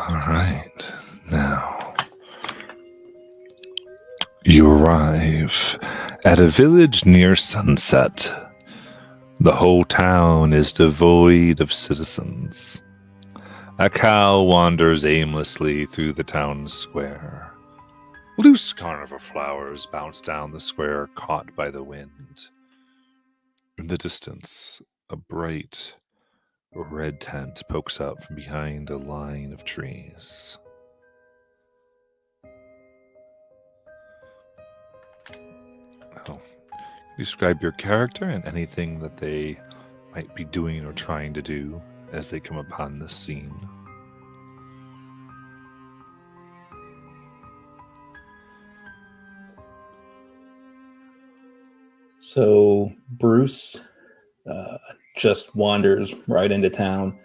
All right. Now, you arrive at a village near sunset. The whole town is devoid of citizens. A cow wanders aimlessly through the town square. Loose carnival flowers bounce down the square, caught by the wind. In the distance, a bright red tent pokes up from behind a line of trees. Now, describe your character and anything that they might be doing or trying to do as they come upon this scene. So Bruce just wanders right into town.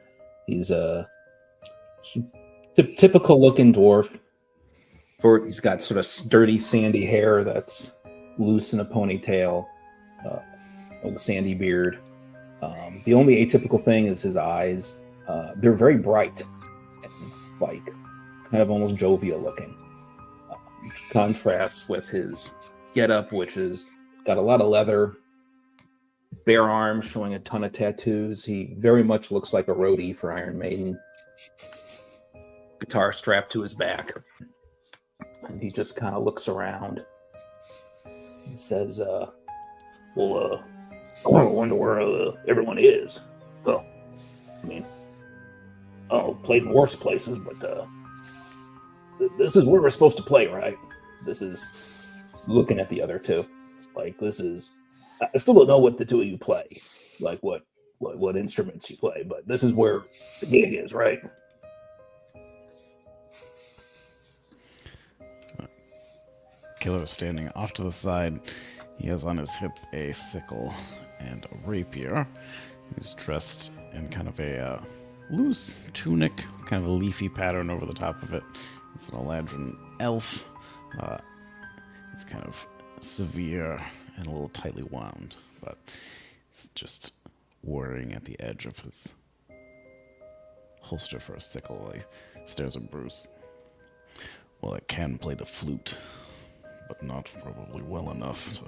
He's a typical looking dwarf. He's got sort of sturdy sandy hair that's loose in a ponytail, a sandy beard. The only atypical thing is his eyes. They're very bright and like kind of almost jovial looking. Which contrasts with his getup, which is got a lot of leather, bare arms showing a ton of tattoos. He very much looks like a roadie for Iron Maiden. Guitar strapped to his back. And he just kind of looks around. He says, I wonder where everyone is. Well, I mean, I've played in worse places, but this is where we're supposed to play, right? This is looking at the other two. Like, this is, I still don't know what the two of you play, like what instruments you play, but this is where the gig is, right? Killer is standing off to the side. He has on his hip a sickle and a rapier. He's dressed in kind of a loose tunic, kind of a leafy pattern over the top of it. It's an Eladrin elf. He's kind of severe and a little tightly wound, but it's just worrying at the edge of his holster for a sickle. He stares at Bruce. Well, I can play the flute, but not probably well enough to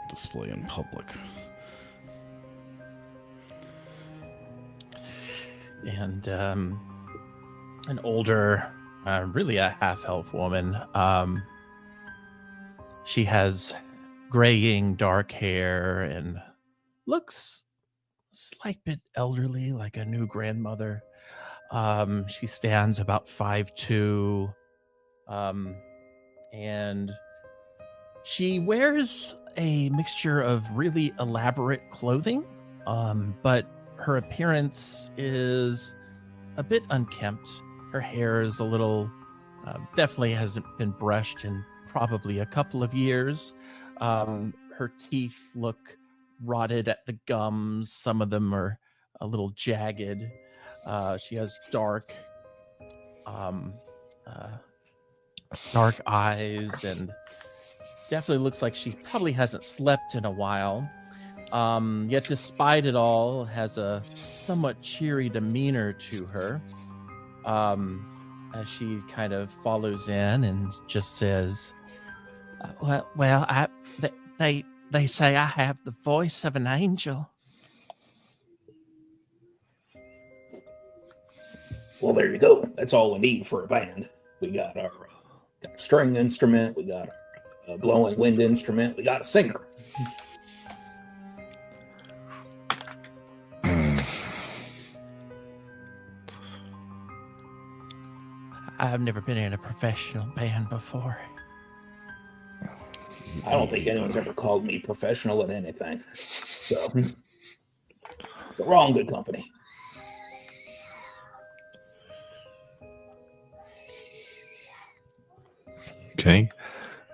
display in public. And an older, really a half-elf woman. She has graying dark hair and looks a slight bit elderly, like a new grandmother. She stands about 5'2", and she wears a mixture of really elaborate clothing, but her appearance is a bit unkempt. Her hair is a little, definitely hasn't been brushed in probably a couple of years. Her teeth look rotted at the gums. Some of them are a little jagged. She has dark eyes, and definitely looks like she probably hasn't slept in a while. Yet despite it all, has a somewhat cheery demeanor to her. As she kind of follows in and just says, they say I have the voice of an angel. Well, there you go. That's all we need for a band. We got our string instrument, we got our blowing wind instrument, we got a singer. I've never been in a professional band before. I don't think anyone's ever called me professional at anything. So, we're all in good company. Okay.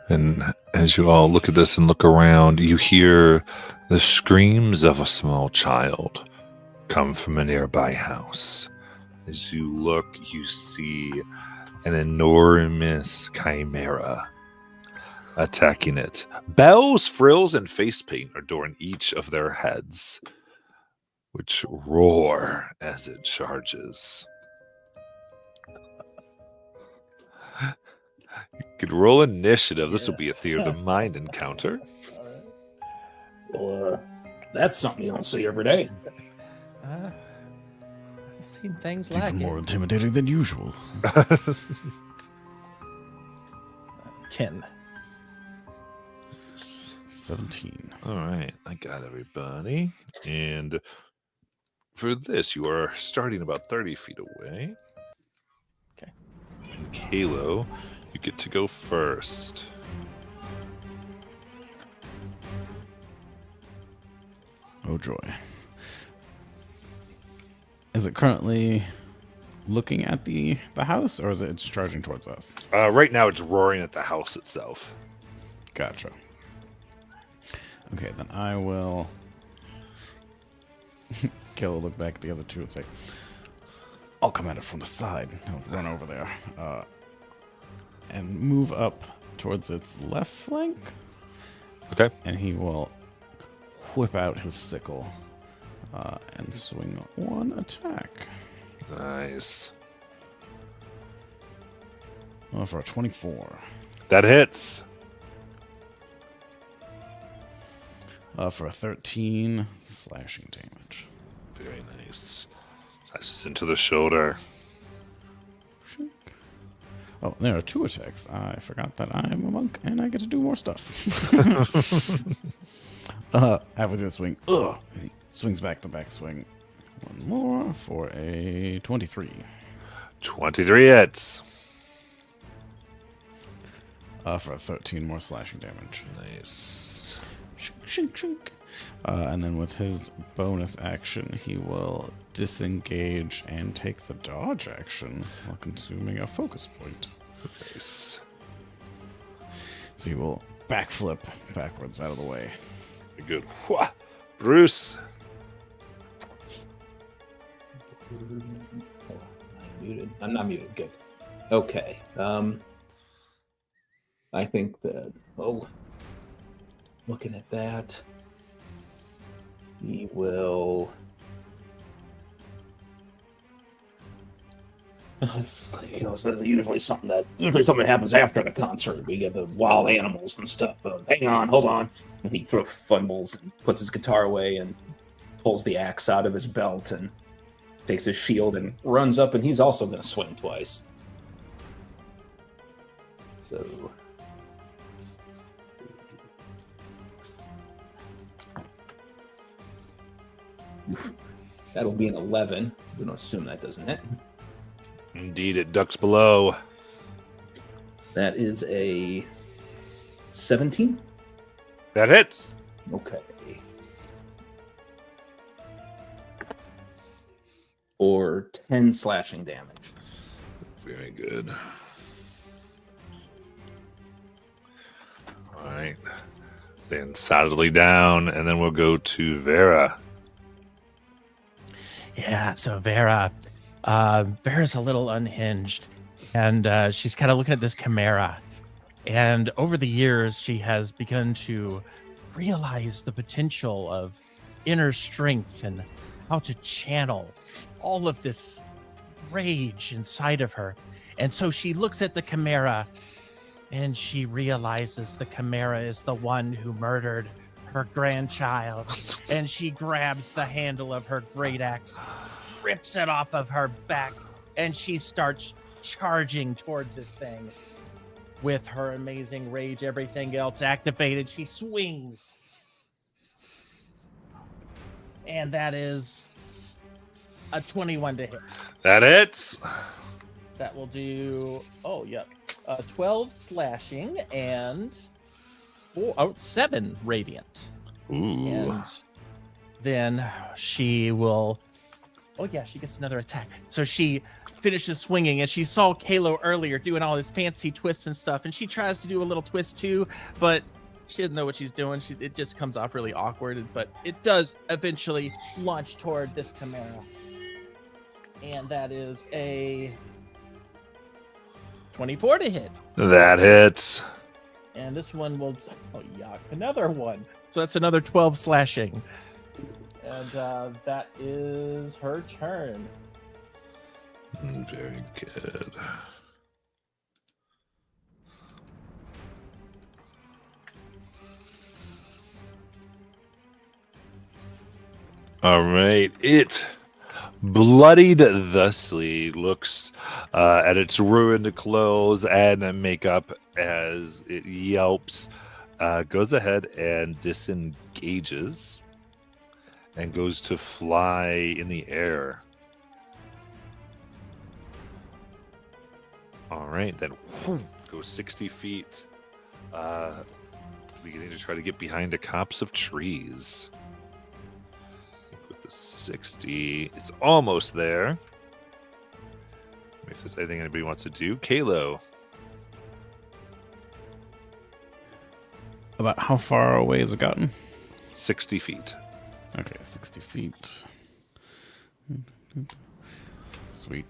And as you all look at this and look around, you hear the screams of a small child come from a nearby house. As you look, you see an enormous chimera attacking it. Bells, frills, and face paint adorn each of their heads, which roar as it charges. You could roll initiative. This will be a Yes. theater of the mind encounter. All right. Well, that's something you don't see every day. I've seen things It's like even more it. intimidating than usual. 10. 17. All right, I got everybody. And for this, you are starting about 30 feet away. Okay. And Kalo, you get to go first. Oh joy. Is it currently looking at the house, or is it's charging towards us? Right now, it's roaring at the house itself. Gotcha. Okay, then I will Kill look back at the other two and say, I'll come at it from the side. I'll run over there. And move up towards its left flank. Okay. And he will whip out his sickle and swing one attack. Nice. For a 24. That hits. For a 13 slashing damage. Very nice. Slices into the shoulder. Oh, there are 2 attacks. I forgot that I am a monk and I get to do more stuff. Halfway through the swing, he swings back the back swing. One more for a 23. 23 hits. For a 13 more slashing damage. Nice. Shink, shink, shink. And then with his bonus action, he will disengage and take the dodge action while consuming a focus point. Nice. So he will backflip backwards out of the way. Good. Wha- Bruce. Muted. I'm not muted. Good. Okay. I think that. Oh, looking at that, he will. It's like, so usually something that happens after the concert. We get the wild animals and stuff. Hang on, hold on. And he sort of fumbles and puts his guitar away and pulls the axe out of his belt and takes his shield and runs up, and he's also going to swing twice. So, let's see. Oof. That'll be an 11. We don't assume that doesn't hit. Indeed, it ducks below. That is a 17. That hits. Okay. Or 10 slashing damage. Very good. All right. Then solidly down, and then we'll go to Vera. Yeah, so Vera's a little unhinged, and she's kind of looking at this chimera. And over the years, she has begun to realize the potential of inner strength and how to channel all of this rage inside of her. And so she looks at the chimera and she realizes the chimera is the one who murdered her grandchild. And she grabs the handle of her great axe, rips it off of her back, and she starts charging towards this thing. With her amazing rage, everything else activated, she swings. And that is a 21 to hit. That hits. That will do, 12 slashing and 7 radiant. Ooh. And then she will, she gets another attack. So she finishes swinging, and she saw Kalo earlier doing all his fancy twists and stuff, and she tries to do a little twist too, but she doesn't know what she's doing. It just comes off really awkward, but it does eventually launch toward this chimera. And that is a 24 to hit. That hits. And this one will, another one. So that's another 12 slashing. And that is her turn. Very good. All right. It bloodied thusly looks at its ruined clothes and makeup as it yelps, goes ahead and disengages and goes to fly in the air. All right, then goes 60 feet, beginning to try to get behind a copse of trees. With the 60, it's almost there. If there's anything anybody wants to do, Kalo. About how far away has it gotten? 60 feet. Okay, 60 feet. Sweet.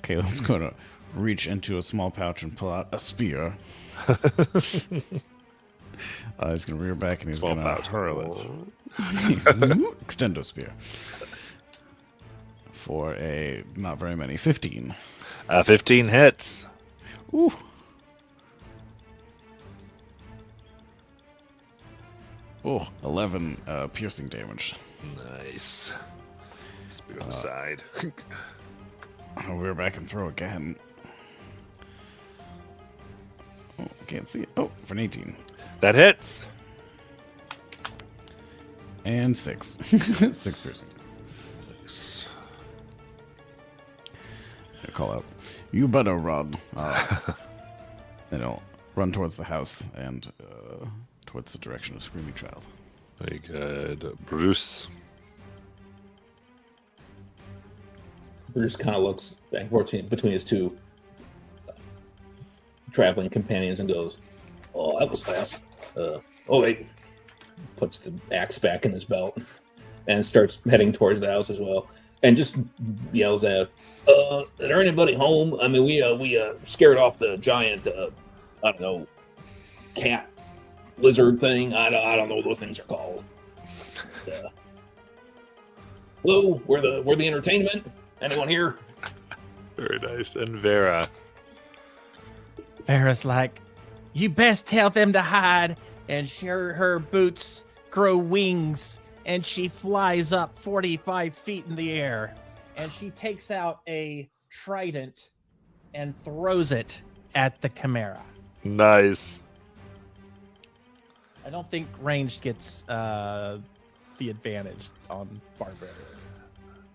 Caleb's going to reach into a small pouch and pull out a spear. He's going to rear back and he's Small going to pouch. hurl it. Extendo spear. For a not very many 15. 15 hits. Ooh. Oh, 11 piercing damage. Nice. Spear on the side. I'll rear back and throw again. Oh, can't see it. Oh, for an 18. That hits. And 6. 6 piercing. Nice. I call out, "You better run." Then I'll run towards the house and towards the direction of Screaming Child. Very good. Bruce. Bruce kind of looks back and forth between his two traveling companions and goes, "Oh, that was fast." Oh, wait. Puts the axe back in his belt and starts heading towards the house as well. And just yells out, "Is there anybody home? I mean, we scared off the giant, I don't know, cat lizard thing. I don't know what those things are called. Hello, we're the entertainment. Anyone here?" Very nice. And Vera. Farrah's like, you best tell them to hide. And her boots grow wings and she flies up 45 feet in the air. And she takes out a trident and throws it at the Chimera. Nice. I don't think ranged gets the advantage on barbarians.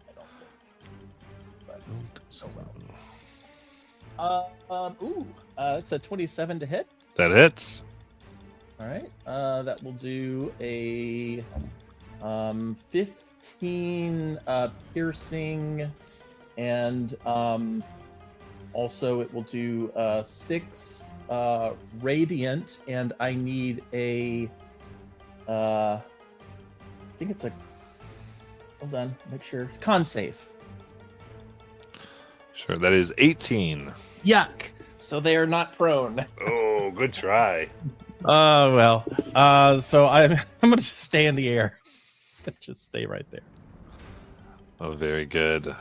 I don't think. But, it's a 27 to hit. That hits. All right. That will do a 15 piercing, and also it will do 6 radiant, and I need a I think it's a, hold on, make sure, con save. Sure, that is 18. Yuck. So they are not prone. Oh, good try. Oh well. So I'm gonna just stay in the air. Just stay right there. Oh, very good.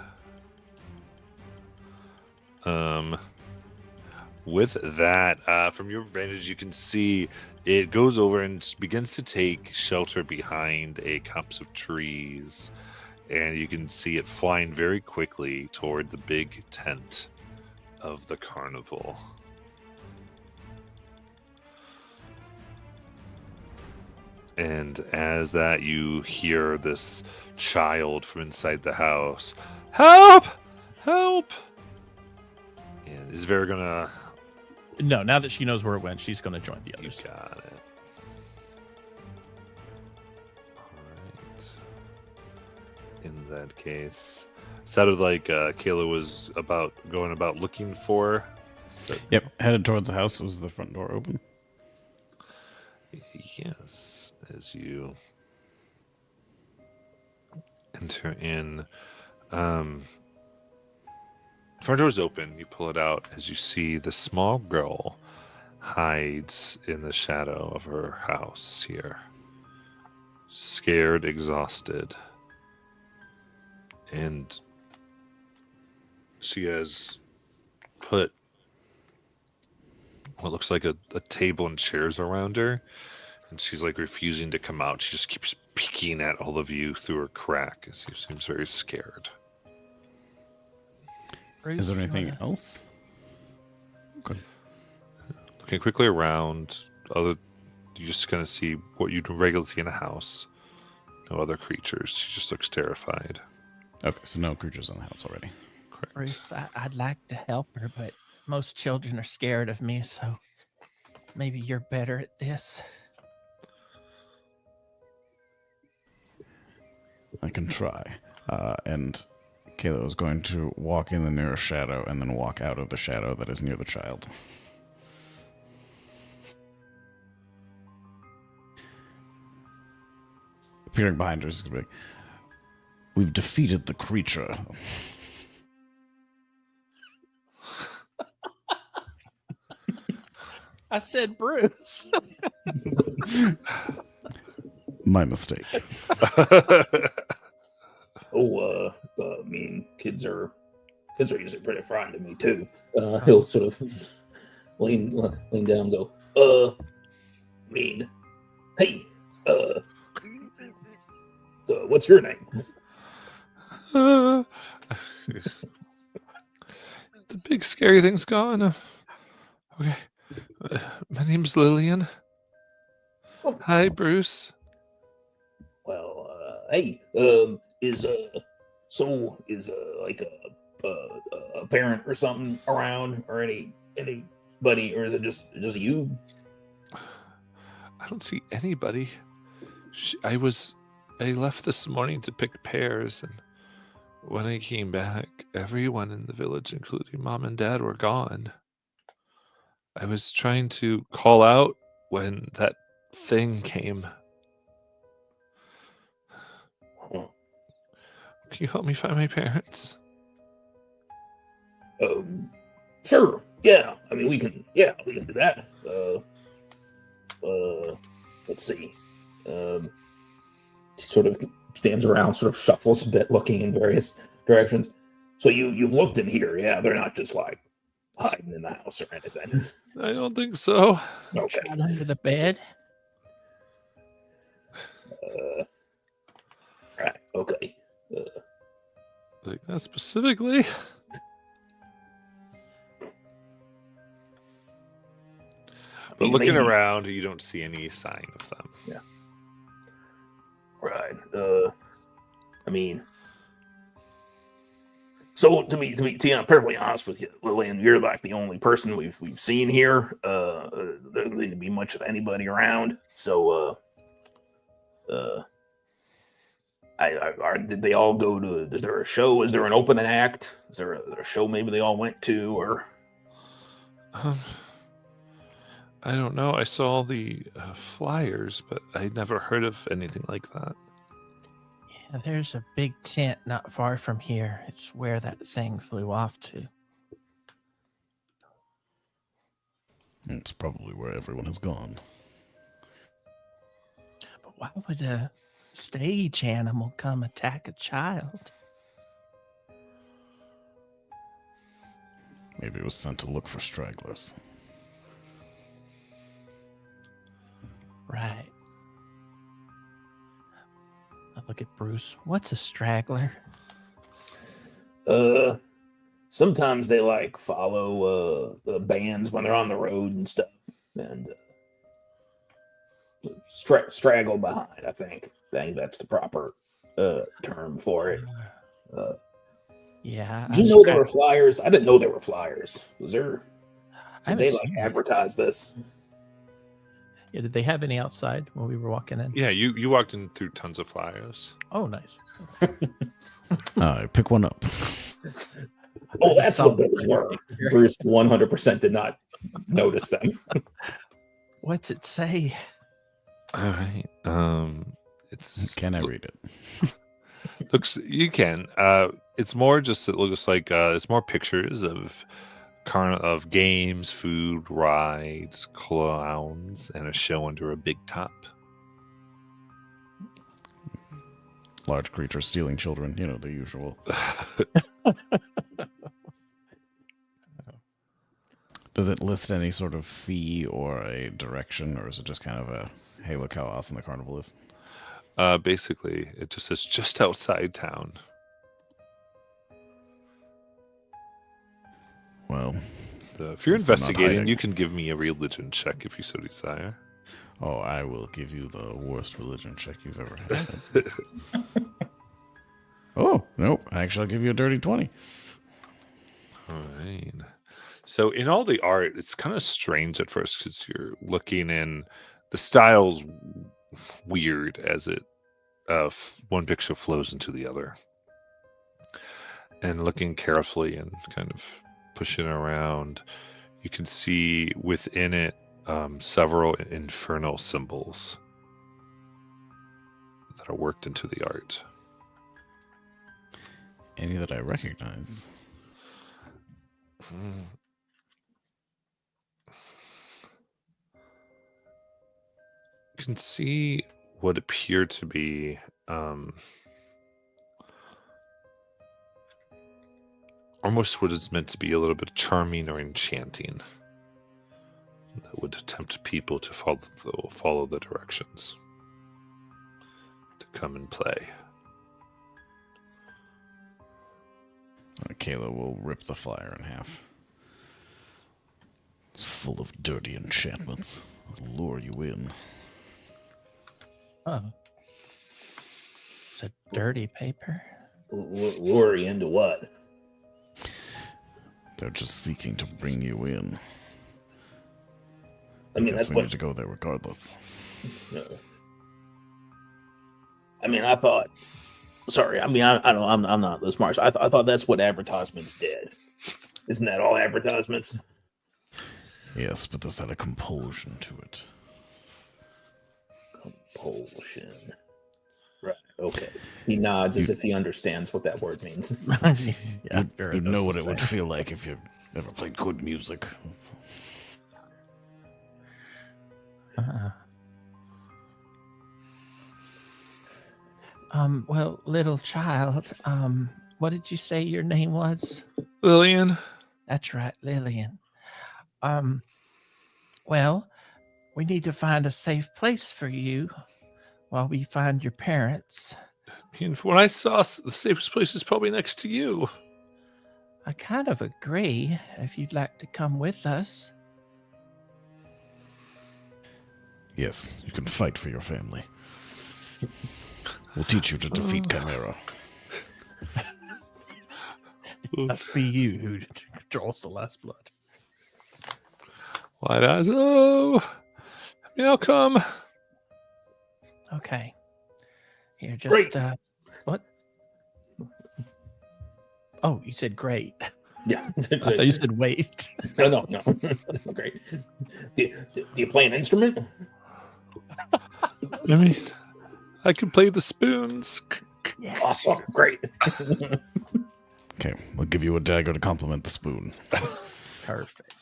With that, from your vantage, you can see it goes over and begins to take shelter behind a copse of trees, and you can see it flying very quickly toward the big tent of the carnival. And as that, you hear this child from inside the house, "Help! Help!" And is Vera gonna... No, now that she knows where it went, she's gonna join the You others. got it. Alright. In that case, sounded like Kayla was going about looking for... Yep, headed towards the house. Was the front door open? Yes, as you enter in, front door's open. You pull it out as you see the small girl hides in the shadow of her house here, scared, exhausted, and she has put what looks like a table and chairs around her, And she's like refusing to come out. She just keeps peeking at all of you through her crack. She seems very scared. Is there Bruce, anything wanna- else? Okay. Looking quickly around, you're just gonna see what you'd regularly see in a house. No other creatures. She just looks terrified. Okay, so no creatures in the house already. Correct. Bruce, I'd like to help her, but most children are scared of me, so maybe you're better at this. I can try. And Kayla is going to walk in the nearest shadow and then walk out of the shadow that is near the child. Appearing behind her is going to be like, we've defeated the creature. I said Bruce. My mistake. Oh, I mean, kids are usually pretty frightened of me too. He'll sort of lean down and go, I mean, hey, what's your name? The big scary thing's gone. Okay. My name's Lillian. Oh. Hi, Bruce. Well, hey, is like a parent or something around, or anybody, or is it just you? I don't see anybody. I left this morning to pick pears, and when I came back, everyone in the village, including Mom and Dad, were gone. I was trying to call out when that thing came. Huh. Can you help me find my parents? Sure. Yeah. I mean, we can do that. Let's see. He sort of stands around, sort of shuffles a bit, looking in various directions. So you've looked in here, yeah? They're not just like hiding in the house or anything. I don't think so. Okay. Shot under the bed. Right. Okay. Like that specifically. But mean, looking maybe- around, you don't see any sign of them. Right. I mean, so to be I'm perfectly honest with you, Lillian, you're like the only person we've seen here. There doesn't seem to be much of anybody around. So, did they all go to? Is there a show? Is there an opening act? Is there a show maybe they all went to? Or I don't know. I saw the flyers, but I never heard of anything like that. Yeah, there's a big tent not far from here. It's where that thing flew off to. It's probably where everyone has gone. But why would a stage animal come attack a child? Maybe it was sent to look for stragglers. Right. I look at Bruce. What's a straggler? sometimes they like follow bands when they're on the road and stuff, and straggle behind. I think that's the proper term for it. Yeah. Did you know there were flyers? I didn't know there were flyers. Was there? I Did they haven't like seen it. advertise this? Yeah, did they have any outside when we were walking in? Yeah, you walked in through tons of flyers. Oh, nice. Pick one up. Oh, that's what Something. those were. Bruce 100% did not notice them. What's it say? All right. It's Can I read it? looks you can. It's more just it looks like it's more pictures of of games, food, rides, clowns, and a show under a big top. Large creature stealing children, the usual. Does it list any sort of fee or a direction, or is it just kind of a Hey, look how awesome the carnival is. Basically, it just says just outside town. Well, So if you're Guess they're not investigating, hiding. you can give me a religion check if you so desire. oh, I will give you the worst religion check you've ever had. Oh, nope. Actually, I'll give you a dirty 20. All right. So in all the art, it's kind of strange at first because you're looking in the style's weird as it one picture flows into the other, and looking carefully and kind of pushing around, you can see within it several infernal symbols that are worked into the art. Any that I recognize. Mm. You can see what appear to be almost what is meant to be a little bit charming or enchanting that would tempt people to follow the directions to come and play. Kayla will rip the flyer in half. It's full of dirty enchantments. It'll lure you in. Oh. It's a dirty paper. Lure you into what? They're just seeking to bring you in. I mean, Guess that's we what. need to go there regardless. No. I mean, I thought. Sorry, I mean, I don't. I'm not this smart. I thought that's what advertisements did. Isn't that all advertisements? Yes, but this had a compulsion to it. Compulsion. Right. Okay. He nods as if he understands what that word means. Yeah, You'd know what it would feel like if you ever played good music. Uh, well, little child, what did you say your name was? Lillian, That's right, Lillian. Well, we need to find a safe place for you while we find your parents. I mean, when I saw the safest place is probably next to you. I kind of agree if you'd like to come with us. Yes, you can fight for your family. We'll teach you to defeat Chimera. It must be you who draws the last blood. White eyes, oh, I mean, I'll come. Okay. Here, just Great. what? Oh, you said great. Yeah. I thought you said wait. No. Great. Do you play an instrument? I mean, I can play the spoons. Yes. Awesome. Great. Okay, we'll give you a dagger to complement the spoon. Perfect.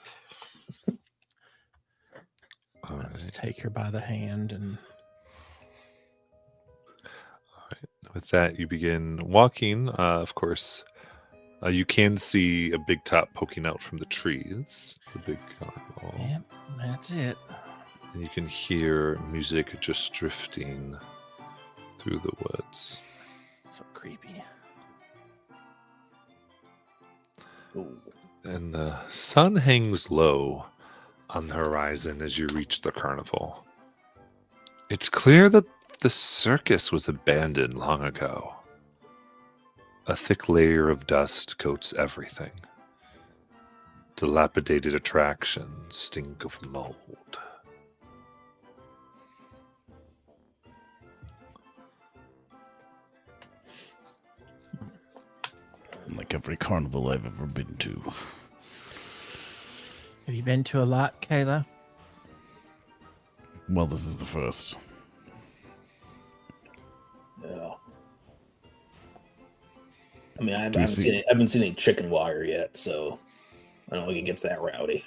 All I'll just right. take her by the hand and With that, you begin walking. Of course, you can see a big top poking out from the trees. The big carnival. yep, that's it. And you can hear music just drifting through the woods. So creepy. Ooh. And the sun hangs low on the horizon as you reach the carnival. It's clear that the circus was abandoned long ago. A thick layer of dust coats everything. Dilapidated attractions stink of mold. Like every carnival I've ever been to. Have you been to a lot, Kayla? Well, this is the first. Yeah. I mean, I Do you haven't seen any chicken wire yet, so I don't think it gets that rowdy.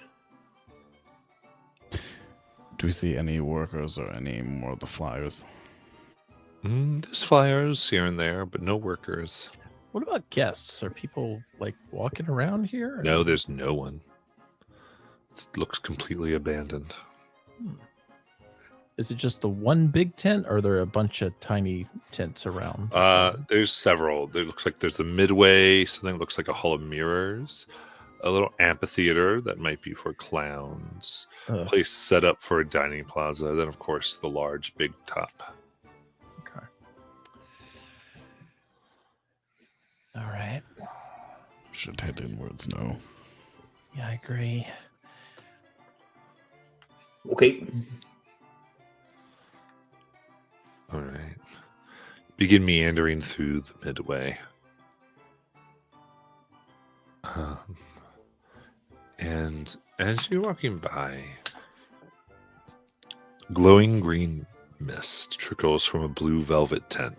Do we see any workers or any more of the flyers? There's flyers here and there, but no workers. What about guests? Are people like walking around here? No, there's no one. It looks completely abandoned. Is it just the one big tent, or are there a bunch of tiny tents around? There's several. There looks like there's the midway, something that looks like a hall of mirrors, a little amphitheater that might be for clowns, Ugh. place set up for a dining plaza, then of course the large big top. Okay. All right. Should head inwards now. Yeah, I agree. Okay. All right. Begin meandering through the midway. And as you're walking by, glowing green mist trickles from a blue velvet tent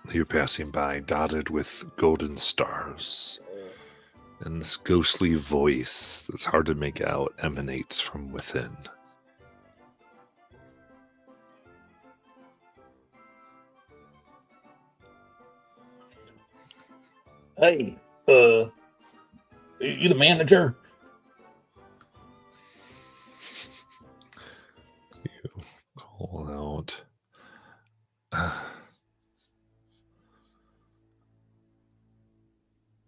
that you're passing by, dotted with golden stars. And this ghostly voice that's hard to make out emanates from within. Hey, you the manager? You call out.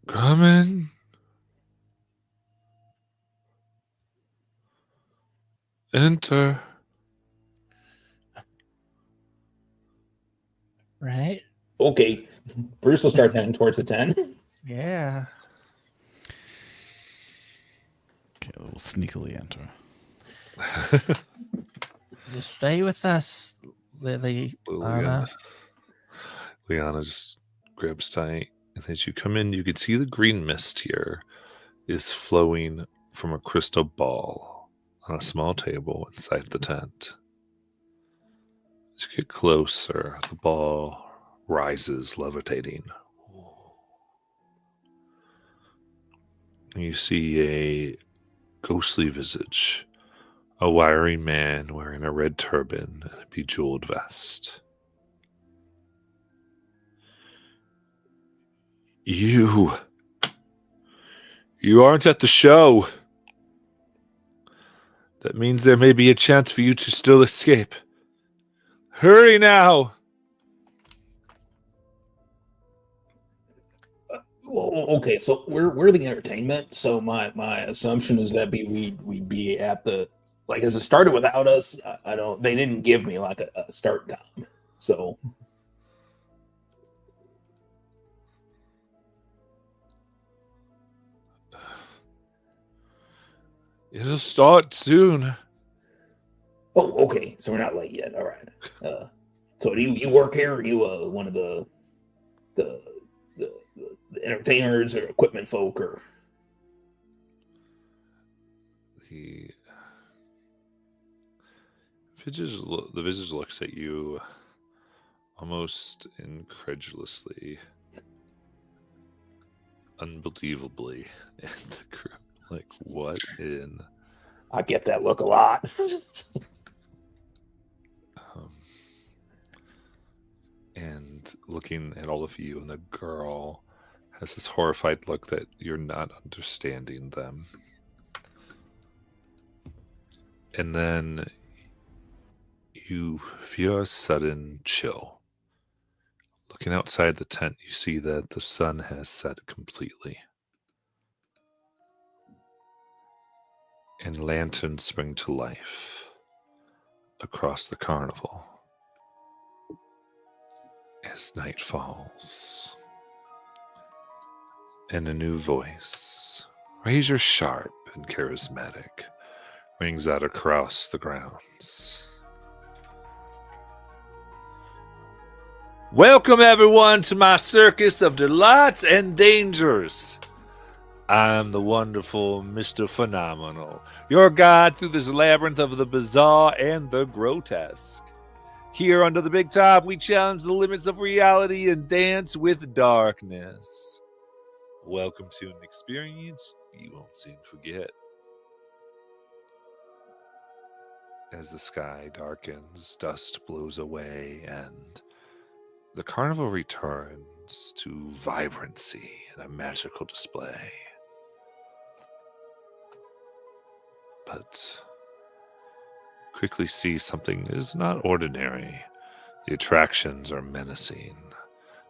Come in. Enter. Right? Okay. Bruce will start heading towards the tent. Yeah. Okay, we'll sneakily enter. Just stay with us, Lily. Anna. Liana just grabs tight. And as you come in, you can see the green mist here is flowing from a crystal ball on a small table inside the tent. As you get closer, the ball rises, levitating. And you see a ghostly visage, a wiry man wearing a red turban and a bejeweled vest. You aren't at the show. That means there may be a chance for you to still escape. Hurry now! Well, okay, so we're the entertainment. So my assumption is that we'd be at the, like, as it started without us. I don't. They didn't give me like a start time. So It'll start soon. oh, okay. So we're not late yet. All right. So do you work here? Are you one of the entertainers or equipment folk or? The visage looks at you almost incredulously, unbelievably, and the group like, what in? I get that look a lot. And looking at all of you, and the girl has this horrified look that you're not understanding them. And then you feel a sudden chill. Looking outside the tent, you see that the sun has set completely. And lanterns spring to life across the carnival as night falls. And a new voice, razor sharp and charismatic, rings out across the grounds. Welcome everyone to my circus of delights and dangers. I'm the wonderful Mr. Phenomenal, your guide through this labyrinth of the bizarre and the grotesque. Here under the big top, we challenge the limits of reality and dance with darkness. Welcome to an experience you won't soon forget. As the sky darkens, dust blows away, and the carnival returns to vibrancy and a magical display. But quickly see something is not ordinary. The attractions are menacing.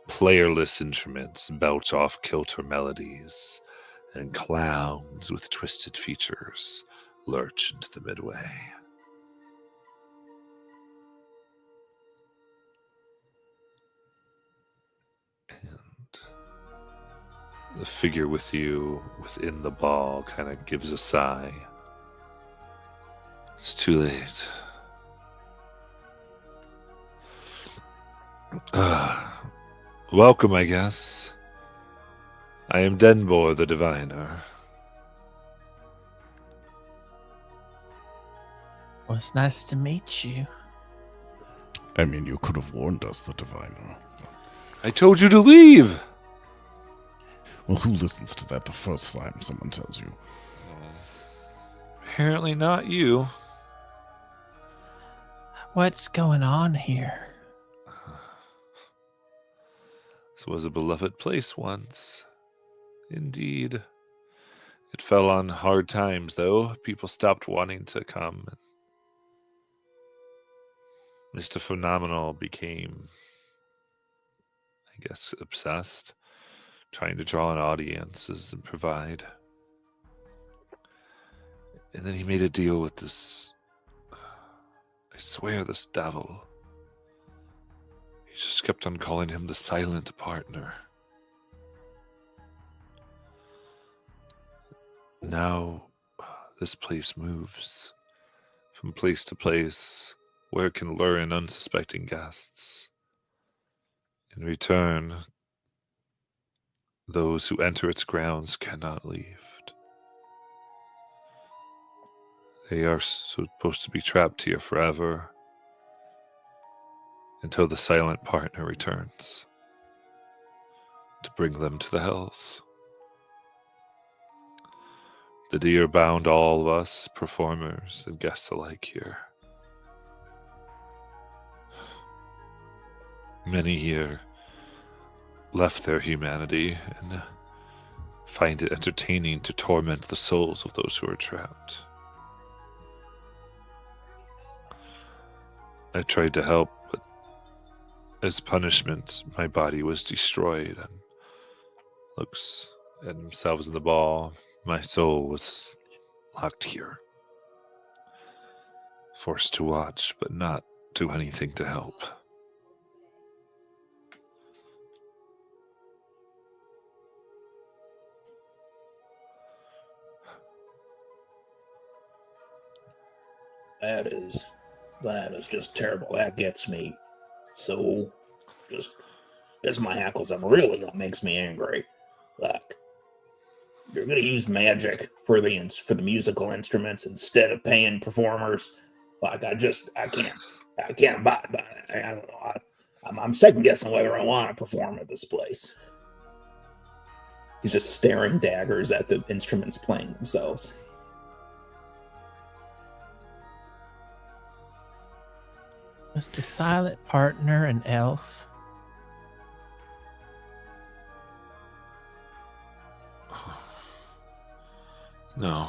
Playerless instruments belch off kilter melodies, and clowns with twisted features lurch into the midway. And the figure with you within the ball kind of gives a sigh. It's too late. Welcome, I guess. I am Denbor the Diviner. Well, it's nice to meet you. I mean, you could have warned us, the Diviner. I told you to leave! Well, who listens to that the first time someone tells you? Apparently not you. What's going on here? This was a beloved place once. Indeed. It fell on hard times, though. People stopped wanting to come. Mr. Phenomenal became, I guess, obsessed, trying to draw in audiences and provide. And then he made a deal with this, I swear, this devil. He just kept on calling him the silent partner. Now, this place moves from place to place where it can lure in unsuspecting guests. In return, those who enter its grounds cannot leave. They are supposed to be trapped here forever until the silent partner returns to bring them to the hells. The deer bound all of us, performers and guests alike here. Many here left their humanity and find it entertaining to torment the souls of those who are trapped. I tried to help, but as punishment, my body was destroyed and looks at themselves in the ball. My soul was locked here. Forced to watch, but not do anything to help. That is just terrible. That gets me so just gets my hackles up. Really, that makes me angry. Like, you're gonna use magic for the musical instruments instead of paying performers. Like, I can't abide by that. I don't know. I'm second guessing whether I want to perform at this place. He's just staring daggers at the instruments playing themselves. Was the silent partner an elf? No.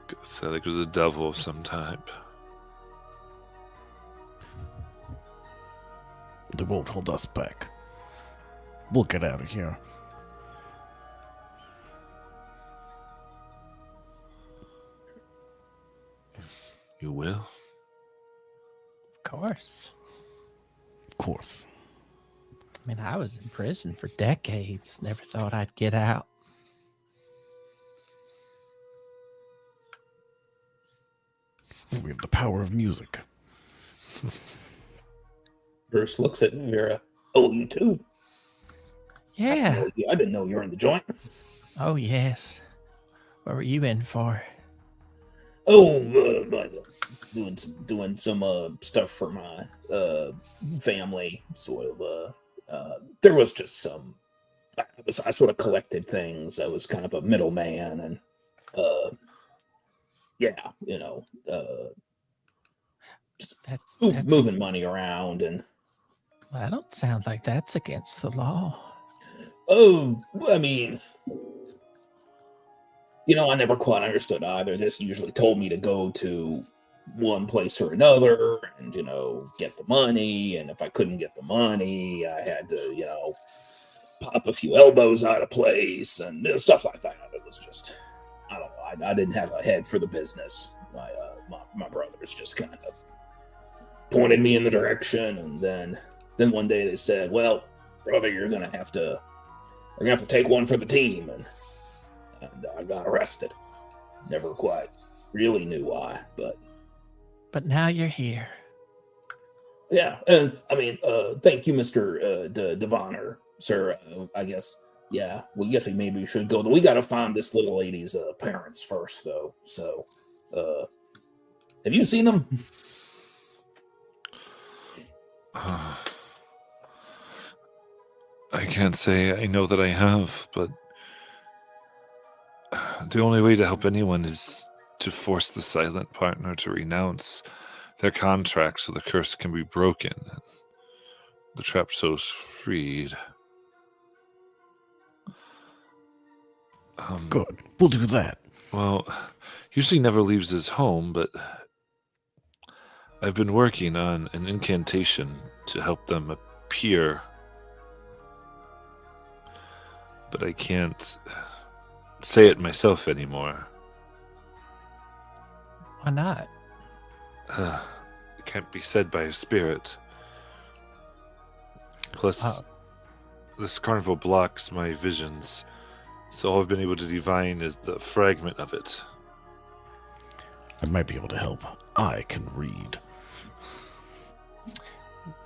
I think it was a devil of some type. They won't hold us back. We'll get out of here. You will? Of course. Of course. I mean, I was in prison for decades. Never thought I'd get out. We have the power of music. Bruce looks at Vera. Oh, you too? Yeah. I didn't know you were in the joint. Oh, yes. What were you in for? Oh, doing some stuff for my family. Sort of. There was just some. I sort of collected things. I was kind of a middleman, and yeah, just moving money around, and Well, that don't sound like that's against the law. oh, I mean, I never quite understood either. This usually told me to go to one place or another and, get the money. And if I couldn't get the money, I had to, pop a few elbows out of place and stuff like that. It was just, I don't know. I didn't have a head for the business. My brothers just kind of pointed me in the direction. And then one day they said, well, brother, you're going to have to take one for the team. And I got arrested. Never quite really knew why, But now you're here. yeah. And I mean, thank you, Mr. Devonner, sir. I guess, yeah. We guess maybe we should go. We got to find this little lady's parents first, though. So, have you seen them? I can't say I know that I have, but the only way to help anyone is to force the silent partner to renounce their contract so the curse can be broken and the Trapso's freed. Good. We'll do that. Well, usually never leaves his home, but I've been working on an incantation to help them appear. But I can't say it myself anymore. Why not? It can't be said by a spirit. Plus, this carnival blocks my visions, so all I've been able to divine is the fragment of it. I might be able to help. I can read.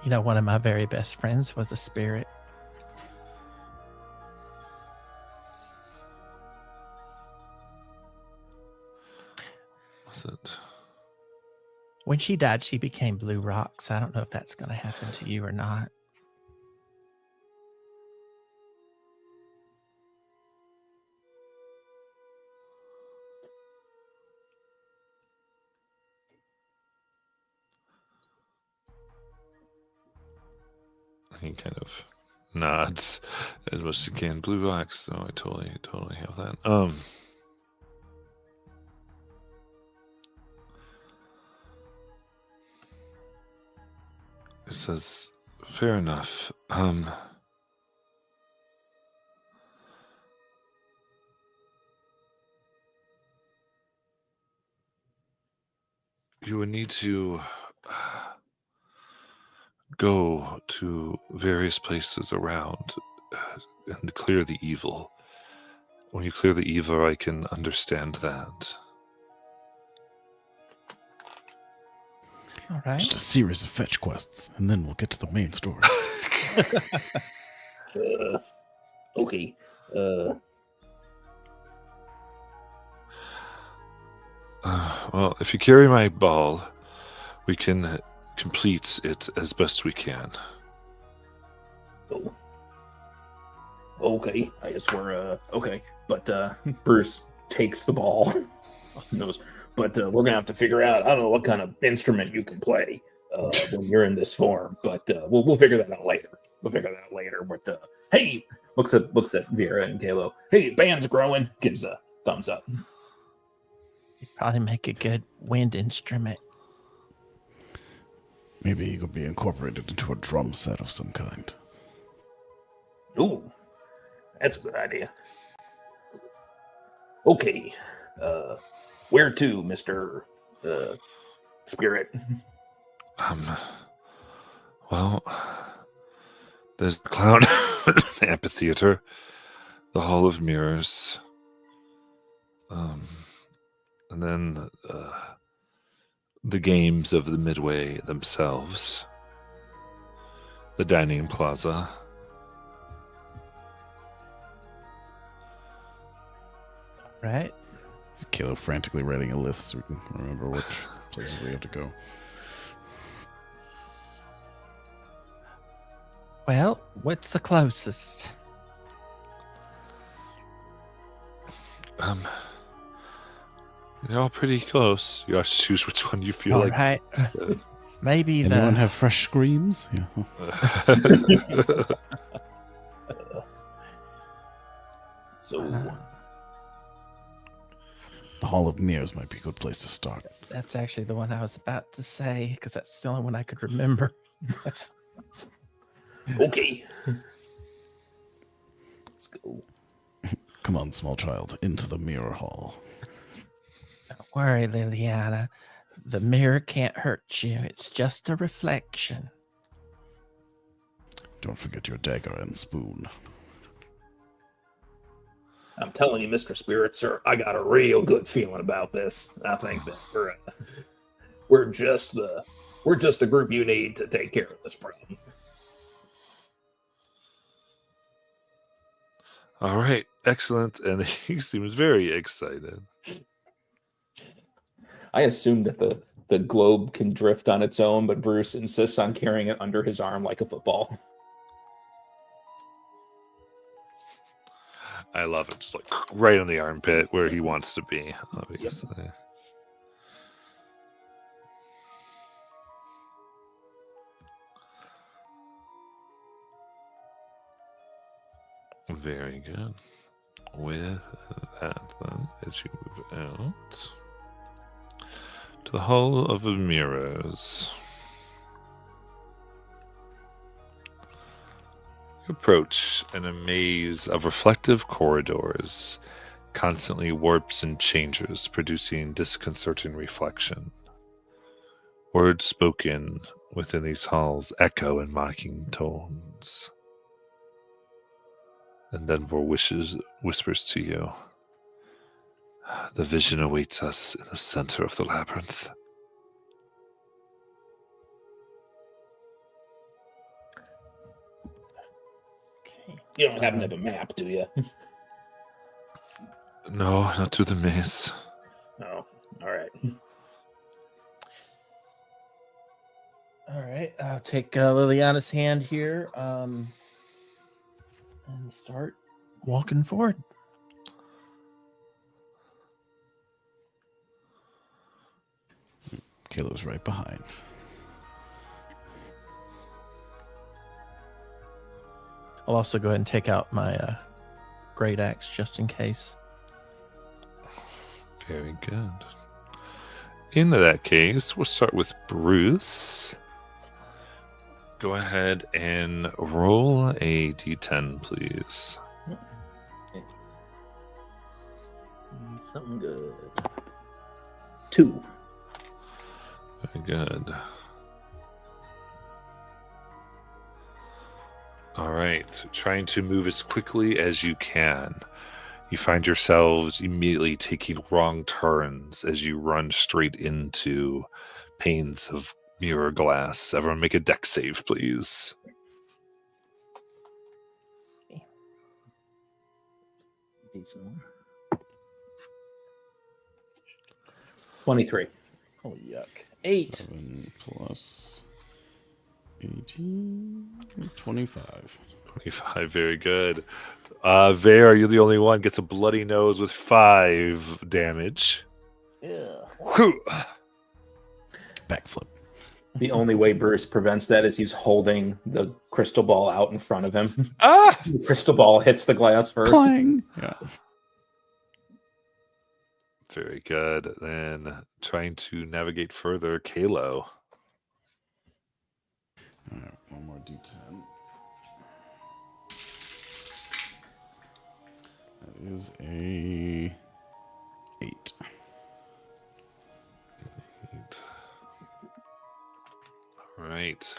One of my very best friends was a spirit. What's it? When she died, she became Blue Rocks. I don't know if that's going to happen to you or not. He kind of nods as much as he can. Blue rocks, so I totally have that. It says, fair enough. You would need to go to various places around and clear the evil. When you clear the evil, I can understand that. All right. Just a series of fetch quests, and then we'll get to the main story. Okay. Well, if you carry my ball, we can complete it as best we can. Oh. Okay. I guess we're okay. But Bruce takes the ball. Knows. But we're gonna have to figure out. I don't know what kind of instrument you can play when you're in this form. But we'll figure that out later. But hey, looks at Vera and Kalo. Hey, band's growing. Gives a thumbs up. You'd probably make a good wind instrument. Maybe it could be incorporated into a drum set of some kind. Ooh, that's a good idea. Okay, where to, Mr. Spirit? Well, there's the Clown Amphitheater, the Hall of Mirrors, and then the games of the Midway themselves, the Dining Plaza. Right. Is Kilo frantically writing a list so we can remember which places we have to go? Well, what's the closest? They're all pretty close. You have to choose which one you feel All like. right. Maybe Anyone have fresh screams? Yeah. So, The Hall of Mirrors might be a good place to start. That's actually the one I was about to say, because that's the only one I could remember. Okay. Let's go. Come on, small child, into the Mirror Hall. Don't worry, Liliana. The mirror can't hurt you. It's just a reflection. Don't forget your dagger and spoon. I'm telling you, Mr. Spirit, sir, I got a real good feeling about this. I think that we're just the group you need to take care of this problem. All right, excellent. And he seems very excited. I assume that the globe can drift on its own, but Bruce insists on carrying it under his arm like a football. I love it. Just like right on the armpit where he wants to be, obviously. Very good. With that, then, as you move out to the Hall of the Mirrors, you approach in a maze of reflective corridors, constantly warps and changes, producing disconcerting reflection. Words spoken within these halls echo in mocking tones. And Denver whispers to you, the vision awaits us in the center of the labyrinth. Okay. You don't happen to have a map, do you? No, not through the maze. Oh, all right. All right. I'll take Liliana's hand here and start walking forward. Kayla's right behind. I'll also go ahead and take out my great axe just in case. Very good. In that case, we'll start with Bruce. Go ahead and roll a d10, please. Something good. 2. Very good. All right. Trying to move as quickly as you can. You find yourselves immediately taking wrong turns as you run straight into panes of mirror glass. Everyone make a dex save, please. Decent. 23. Oh, yuck. 8. 7 plus 18, 25. 25, very good. Vare, you're the only one, gets a bloody nose with 5 damage. Yeah. Whew. Backflip. The only way Bruce prevents that is he's holding the crystal ball out in front of him. Ah! The crystal ball hits the glass first. Clang! Yeah. Very good. Then trying to navigate further, Kalo. Alright, one more d10. That is a 8. All right.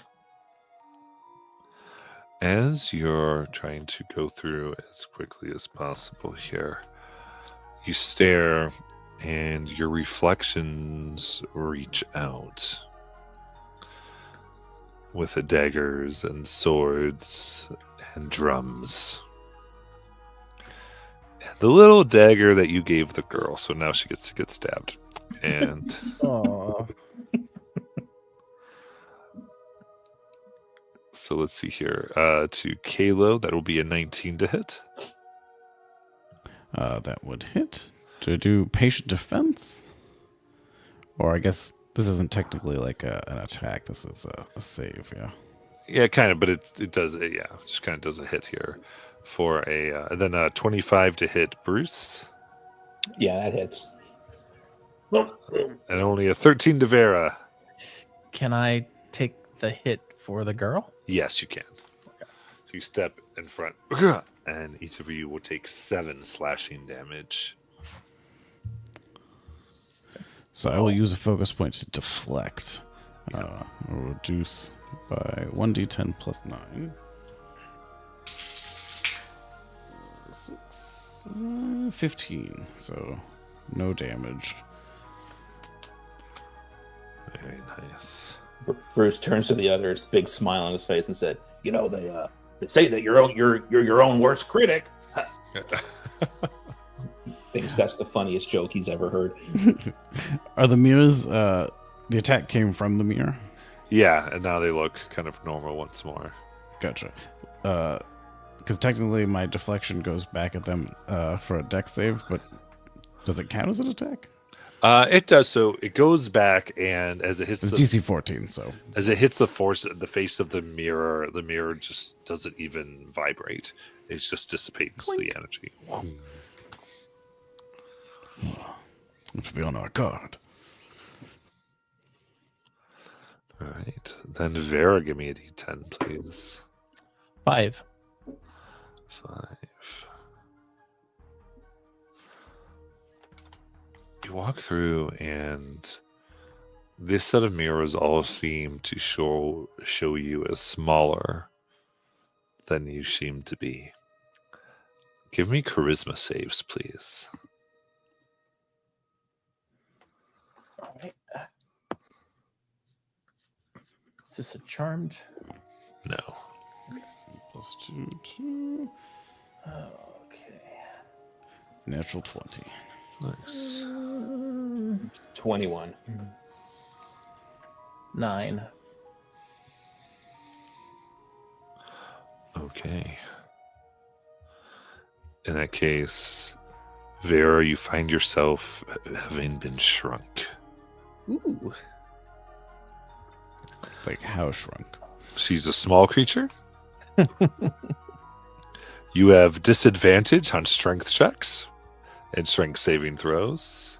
As you're trying to go through as quickly as possible here, you stare and your reflections reach out with the daggers and swords and drums. And the little dagger that you gave the girl, so now she gets to get stabbed. And Aww. so let's see here. To Kalo, that will be a 19 to hit. That would hit. To do patient defense? Or I guess this isn't technically like an attack. This is a save, yeah. Yeah, kind of, but it does, yeah, just kind of does a hit here for a, and then 25 to hit Bruce. Yeah, that hits. And only a 13 to Vera. Can I take the hit for the girl? Yes, you can. So you step in front, and each of you will take 7 slashing damage. So I will use a focus point to deflect. Reduce by 1d10 plus 9. 6, 15. So no damage. Very nice. Bruce turns to the others, big smile on his face, and said, "You know, they say that you're your own worst critic." Thinks that's the funniest joke he's ever heard. Are the mirrors? The attack came from the mirror. Yeah, and now they look kind of normal once more. Gotcha. Because technically my deflection goes back at them for a dex save, but does it count as an attack? It does. So it goes back, and as it hits It's the, DC 14, so as it hits the face of the mirror just doesn't even vibrate. It just dissipates the energy. let's be on our guard. All right. Then Vera, give me a d10, please. 5. 5. You walk through, and this set of mirrors all seem to show you as smaller than you seem to be. Give me charisma saves, please. All right. Is this a charmed? No. Plus 2, 2. Okay. Natural 20. Nice. 21. 9. Okay. In that case, Vera, you find yourself having been shrunk. Ooh. Like how shrunk? She's a small creature. You have disadvantage on strength checks and strength saving throws.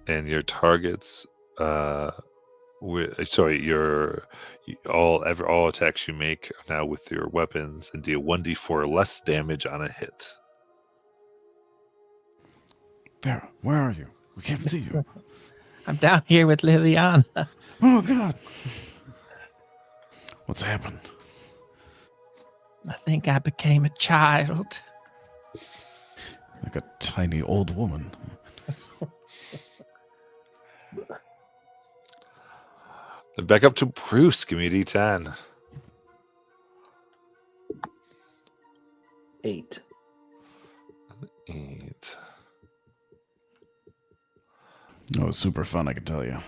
And your targets, all attacks you make are now with your weapons and deal 1d4 less damage on a hit. Vera, where are you? We can't see you. I'm down here with Liliana. Oh, God. What's happened? I think I became a child. Like a tiny old woman. And back up to Bruce. Give me a d10. 8. 8. Oh, it's super fun, I can tell you.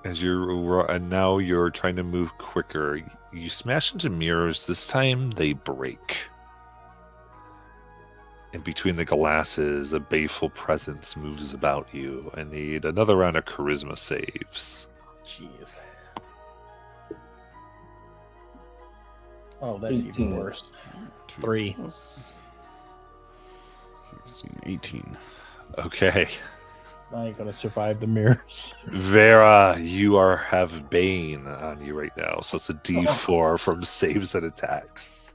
And now you're trying to move quicker. You smash into mirrors. This time they break. And between the glasses, a baleful presence moves about you. I need another round of charisma saves. Jeez. Oh, that's 18. even worse. 3. 16, 18. Okay. I ain't gonna survive the mirrors. Vera, you have Bane on you right now. So it's a D4 from saves and attacks.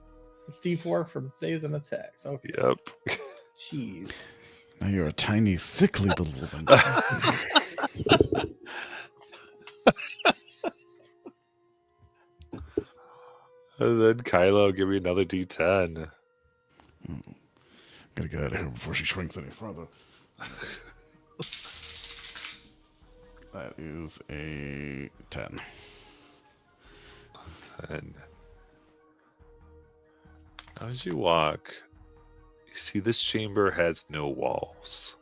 D4 from saves and attacks. Okay. Yep. Jeez. Now you're a tiny, sickly little woman. And then Kylo, give me another D10. Gotta get out of here before she shrinks any further. That is a 10. And as you walk, you see this chamber has no walls,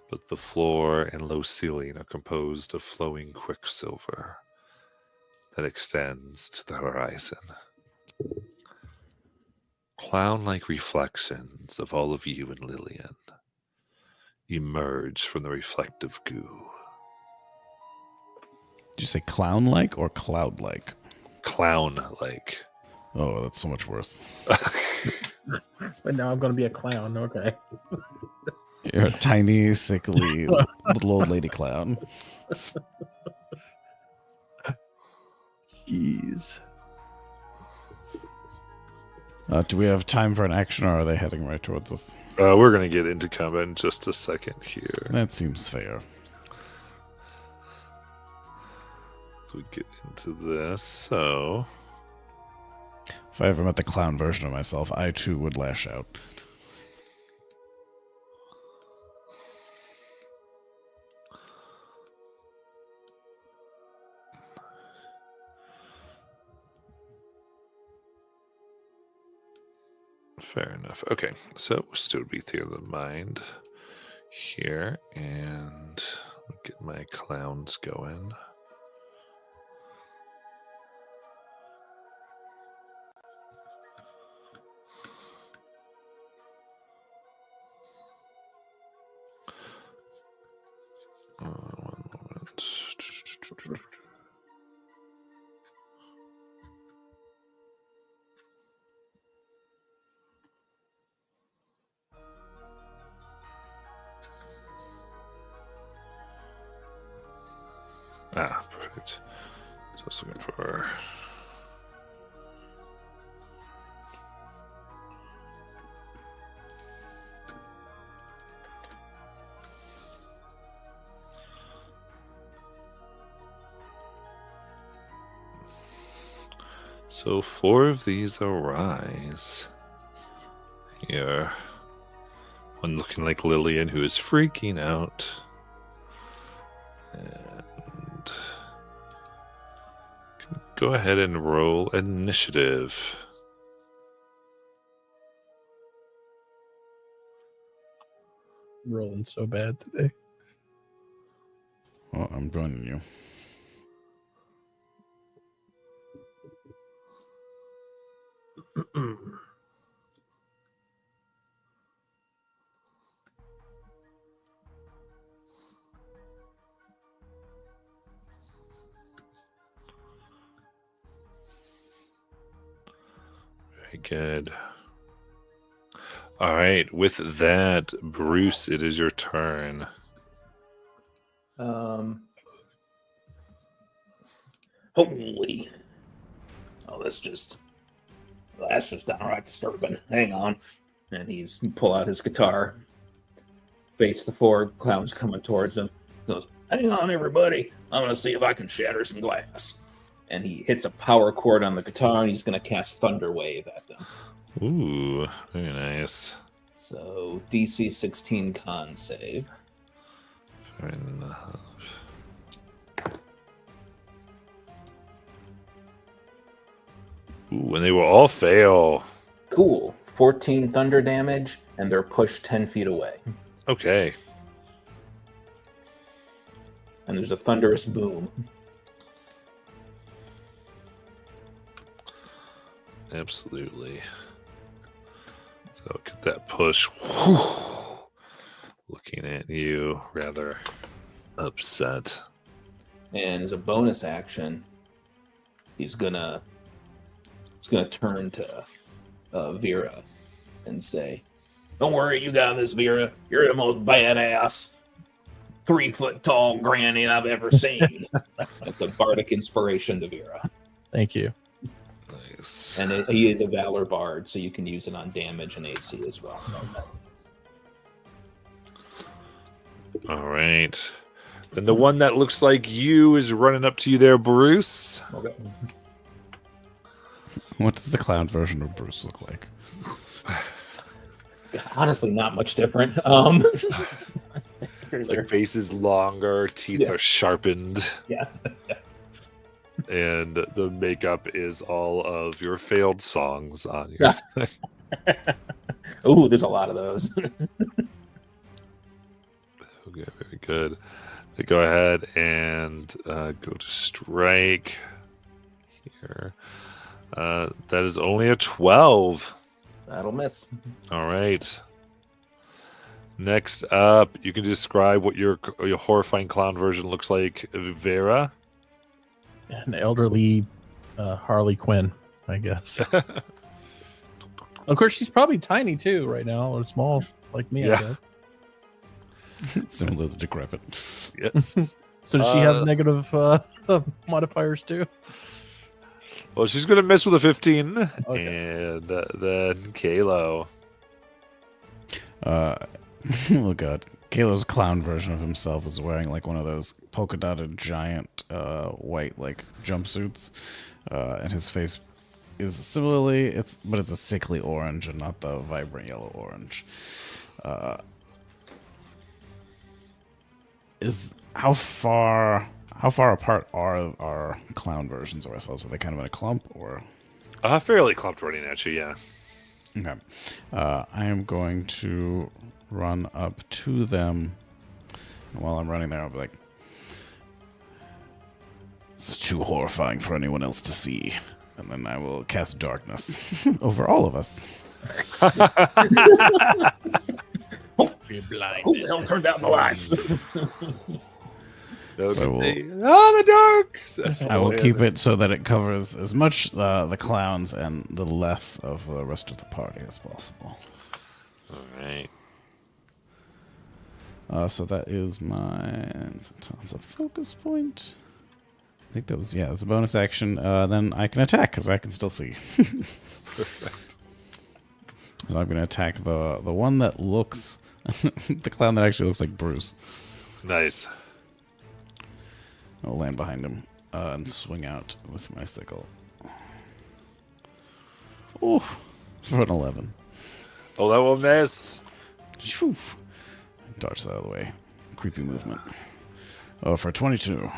but the floor and low ceiling are composed of flowing quicksilver that extends to the horizon. Clown-like reflections of all of you and Lillian emerge from the reflective goo. Did you say clown-like or cloud-like? Clown-like. Oh, that's so much worse. But now I'm going to be a clown. Okay. You're a tiny, sickly little old lady clown. Jeez. Do we have time for an action, or are they heading right towards us? We're gonna get into combat in just a second here. That seems fair. So we get into this. So If I ever met the clown version of myself, I too would lash out. fair enough. Okay, so we'll still be Theater of the Mind here, and get my clowns going. One moment. Perfect. So I was looking for. So 4 of these arise. Here. One looking like Lillian, who is freaking out. And go ahead and roll initiative. Rolling so bad today. Well, I'm joining you. Very good. All right. With that, Bruce, it is your turn. Holy. Oh, that's just downright disturbing. Hang on. And he's pull out his guitar, face the 4 clowns coming towards him. Goes, hang on, everybody. I'm going to see if I can shatter some glass. And he hits a power chord on the guitar, and he's going to cast Thunder Wave at them. Ooh, very nice. So DC 16 con save. Fair enough. Ooh, and they will all fail. Cool. 14 thunder damage, and they're pushed 10 feet away. Okay. And there's a thunderous boom. Absolutely. So get that push. Looking at you, rather upset. And as a bonus action, he's gonna turn to Vera and say, "Don't worry, you got this, Vera. You're the most badass 3-foot tall granny I've ever seen." That's a bardic inspiration to Vera. Thank you. Nice. And he is a Valor Bard, so you can use it on damage and AC as well. All right. Then the one that looks like you is running up to you there, Bruce. Okay. What does the clown version of Bruce look like? Honestly, not much different. Like face is longer, teeth are sharpened. Yeah. And the makeup is all of your failed songs on you. Ooh, there's a lot of those. Okay, very good. Go ahead and go to strike here. That is only a 12. That'll miss. All right. Next up, you can describe what your horrifying clown version looks like, Vera. An elderly Harley Quinn I guess. Of course, she's probably tiny too right now, or small like me. Yeah. I guess. Similar to Decrepit. Yes. So does she have negative modifiers too? Well, she's going to miss with a 15. Okay. And then Kalo. Oh god. Kalo's clown version of himself is wearing like one of those polka dotted giant white like jumpsuits. And his face is similarly but it's a sickly orange and not the vibrant yellow orange. How far apart are our clown versions of ourselves? Are they kind of in a clump or? Fairly clumped running at you, yeah. Okay. I am going to run up to them. And while I'm running there, I'll be like, this is too horrifying for anyone else to see. And then I will cast darkness over all of us. Be blind. Who the hell turned down the lights? So the dark! I will keep it so that it covers as much the clowns and the less of the rest of the party as possible. All right. So that is my tons of focus point. I think that was it's a bonus action. Then I can attack because I can still see. Perfect. So I'm going to attack the one that looks the clown that actually looks like Bruce. Nice. I'll land behind him and swing out with my sickle. Oh, for an 11. Oh, that will miss. Phew. Dodge that out of the way. Creepy movement. Oh, for 22.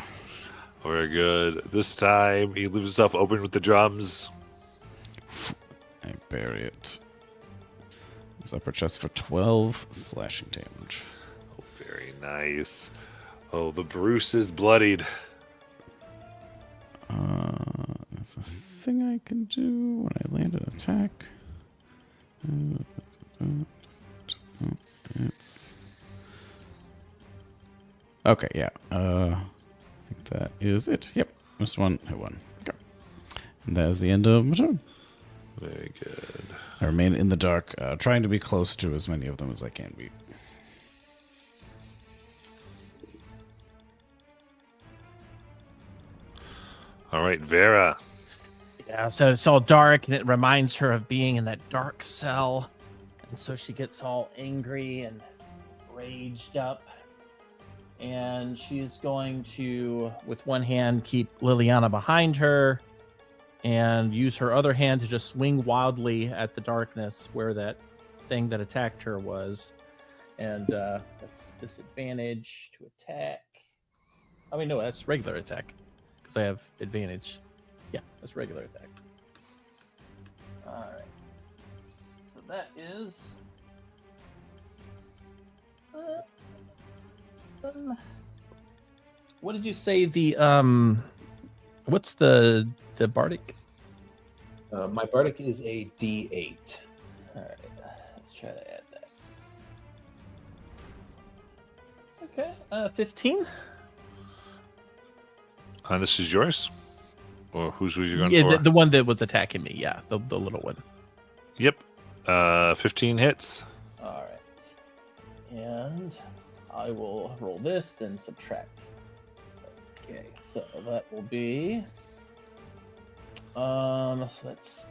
Very good. This time, he leaves himself open with the drums. I bury it. His upper chest for 12 slashing damage. Oh, very nice. Oh, the Bruce is bloodied. That's a thing I can do when I land an attack. It's okay. Yeah. I think that is it. Yep. Missed one. Hit one. Okay. And that is the end of my turn. Very good. I remain in the dark, trying to be close to as many of them as I can be. All right, Vera. Yeah, so it's all dark and it reminds her of being in that dark cell. And so she gets all angry and raged up. And she's going to, with one hand, keep Liliana behind her and use her other hand to just swing wildly at the darkness where that thing that attacked her was. And that's disadvantage to attack. I mean, no, that's regular attack because I have advantage. Yeah, that's regular attack. All right. So that is. What did you say? What's the bardic? My bardic is a D8. All right, let's try to add that. Okay, 15. This is yours? Or who's you going Yeah, for? the one that was attacking me. Yeah, the little one. Yep. 15 hits. All right. And I will roll this, then subtract. Okay, so that will be. So that's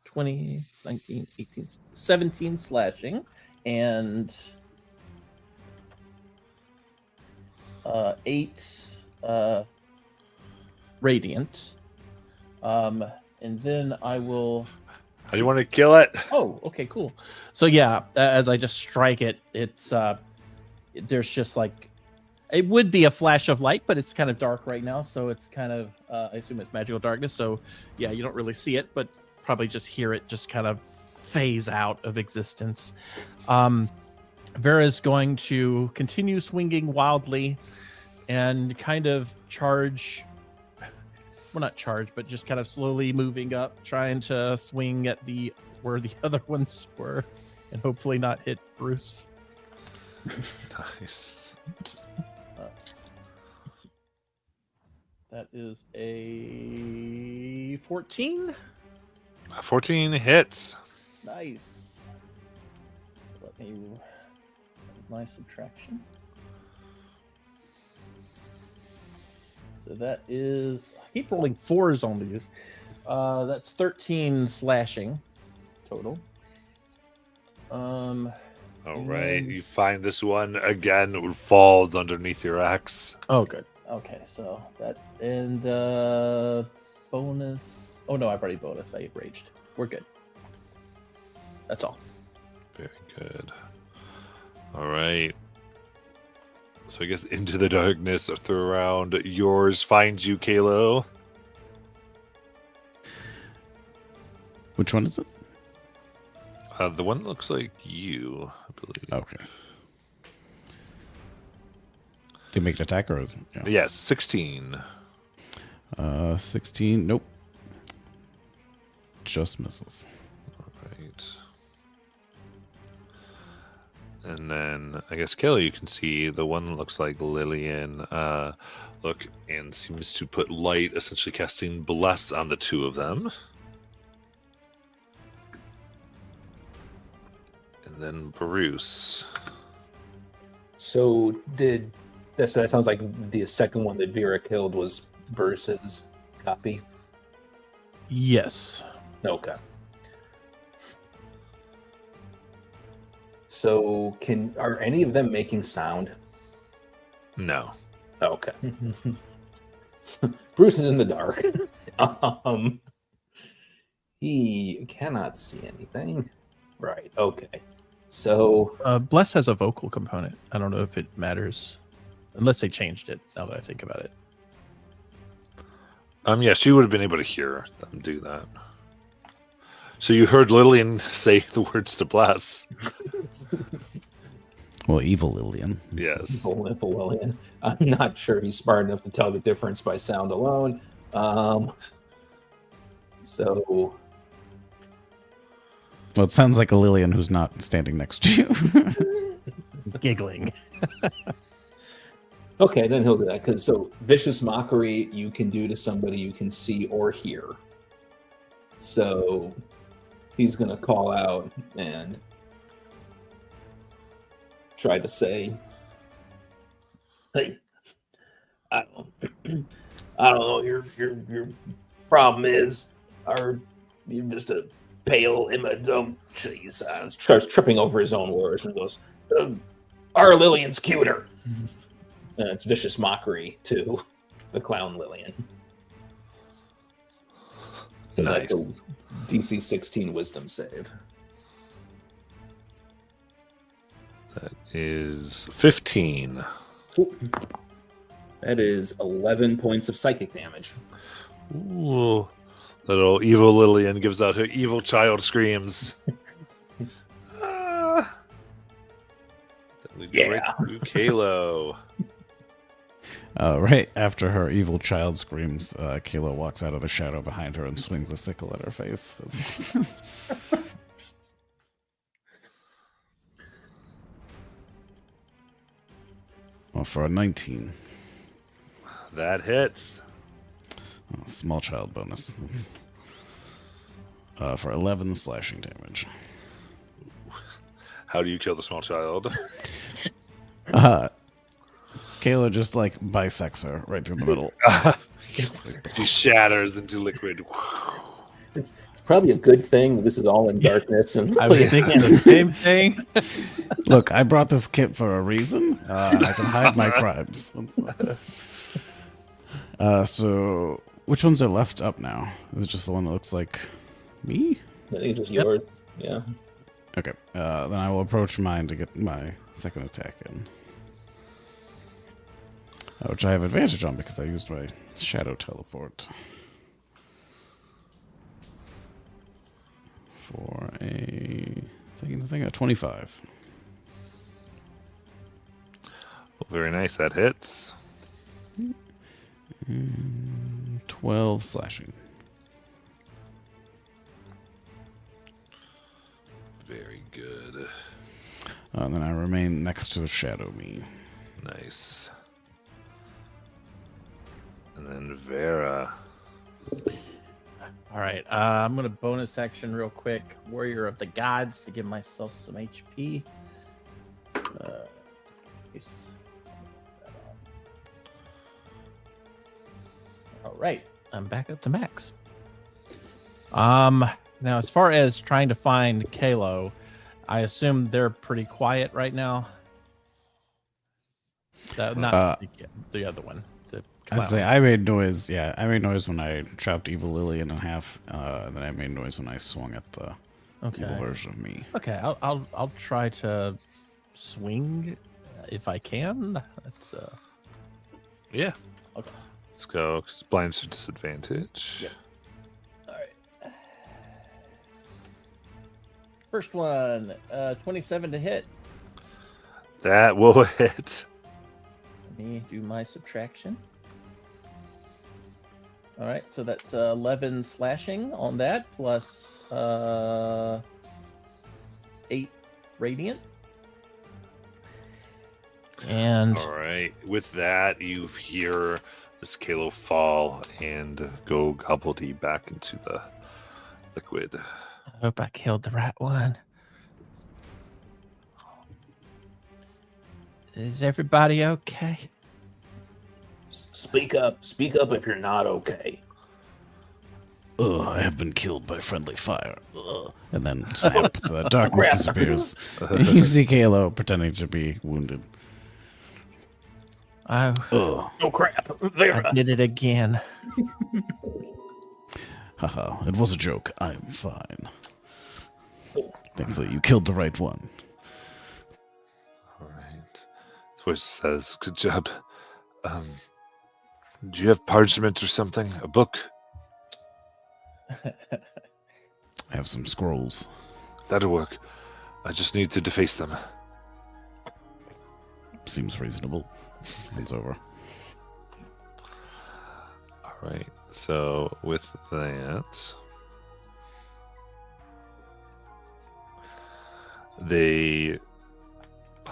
20, 19, 18, 17 slashing, and 8 radiant. And then I will. How do you want to kill it? Oh, okay, cool. So yeah, as I just strike it, it's there's just like it would be a flash of light, but it's kind of dark right now, so it's kind of I assume it's magical darkness. So yeah, you don't really see it, but probably just hear it just kind of phase out of existence. Vera's going to continue swinging wildly and kind of charge. Well, not charge, but just kind of slowly moving up, trying to swing at where the other ones were, and hopefully not hit Bruce. Nice. That is a 14. 14 hits. Nice. So let me my subtraction. So that is, I keep rolling 4s on these. That's 13 slashing total. All And right. then- You find this one again falls underneath your axe. Oh, good. Okay, so that and bonus. Oh no, I've already bonus. I raged. We're good. That's all. Very good. All right. So I guess into the darkness around yours finds you, Kalo. Which one is it? The one that looks like you, I believe. Okay. Did you make an attack or is it? Yeah. Yes, 16. 16. Nope. Just misses. All right. And then I guess Kelly, you can see the one that looks like Lillian. Look and seems to put light, essentially casting bless on the two of them. And then Bruce. So that sounds like the second one that Vera killed was Bruce's copy. Yes. Okay. So are any of them making sound? No. Okay. Bruce is in the dark. He cannot see anything. Right. Okay. So Bless has a vocal component. I don't know if it matters, unless they changed it. Now that I think about it. Yeah, she would have been able to hear them do that. So you heard Lillian say the words to bless. Well, evil Lillian. Yes. Lillian. I'm not sure he's smart enough to tell the difference by sound alone. So Well, it sounds like a Lillian who's not standing next to you. Giggling. okay, then he'll do that. Because so vicious mockery you can do to somebody you can see or hear. So he's gonna call out and try to say, "Hey, I don't know. Your problem is, or you're just a pale image." Oh, jeez, starts tripping over his own words and goes, "Our Lillian's cuter." And it's vicious mockery to the clown Lillian. So Nice. that's a DC 16 Wisdom save. That is 15. That is 11 points of psychic damage. Ooh. Little evil Lillian gives out her evil child screams. Ah. That leads Yeah. right to Kalo. Right after her evil child screams, Kayla walks out of the shadow behind her and swings a sickle at her face. Well, for a 19. That hits. Oh, small child bonus. For 11 slashing damage. How do you kill the small child? Kayla just like bisects her right through the middle. He shatters into liquid. It's probably a good thing this is all in darkness. And I was thinking the same thing. Look, I brought this kit for a reason. I can hide my crimes. So, which ones are left up now? Is it just the one that looks like me? I think it's just Yep. yours. Yeah. Okay, then I will approach mine to get my second attack in. Which I have advantage on because I used my shadow teleport. For a 25. Well, very nice. That hits. 12 slashing. Very good. And then I remain next to the shadow me. Nice. And And then Vera. All right. I'm gonna bonus action real quick. Warrior of the Gods to give myself some HP. Nice. All right. I'm back up to max. Now, as far as trying to find Kalo, I assume they're pretty quiet right now. Not the other one. The I say clown. I made noise. Yeah, I made noise when I chopped Evil Lillian in half. And then I made noise when I swung at the evil Okay. version of me. Okay. I'll try to swing if I can. That's Yeah. okay. Let's go. 'Cause blinds to disadvantage. Yep. All right. First one, 27 to hit. That will hit. Let me do my subtraction. All right, so that's 11 slashing on that, plus 8 radiant. And All right. With that, you hear this Kalo fall and go gobbledy back into the liquid. I hope I killed the right one. Is everybody okay? Speak up if you're not okay. I have been killed by friendly fire. And then snap, the darkness disappears. You see Kalo pretending to be wounded. Oh, Oh crap! I did it again. Haha, it was a joke. I'm fine. Thankfully, you killed the right one. All right. Voice says, "Good job. Do you have parchment or something? A book? I have some scrolls. That'll work. I just need to deface them." Seems reasonable. It's over. All right. So with that, they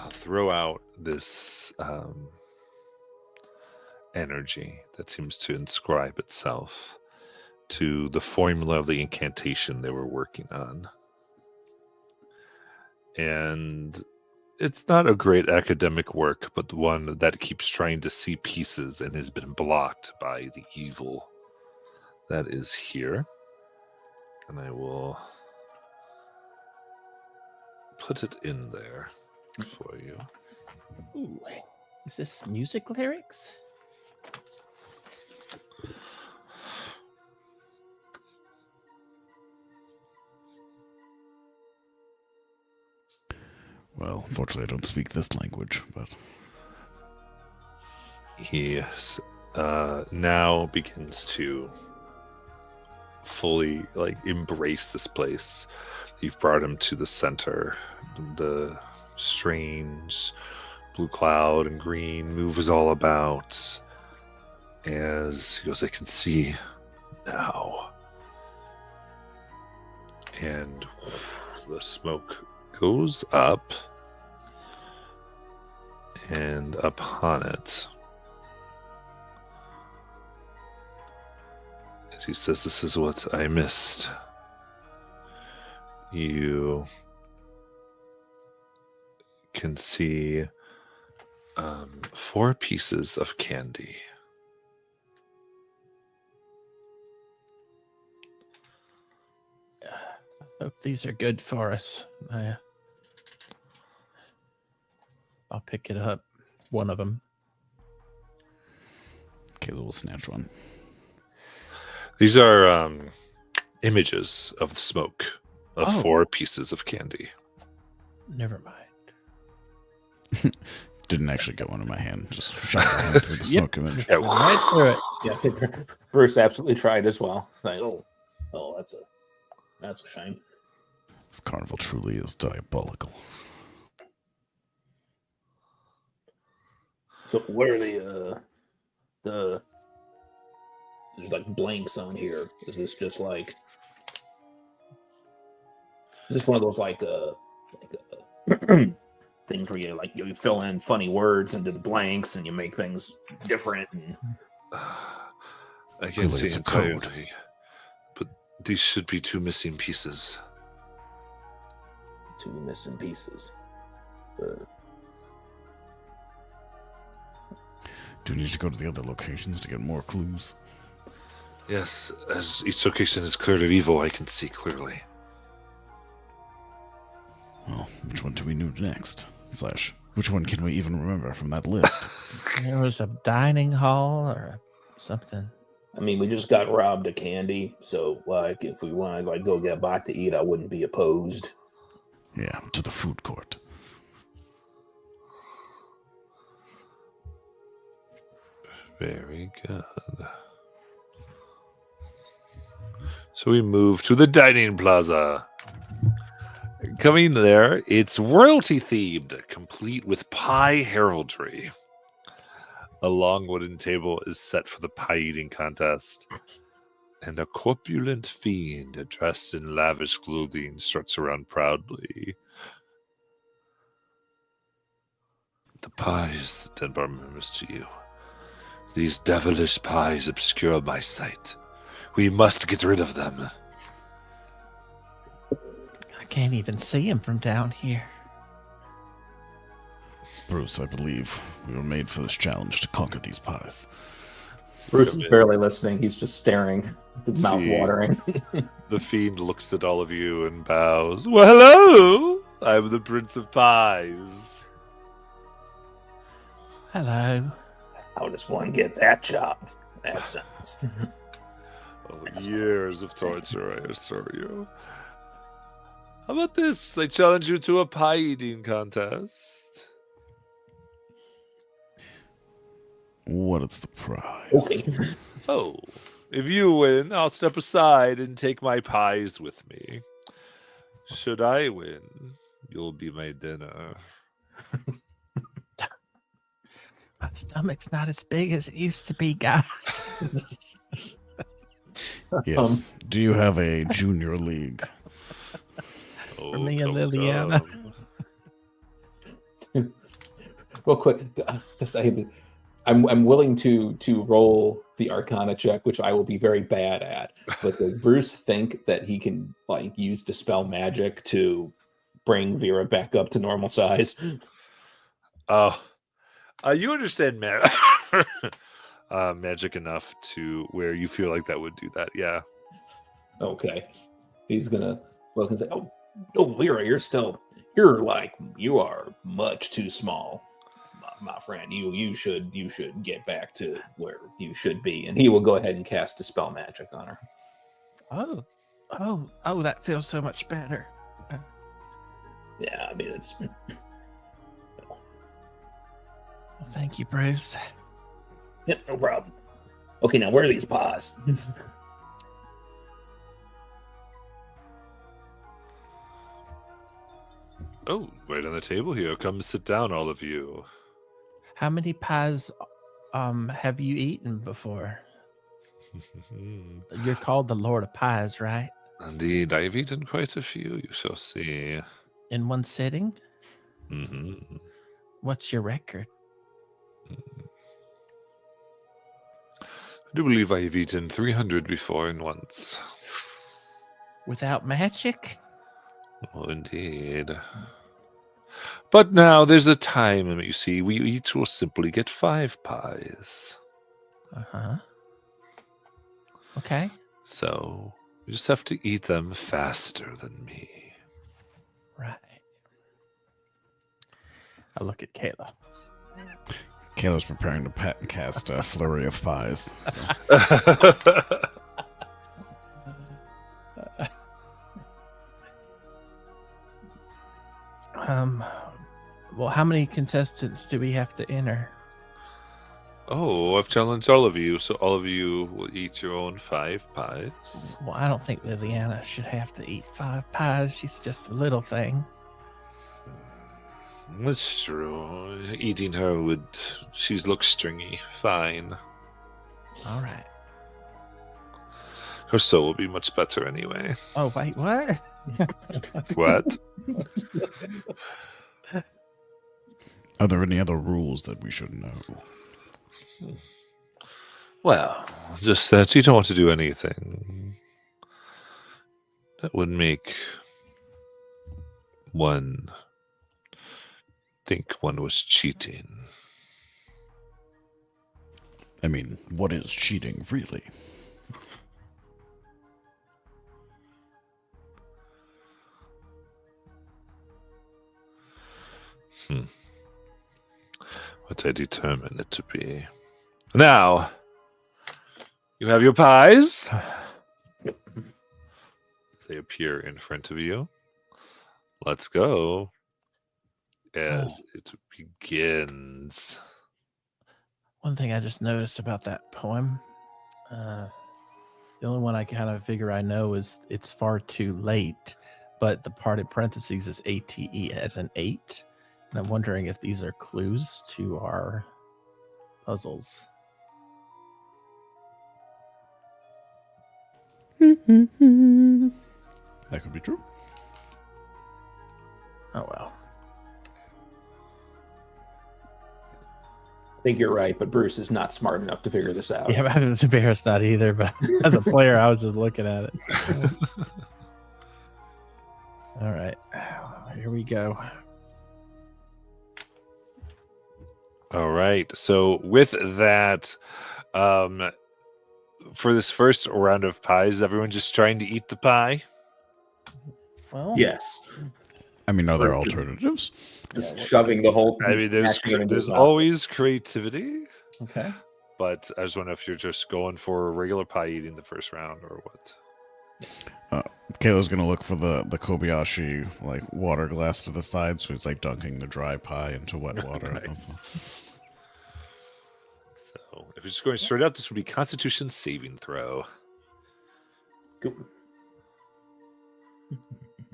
throw out this energy that seems to inscribe itself to the formula of the incantation they were working on. And it's not a great academic work, but one that keeps trying to see pieces and has been blocked by the evil that is here. And I will put it in there for you. Ooh, is this music lyrics? Well, fortunately, I don't speak this language, but He now begins to fully embrace this place. You've brought him to the center. The strange blue cloud and green moves all about as he goes, "I can see now." And the smoke goes up, and upon it, as he says, "This is what I missed." You can see 4 pieces of candy. Hope these are good for us. I'll pick it up. One of them. Kayla will snatch one. These are images of the smoke of Oh. 4 pieces of candy. Never mind. Didn't actually get one in my hand. Just shot my hand through the smoke image. Yeah. Right through it. Yeah, I think Bruce absolutely tried as well. It's like, oh, that's a shame. This carnival truly is diabolical. So what are the there's like blanks on here? Is this just like is this one of those things where you fill in funny words into the blanks and you make things different? And I can't Clearly see it's a code. entirely, but these should be 2 missing pieces. 2 missing pieces. Do we need to go to the other locations to get more clues? Yes, as each location is cleared of evil, I can see clearly. Well, which one do we know next? / which one can we even remember from that list? There was a dining hall or something. I mean, we just got robbed of candy, so like, if we want to like go get a bite to eat, I wouldn't be opposed. Yeah, to the food court. Very good. So we move to the dining plaza. Coming there, it's royalty themed, complete with pie heraldry. A long wooden table is set for the pie eating contest, and a corpulent fiend dressed in lavish clothing struts around proudly. The pies, Denbar murmurs to you. These devilish pies obscure my sight. We must get rid of them. I can't even see him from down here. Bruce, I believe we were made for this challenge to conquer these pies. Bruce is barely listening. He's just staring, mouth watering. The fiend looks at all of you and bows. Well, hello! I'm the Prince of Pies. Hello. How does one get that job? That sounds. Years of torture, I assure you. How about this? I challenge you to a pie eating contest. What is the prize? Okay. Oh, if you win, I'll step aside and take my pies with me. Should I win, you'll be my dinner. My stomach's not as big as it used to be, guys. Yes. Do you have a junior league? Oh, me and come, Liliana. come. Real quick, I'm willing to roll the Arcana check, which I will be very bad at. But does Bruce think that he can like use dispel magic to bring Vera back up to normal size? Oh, you understand magic enough to where you feel like that would do that, yeah. Okay, he's gonna look and say, "Oh, Vera, you are much too small, my friend. You should get back to where you should be." And he will go ahead and cast dispel magic on her. Oh, that feels so much better. Yeah, I mean it's. Well, thank you, Bruce. Yep, no problem. Okay, now where are these paws? Oh, right on the table here. Come sit down, all of you. How many pies have you eaten before? You're called the Lord of Pies, right? Indeed, I've eaten quite a few, you shall see. In one sitting? Mm-hmm. What's your record? I do believe I have eaten 300 before and once. Without magic? Oh, indeed. But now there's a time limit, you see. We each will simply get 5 pies. Uh-huh. Okay. So you just have to eat them faster than me. Right. I look at Kayla. Kayla's preparing to cast a flurry of pies. So. Well, how many contestants do we have to enter? Oh, I've challenged all of you, so all of you will eat your own 5 pies. Well, I don't think Liliana should have to eat 5 pies. She's just a little thing. That's true. Eating her she looks stringy. Fine. All right. Her soul will be much better anyway. Oh, wait, what? What? Are there any other rules that we should know? Well, just that you don't want to do anything that would make one think one was cheating. I mean, what is cheating, really? What I determine it to be. Now, you have your pies. They appear in front of you. Let's go. As it begins. One thing I just noticed about that poem, the only one I kind of figure I know is it's far too late, but the part in parentheses is ATE as an 8. And I'm wondering if these are clues to our puzzles. That could be true. Oh, well. I think you're right, but Bruce is not smart enough to figure this out. Yeah, I'm embarrassed not either, but as a player, I was just looking at it. All right. Here we go. All right. So with that, for this first round of pies, everyone just trying to eat the pie? Well, Yes. I mean, are there alternatives? Just shoving the whole I mean, smashing it into there's his mouth. always creativity, okay. but I just wonder if you're just going for a regular pie eating the first round or what. Kayla's gonna look for the Kobayashi like water glass to the side, so it's like dunking the dry pie into wet water. Nice. So if you're just going straight up, this would be Constitution saving throw. Go-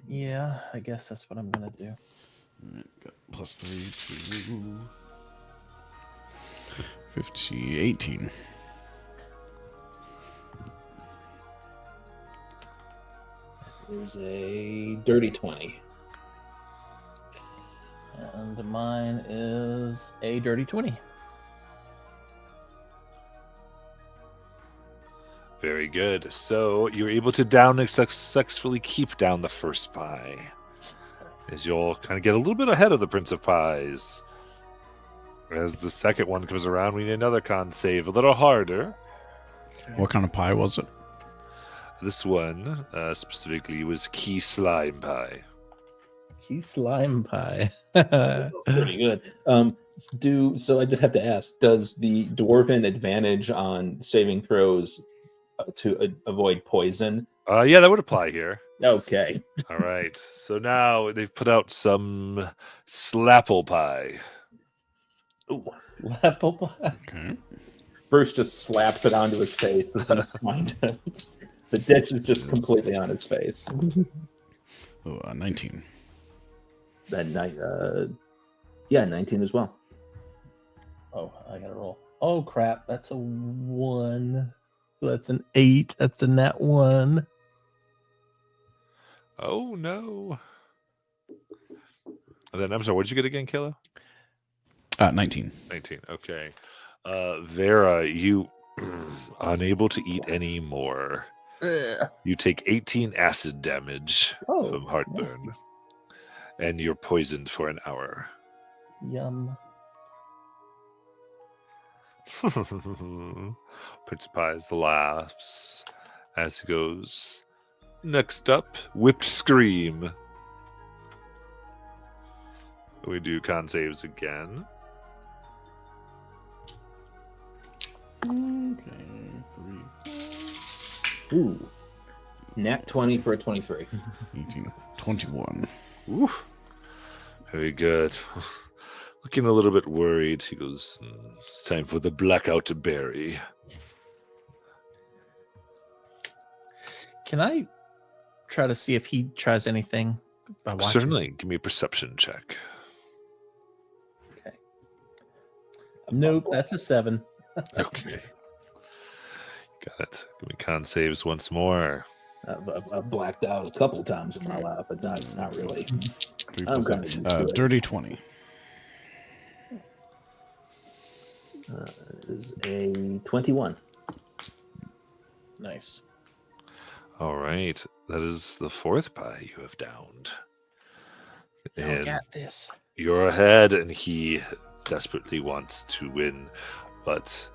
Yeah, I guess that's what I'm going to do. Alright, got +3 to 50, 18. Is a dirty 20. And mine is a dirty 20. Very good. So you're able to down and successfully keep down the first pie. As you'll kind of get a little bit ahead of the Prince of Pies. As the second one comes around, we need another con save. A little harder. What kind of pie was it? This one specifically was key slime pie. Key slime pie. Pretty good. So I just have to ask, does the dwarven advantage on saving throws to avoid poison? Yeah, that would apply here. Okay. All right. So now they've put out some slapple pie. Ooh. Apple pie. Okay. Bruce just slaps it onto his face as he's trying to. The dish is just completely on his face. Oh, 19. Then, yeah, 19 as well. Oh, I gotta roll. Oh crap! That's a 1. So that's an 8. That's a nat 1. Oh, no. And then, I'm sorry, what did you get again, Kayla? 19. 19. Okay. Vera, you unable to eat any more. You take 18 acid damage from heartburn. nasty. And you're poisoned for an hour. Yum. Prince of Pies laughs as he goes. Next up, Whipped Scream. We do con saves again. Okay. 3, Ooh. Nat 20 for a 23. 18, 21. Ooh. Very good. Looking a little bit worried, he goes, it's time for the blackout berry. Can I try to see if he tries anything by watching? Certainly, give me a perception check. Okay. Nope, that's a 7. Okay. Got it. Give me con saves once more. I've blacked out a couple times in my life, but it's not really. 3 I'm plus kind of used to it. dirty 20. Is a 21. Nice. All right. That is the fourth pie you have downed. I And got this. you're ahead, and he desperately wants to win. But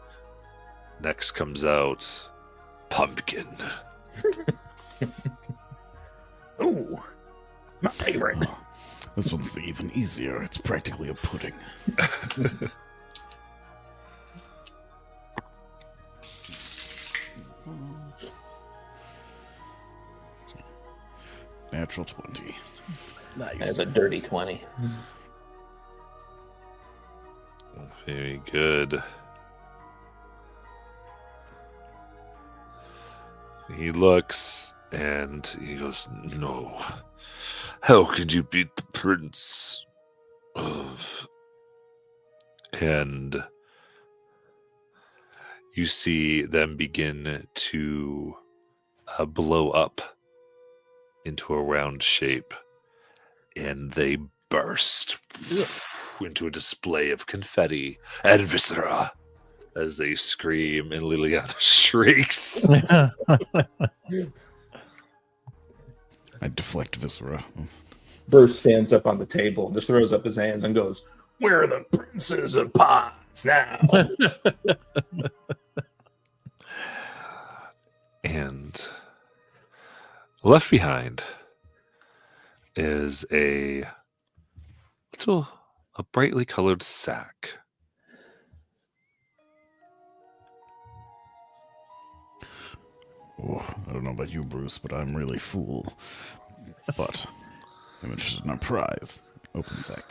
next comes out Pumpkin. Ooh, my favorite. Oh, this one's even easier. It's practically a pudding. Natural 20. Nice. That's a dirty 20. Very good. He looks and he goes, "No. How could you beat the prince of..." And you see them begin to blow up into a round shape, and they burst into a display of confetti and viscera as they scream, and Liliana shrieks. I deflect viscera. Bruce stands up on the table and just throws up his hands and goes, "Where are the princes of pies now?" And left behind is a brightly colored sack. Oh, I don't know about you, Bruce, but I'm really full. But I'm interested in our prize. Open sack.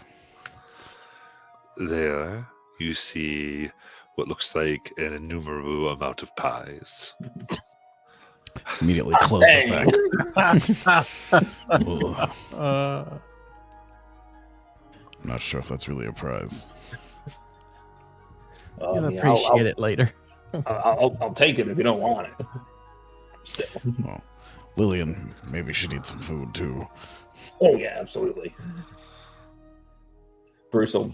There you see what looks like an innumerable amount of pies. Immediately close the sack. Ugh. I'm not sure if that's really a prize. You'll I mean, appreciate it later. I'll take it if you don't want it. Still. Well, Lillian, maybe she needs some food too. Oh yeah, absolutely. Bruce will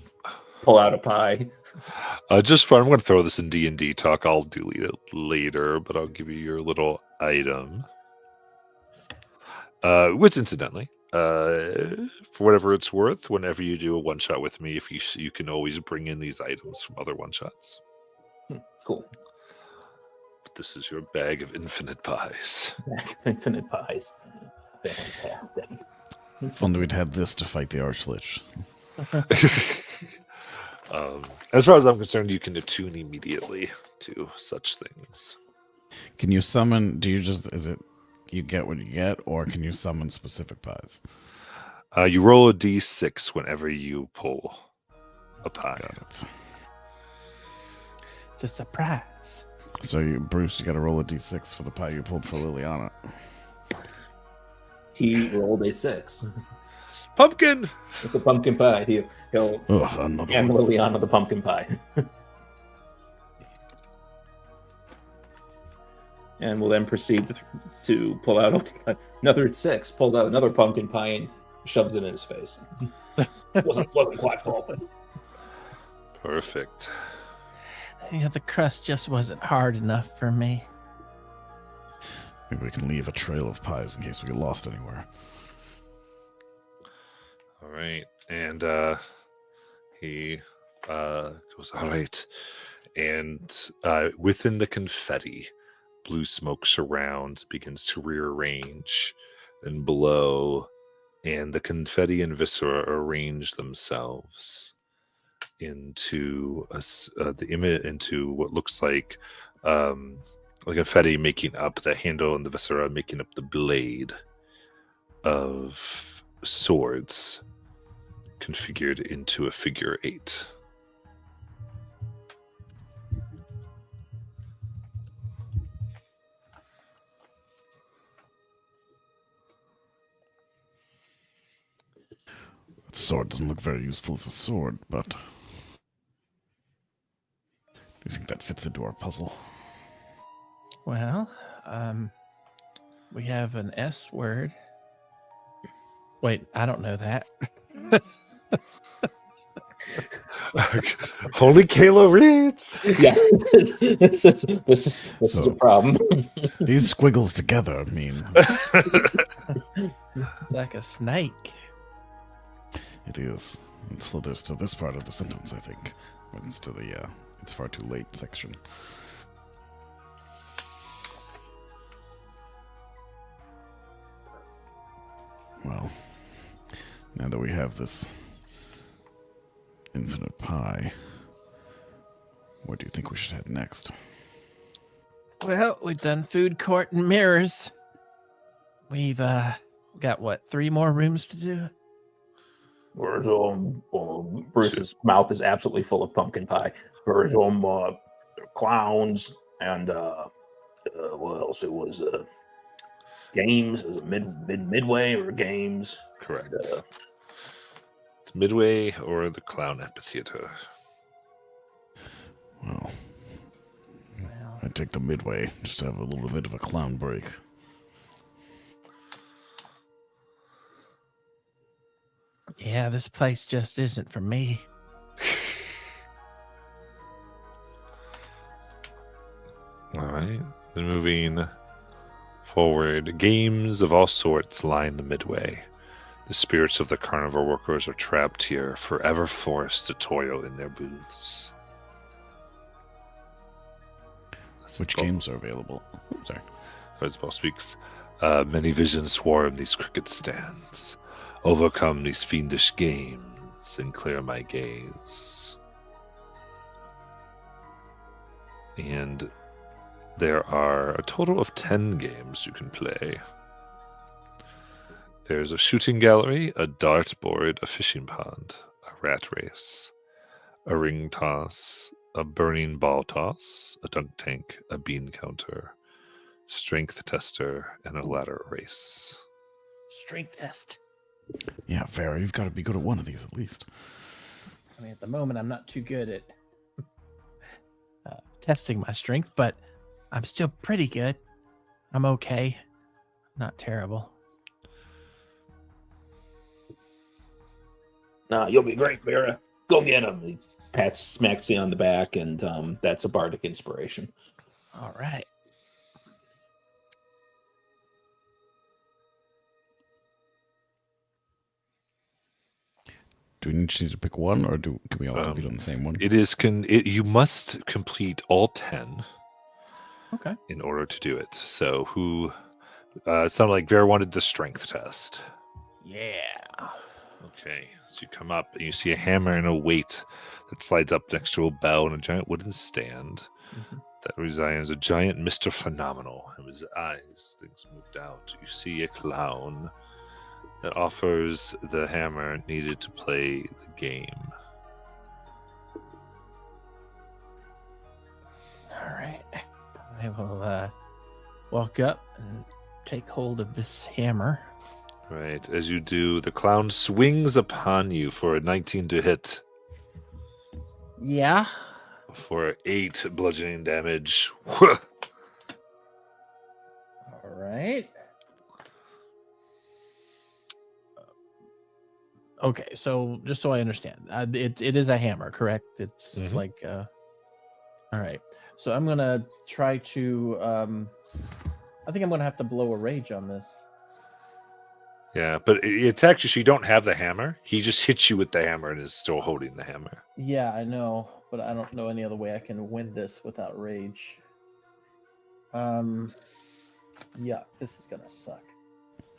pull out a pie. Just for, I'm going to throw this in D&D talk. I'll delete it later, but I'll give you your little item. Which, incidentally, for whatever it's worth, whenever you do a one-shot with me, if you can always bring in these items from other one-shots. Cool. But this is your bag of infinite pies. Infinite pies. Fantastic. If only we'd had this to fight the Archlich. As far as I'm concerned, you can attune immediately to such things. Can you summon? Is it you get what you get, or can you summon specific pies? You roll a d6 whenever you pull a pie. Got it. It's a surprise. So, Bruce, you got to roll a d6 for the pie you pulled for Liliana. He rolled a 6. Pumpkin! It's a pumpkin pie. He'll Ugh, another hand one. Liliana the pumpkin pie. And will then proceed to pull out another 6, pulled out another pumpkin pie and shoves it in his face. wasn't quite full. Perfect. Yeah, the crust just wasn't hard enough for me. Maybe we can leave a trail of pies in case we get lost anywhere. All right. And he goes, all right. And within the confetti, blue smoke surrounds, begins to rearrange and blow, and the confetti and viscera arrange themselves into into what looks like confetti making up the handle, and the viscera making up the blade of swords configured into a figure 8. That sword doesn't look very useful as a sword, but do you think that fits into our puzzle? Well, we have an S word. Wait, I don't know that. Only Kayla reads. Yeah, this is So- a problem. These squiggles together mean It's like a snake. it is. It slithers to this part of the sentence, I think. When it's to the it's far too late section. Well, now that we have this infinite pie, where do you think we should head next? Well, we've done food court and mirrors. We've got what, 3 more rooms to do? Whereas Bruce's mouth is absolutely full of pumpkin pie. Whereas clowns and what else? It was games. Is it midway or games? Correct. It's Midway or the Clown Amphitheater. Well, Well, I'd take the midway just to have a little bit of a clown break. yeah, this place just isn't for me. All right. Then moving forward, games of all sorts line the Midway. The spirits of the carnival workers are trapped here, forever forced to toil in their booths. Which games are available? Oops, sorry. As Paul speaks, many visions swarm these cricket stands. Overcome these fiendish games and clear my gaze. And there are a total of 10 games you can play. There's a shooting gallery, a dartboard, a fishing pond, a rat race, a ring toss, a burning ball toss, a dunk tank, a bean counter, strength tester, and a ladder race. Strength test. Yeah, fair. You've got to be good at one of these at least. I mean, at the moment, I'm not too good at testing my strength, but I'm still pretty good. I'm okay. Not terrible. Nah, you'll be great, Vera. Go get him. He smacks you on the back, and that's a bardic inspiration. All right. Do we need to pick one, or can we all compete on the same one? It is you must complete all 10 Okay. in order to do it. So who it sounded like Vera wanted the strength test. Yeah. Okay. So you come up and you see a hammer and a weight that slides up next to a bell and a giant wooden stand that resides a giant Mr. Phenomenal. And with his eyes, things moved out. You see a clown that offers the hammer needed to play the game. All right. I will walk up and take hold of this hammer. Right. As you do, the clown swings upon you for a 19 to hit Yeah. for 8 bludgeoning damage. All right. Okay, so just so I understand, it is a hammer, correct? It's Mhm. like, all right. So I'm gonna try to. I think I'm gonna have to blow a rage on this. Yeah, but it attacks you, so you don't have the hammer. He just hits you with the hammer and is still holding the hammer. Yeah, I know, but I don't know any other way I can win this without rage. Yeah, this is gonna suck.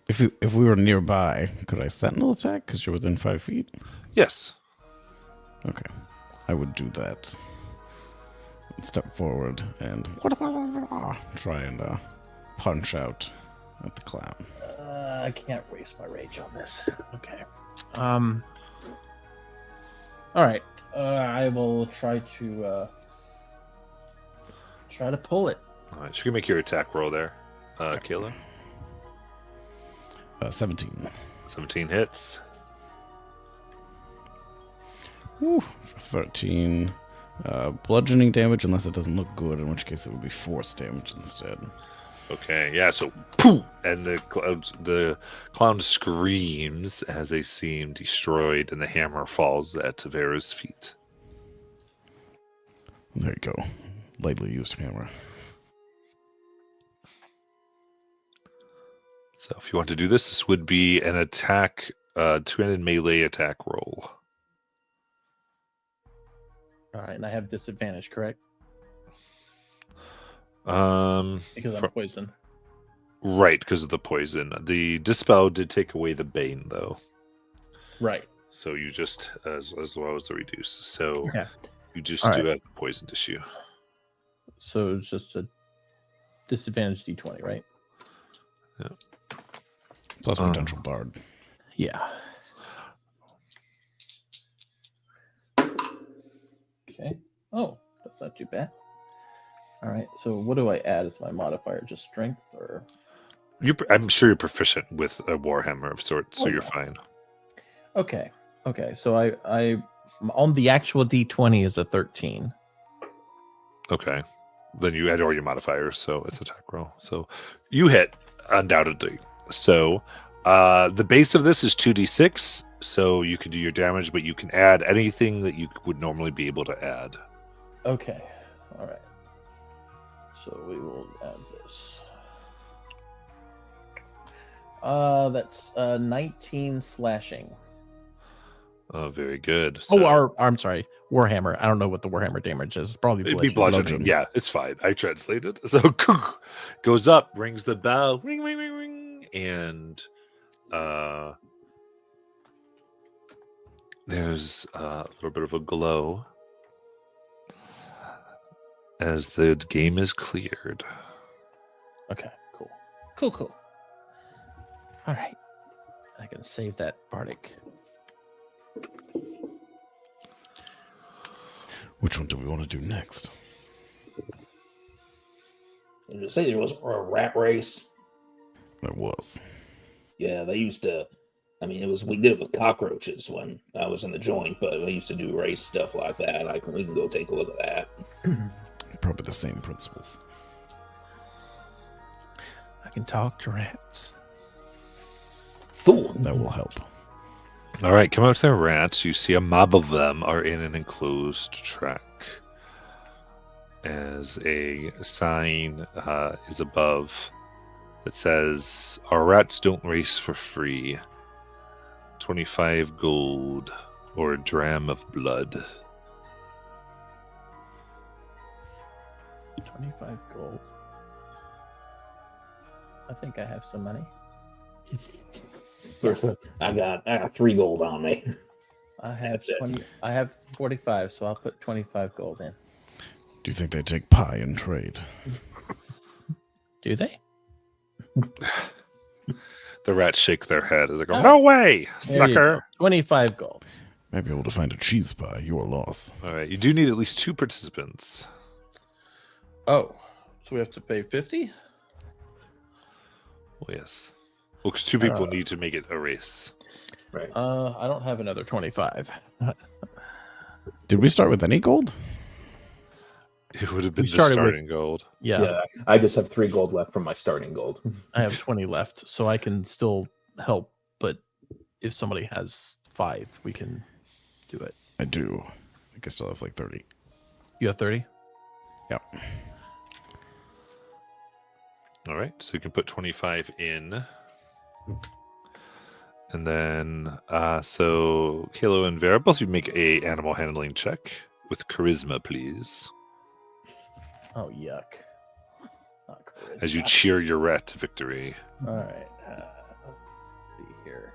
If we were nearby, could I sentinel attack? Because you're within 5 feet. Yes. Okay, I would do that. Step forward and try and punch out at the clown. I can't waste my rage on this. Okay. All right. I will try to pull it. All right, so you can make your attack roll there, Kayla. 17. 17 hits. Whew, 13. Bludgeoning damage, unless it doesn't look good, in which case it would be force damage instead. Okay, yeah. So, poof, and the clown screams as they seem destroyed, and the hammer falls at Tavera's feet. There you go. Lightly used hammer. So, if you want to do this, this would be an attack, two-handed melee attack roll. All right, and I have disadvantage, correct? Because I'm fr- poisoned. right, because of the poison. The dispel did take away the bane, though. Right. So you just as well as the reduce. So Okay. you just All do right. have the poison issue. So it's just a disadvantage D20, right? Plus potential bard. Yeah. Okay. Oh, that's not too bad. All right. So what do I add as my modifier? Just strength or? I'm sure you're proficient with a warhammer of sorts, so Oh, you're yeah. fine. Okay. Okay. So I on the actual D20 is a 13. Okay. Then you add all your modifiers, so it's attack roll. So you hit undoubtedly. So the base of this is 2d6, so you can do your damage, but you can add anything that you would normally be able to add. Okay. All right. So we will add this. That's 19 slashing. Very good. Oh, So I'm sorry, Warhammer. I don't know what the Warhammer damage is. It's probably it'd be bludgeoning. bludgeoning. Yeah, it's fine. I translated. So goes up, rings the bell, ring, ring, ring, ring, and there's a little bit of a glow as the game is cleared. Okay. Cool. Cool. Cool. All right. I can save that bardic. Which one do we want to do next? Did you say there was a rat race? There was. Yeah, they used to. I mean, we did it with cockroaches when I was in the joint, but they used to do race stuff like that. We can go take a look at that. Probably the same principles. I can talk to rats. Cool. That will help. All right, come out to the rats. You see a mob of them are in an enclosed track. As a sign is above that says, "Our rats don't race for free. 25 gold or a dram of blood." 25 gold. I think I have some money. First, I got 3 gold on me. I have That's it. 20. I have 45, so I'll put 25 gold in. Do you think they take pie in trade? Do they? The rats shake their head as they go, Oh. "No way, There you sucker!" go. 25 gold. Might be able to find a cheese pie. Your loss. All right, you do need at least 2 participants. Oh, so we have to pay 50? Well, yes. Well, because 2 people Uh, need to make it a race. Right. I don't have another 25. Did we start with any gold? It would have been We the started with- starting gold. Yeah, Yeah, I just have 3 gold left from my starting gold. I have 20 left, so I can still help. But if somebody has 5, we can do it. I do. I think I still have like 30. You have 30? Yep. All right, so you can put 25 in. And then, so Kalo and Vera, both of you make a animal handling check with charisma, please, Oh, yuck. Not charisma. as you cheer your rat to victory. All right. Let's see here.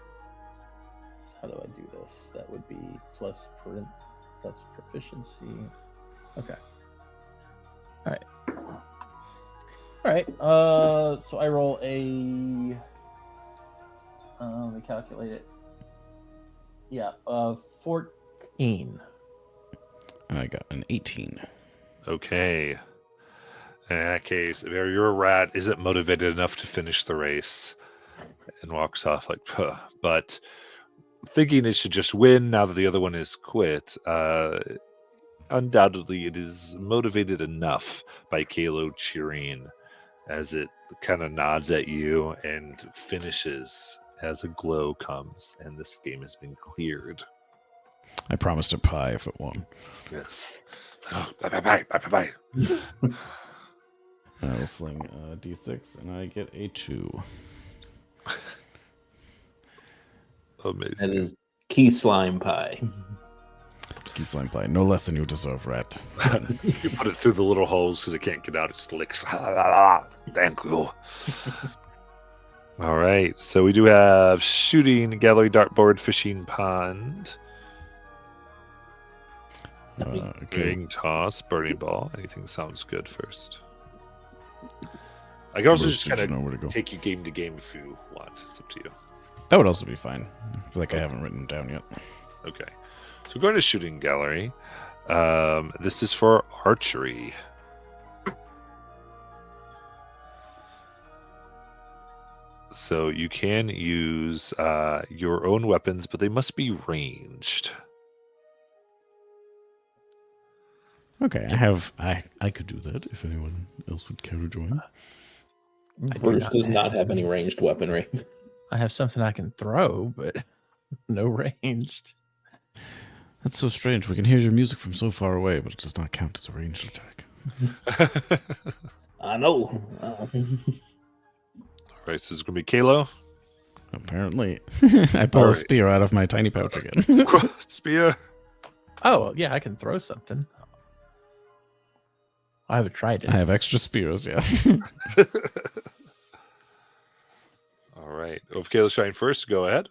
How do I do this? That would be plus proficiency. Okay. All right. All right. So I roll a. Let me calculate it. Yeah. 14. I got an 18. Okay. In that case, if your rat isn't motivated enough to finish the race and walks off like, "Puh," but thinking it should just win now that the other one is quit, undoubtedly it is motivated enough by Kalo cheering as it kind of nods at you and finishes as a glow comes, and this game has been cleared. I promised a pie if it won. Yes. Oh, bye. I will sling a d6, and I get a 2. Amazing. That is key slime pie. Key slime pie, no less than you deserve, rat. You put it through the little holes because it can't get out. It just licks. Thank you. All right. So we do have shooting, gallery, dartboard, fishing pond, Okay. ring toss, burning ball. Anything sounds good first. I can also Bruce, just did kind you know where to go? of take you game to game if you want. It's up to you. That would also be fine. I feel like I haven't written it down yet. Okay. So going to shooting gallery. This is for archery. So you can use your own weapons, but they must be ranged. Okay, I could do that if anyone else would care to join. I do Bruce not does not have have any ranged weaponry. I have something I can throw, but no ranged. That's so strange. We can hear your music from so far away, but it does not count as a ranged attack. I know. All right, so this is going to be Kalo. Apparently. I pull a Alright. spear out of my tiny pouch again. Spear. Oh, yeah, I can throw something. I haven't tried it. I have extra spears, yeah. All right. Well, if Kalo's trying first, go ahead.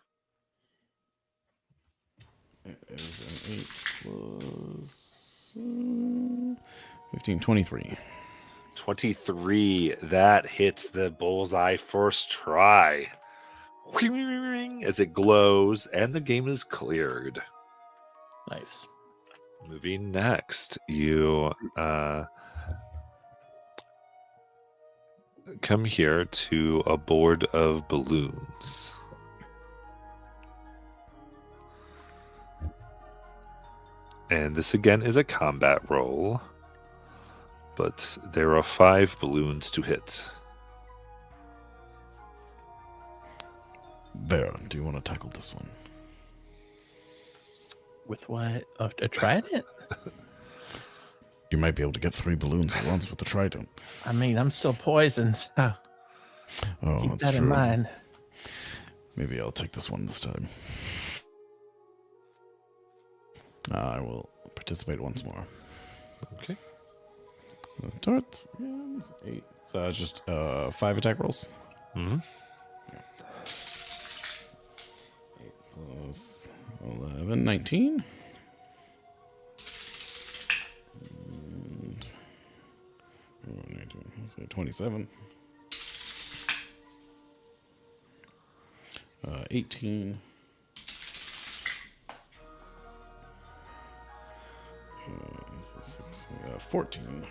It is an 8 plus 15, 23. 23. That hits the bullseye first try. As it glows, and the game is cleared. Nice. Moving next, you come here to a board of balloons. And this again is a combat roll, but there are 5 balloons to hit. There, do you want to tackle this one? With what? A trident? You might be able to get 3 balloons at once with the trident. I mean, I'm still poisoned, so Oh, keep that's that in true. mind. Maybe I'll take this one this time. I will participate once more. Okay. Darts. Yeah, 8. So it's just 5 attack rolls. Mm-hmm. 8 plus 11, 19. And 19, so 27. 18. 14.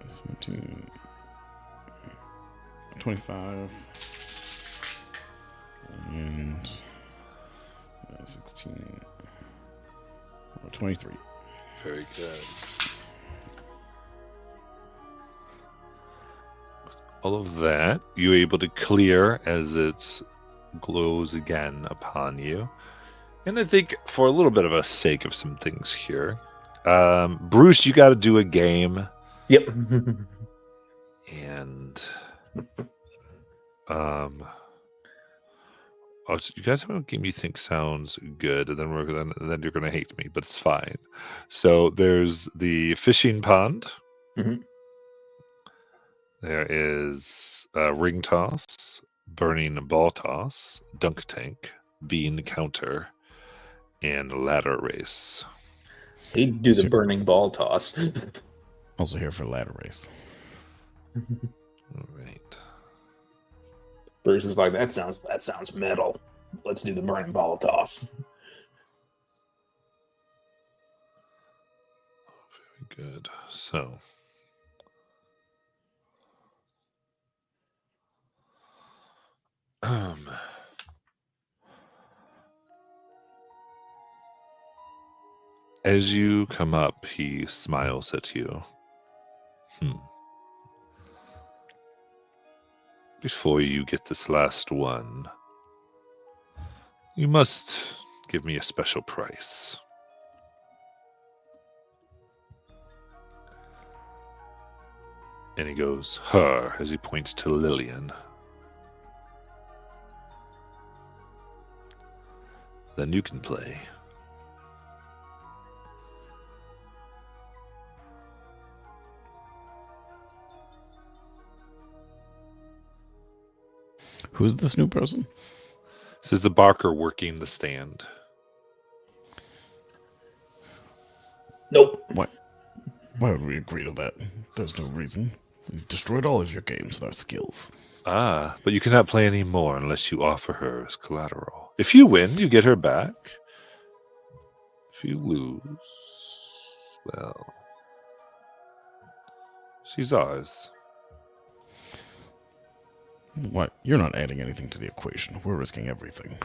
17. 25. And 16. 23. Very good. All of that, you're able to clear as it glows again upon you. And I think for a little bit of a sake of some things here, Bruce, you got to do a game. Yep. And oh, so you guys have a game you think sounds good, and then you're gonna hate me, but it's fine. So there's the fishing pond. Mhm. There is ring toss, burning ball toss, dunk tank, bean counter, and ladder race. He'd do the burning ball toss. Also here for ladder race. All right. Bruce is like, that sounds metal. Let's do the burning ball toss. Very good. So. As you come up, he smiles at you. Before you get this last one, you must give me a special price. And he goes, her, as he points to Lillian. Then you can play. Who's this new person? This is the Barker working the stand. Nope. Why would we agree to that? There's no reason. We've destroyed all of your games with our skills. Ah, but you cannot play anymore unless you offer her as collateral. If you win, you get her back. If you lose, well, she's ours. What? You're not adding anything to the equation. We're risking everything.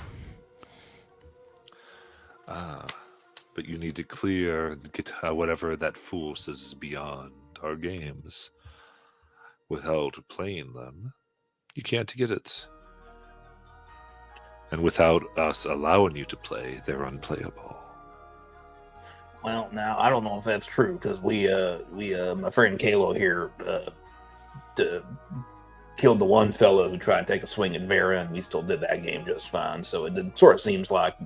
Ah, but you need to get whatever that fool says is beyond our games. Without playing them, you can't get it. And without us allowing you to play, they're unplayable. Well, now I don't know if that's true because we my friend Kalo here killed the one fellow who tried to take a swing at Vera, and we still did that game just fine. So it sort of seems like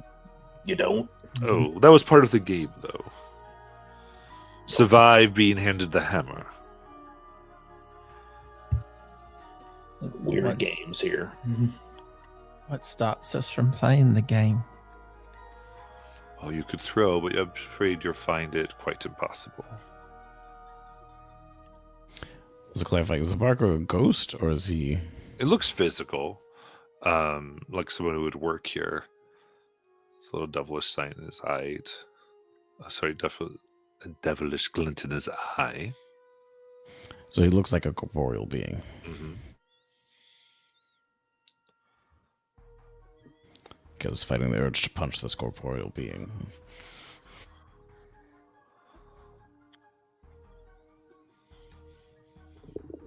you don't. Oh, that was part of the game, though. Survive being handed the hammer. Weird What? games here. What stops us from playing the game? Oh, you could throw, but I'm afraid you'll find it quite impossible. To clarify, is the Barker a ghost, or is he... It looks physical, like someone who would work here. It's a little devilish sign in his eye. A devilish glint in his eye. So he looks like a corporeal being. Mm-hmm. Okay, I was fighting the urge to punch this corporeal being.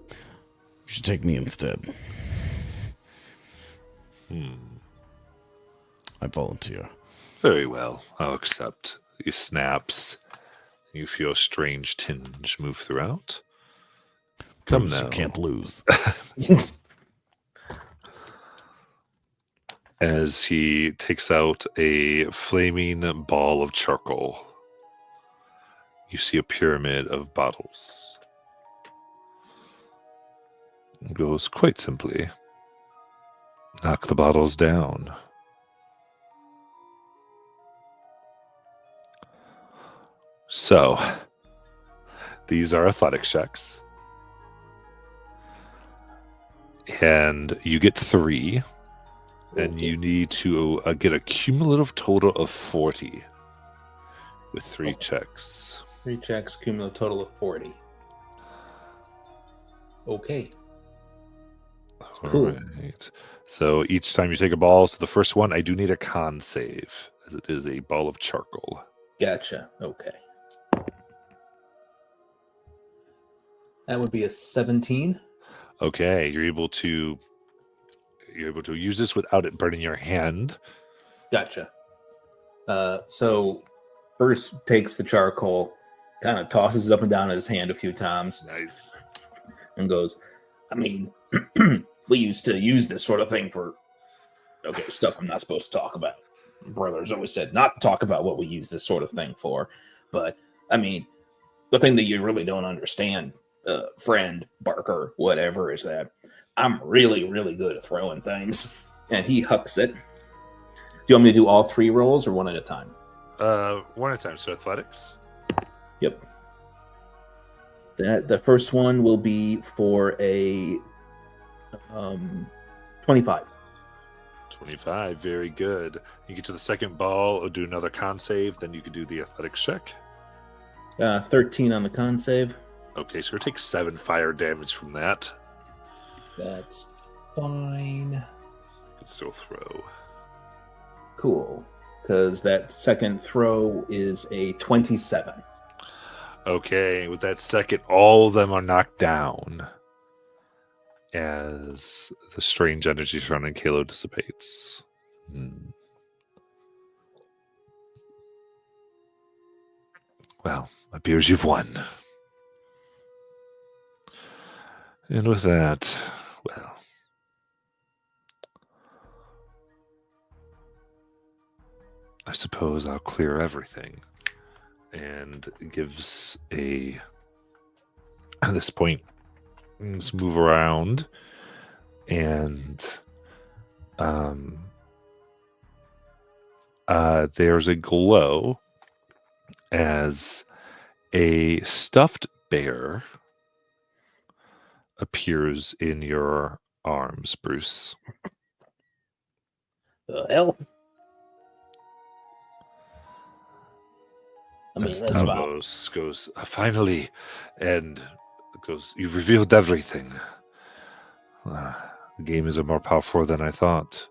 You should take me instead. I volunteer. Very well, I'll accept. He snaps. You feel a strange tinge move throughout. Come Proves now. you can't lose. As he takes out a flaming ball of charcoal, you see a pyramid of bottles. It goes quite simply. Knock the bottles down. So, these are athletic checks. And you get 3. And you need to get a cumulative total of 40 with 3 checks. 3 checks, cumulative total of 40. Okay. Cool. All right. So each time you take a ball, so the first one, I do need a con save, as it is a ball of charcoal. Gotcha. Okay. That would be a 17. Okay, you're able to use this without it burning your hand. Gotcha. So Bruce takes the charcoal, kind of tosses it up and down in his hand a few times, Nice. and goes, I mean, we used to use this sort of thing for stuff I'm not supposed to talk about. Brothers always said not to talk about what we use this sort of thing for. But I mean, the thing that you really don't understand, friend Barker, whatever, is that I'm really, really good at throwing things. And he hucks it. Do you want me to do all 3 rolls or one at a time? One at a time. So athletics. Yep. The first one will be for a 25. 25. Very good. You get to the second ball, do another con save, then you can do the athletics check. 13 on the con save. Okay, so it takes 7 fire damage from that. That's fine. You can still throw. Cool. because that second throw is a 27. Okay, with that second, all of them are knocked down as the strange energy surrounding Kalo dissipates. Well, appears you've won. And with that, well, I suppose I'll clear everything. And gives a, at this point, let's move around, and there's a glow as a stuffed bear appears in your arms, Bruce. The hell? I mean, that's about Stavros goes, finally, and goes, you've revealed everything. The game is more powerful than I thought.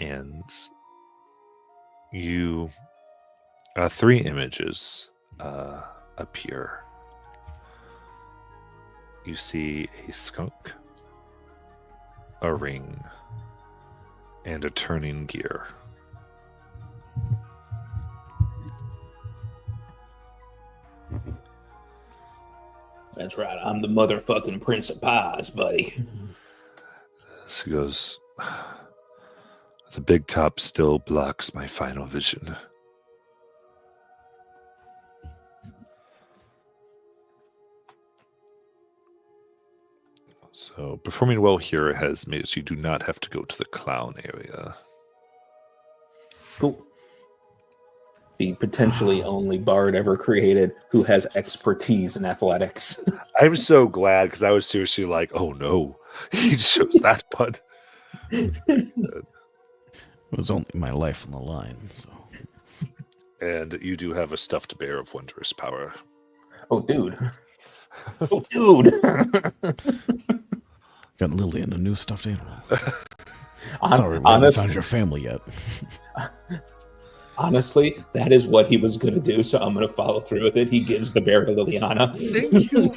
And you, 3 images appear. You see a skunk, a ring, and a turning gear. That's right. I'm the motherfucking Prince of Pies, buddy. So he goes, the big top still blocks my final vision. So performing well here has made it so you do not have to go to the clown area. Cool. The potentially only bard ever created who has expertise in athletics. I'm so glad because I was seriously like, oh no, he chose that one. It was only my life on the line, so. And you do have a stuffed bear of wondrous power. Oh, dude. Oh, dude. Got Lillian a new stuffed animal. Hon- Sorry, we haven't honest- found your family yet. Honestly, that is what he was going to do, so I'm going to follow through with it. He gives the bear to Liliana. Thank you.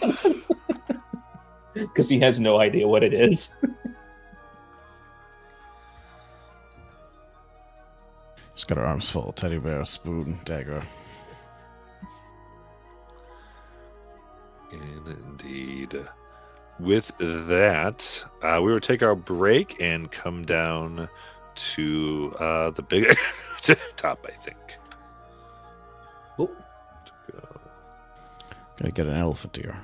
Because he has no idea what it is. She's got her arms full. Teddy bear, spoon, dagger. Indeed. With that, we will take our break and come down to the big top, I think. Oh. Gotta get an elephant here.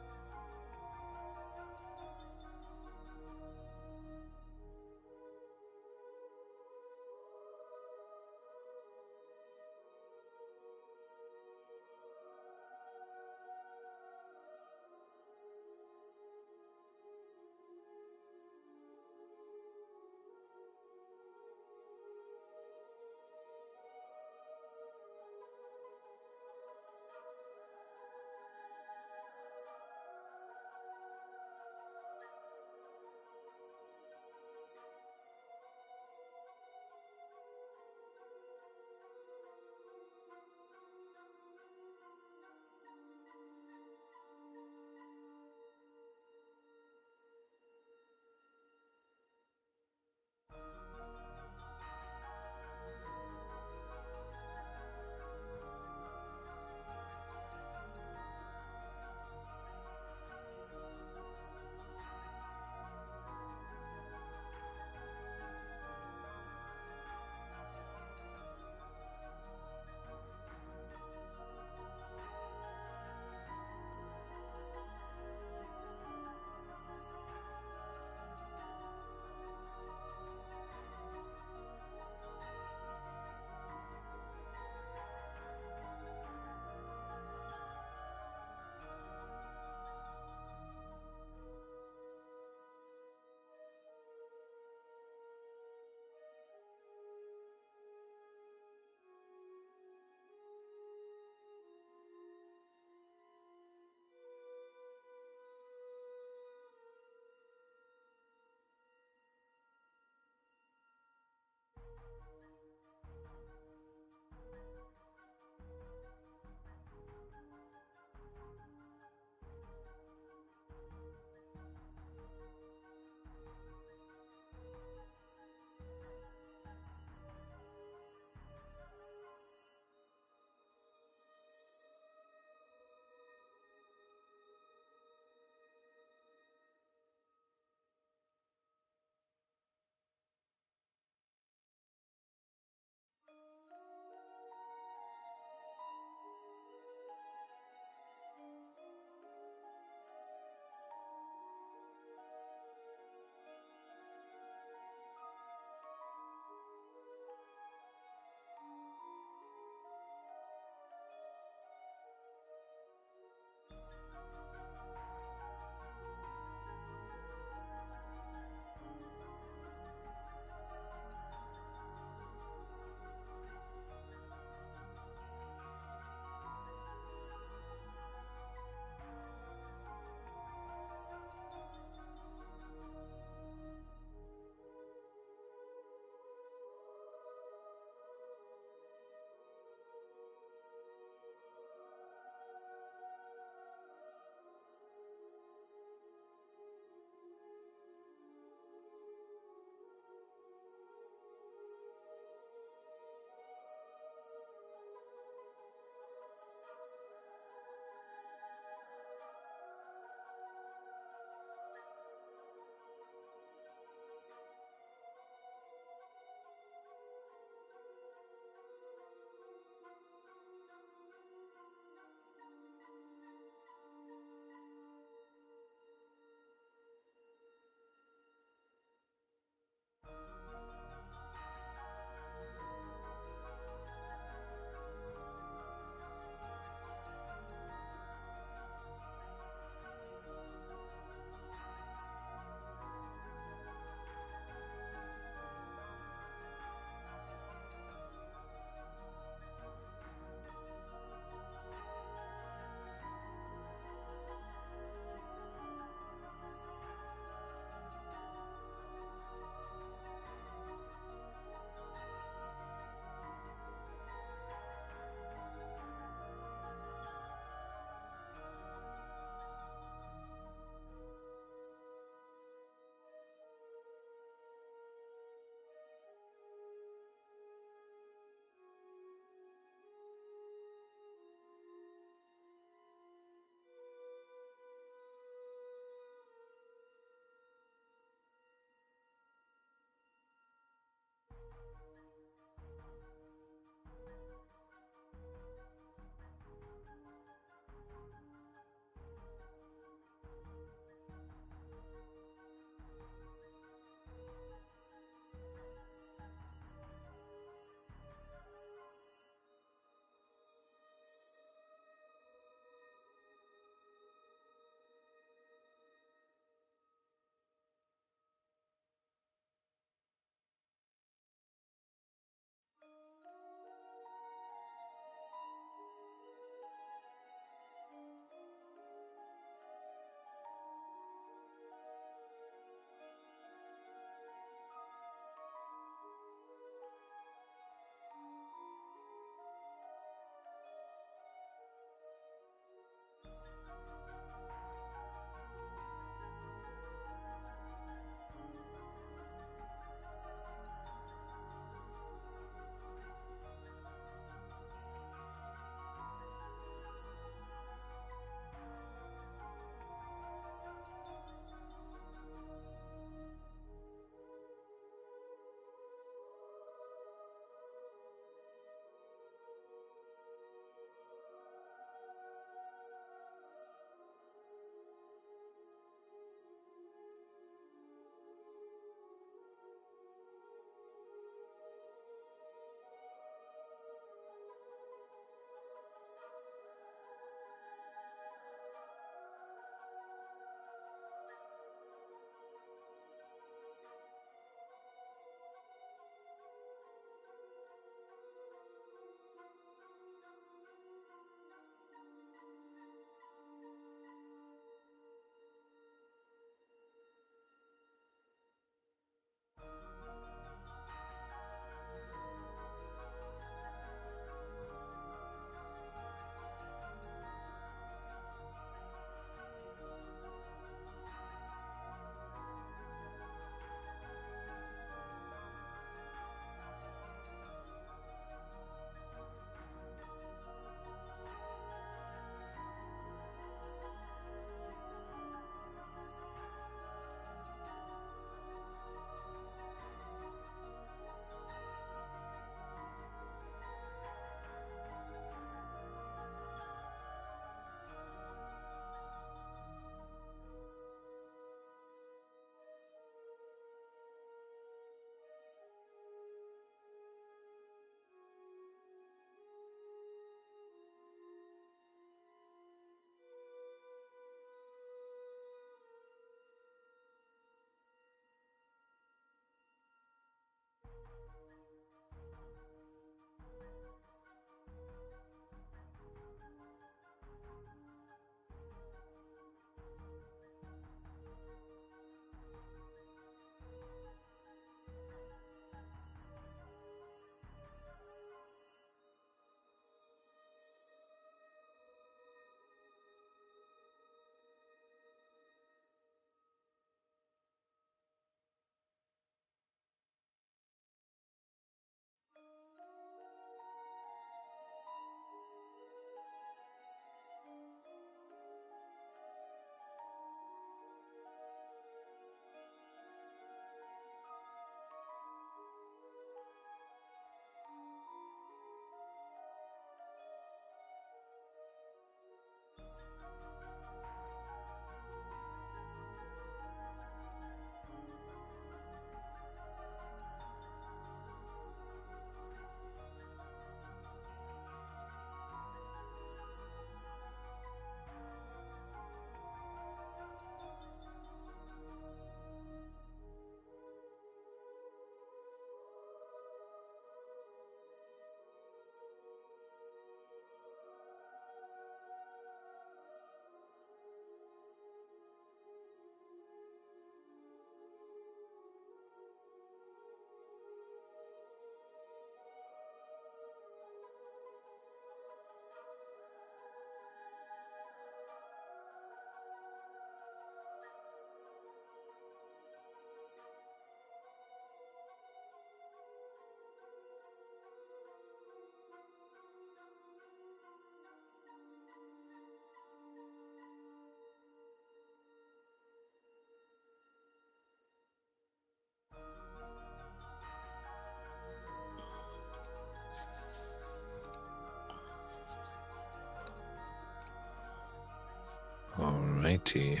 Alrighty.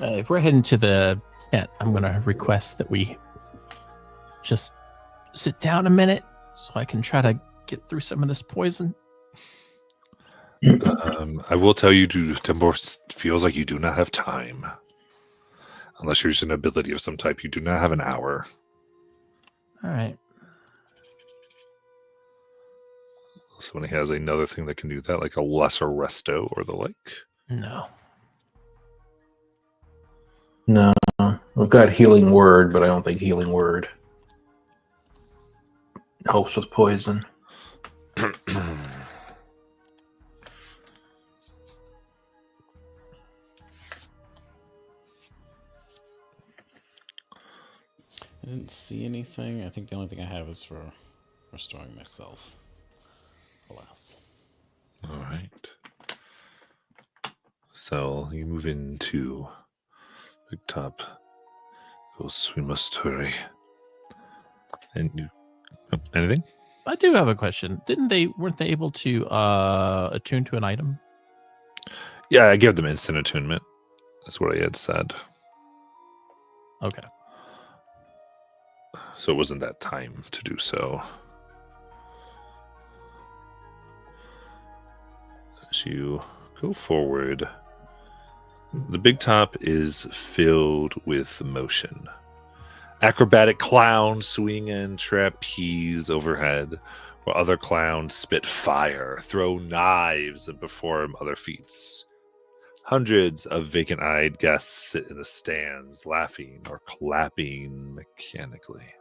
If we're heading to the tent, I'm going to request that we just sit down a minute so I can try to get through some of this poison. I will tell you, Tembor feels like you do not have time. Unless you're using an ability of some type, you do not have an hour. All right. Somebody has another thing that can do that, like a lesser resto or the like. No. No, I've got healing word, but I don't think healing word helps with poison. I didn't see anything. I think the only thing I have is for restoring myself. Alas. All right. So you move into Big Top. Goes, we must hurry. And you, anything? I do have a question. Weren't they able to attune to an item? Yeah, I give them instant attunement. That's what I had said. Okay. So it wasn't that time to do so. As you go forward, the Big Top is filled with motion. Acrobatic clowns swing in trapeze overhead, while other clowns spit fire, throw knives, and perform other feats. Hundreds of vacant-eyed guests sit in the stands, laughing or clapping mechanically.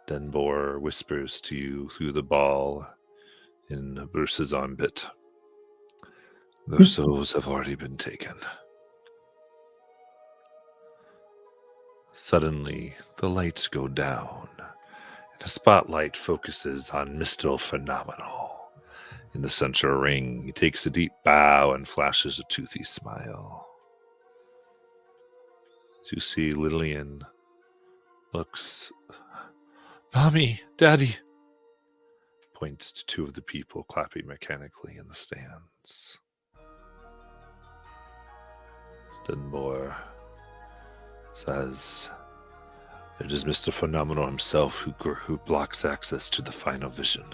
Denbor whispers to you through the ball in Bruce's armpit. Their souls have already been taken. Suddenly, the lights go down, and a spotlight focuses on Mr. Phenomenal. In the central ring, he takes a deep bow and flashes a toothy smile. As you see, Lillian looks, Mommy, Daddy, points to two of the people clapping mechanically in the stands. Denbor says, it is Mr. Phenomenal himself who blocks access to the final vision.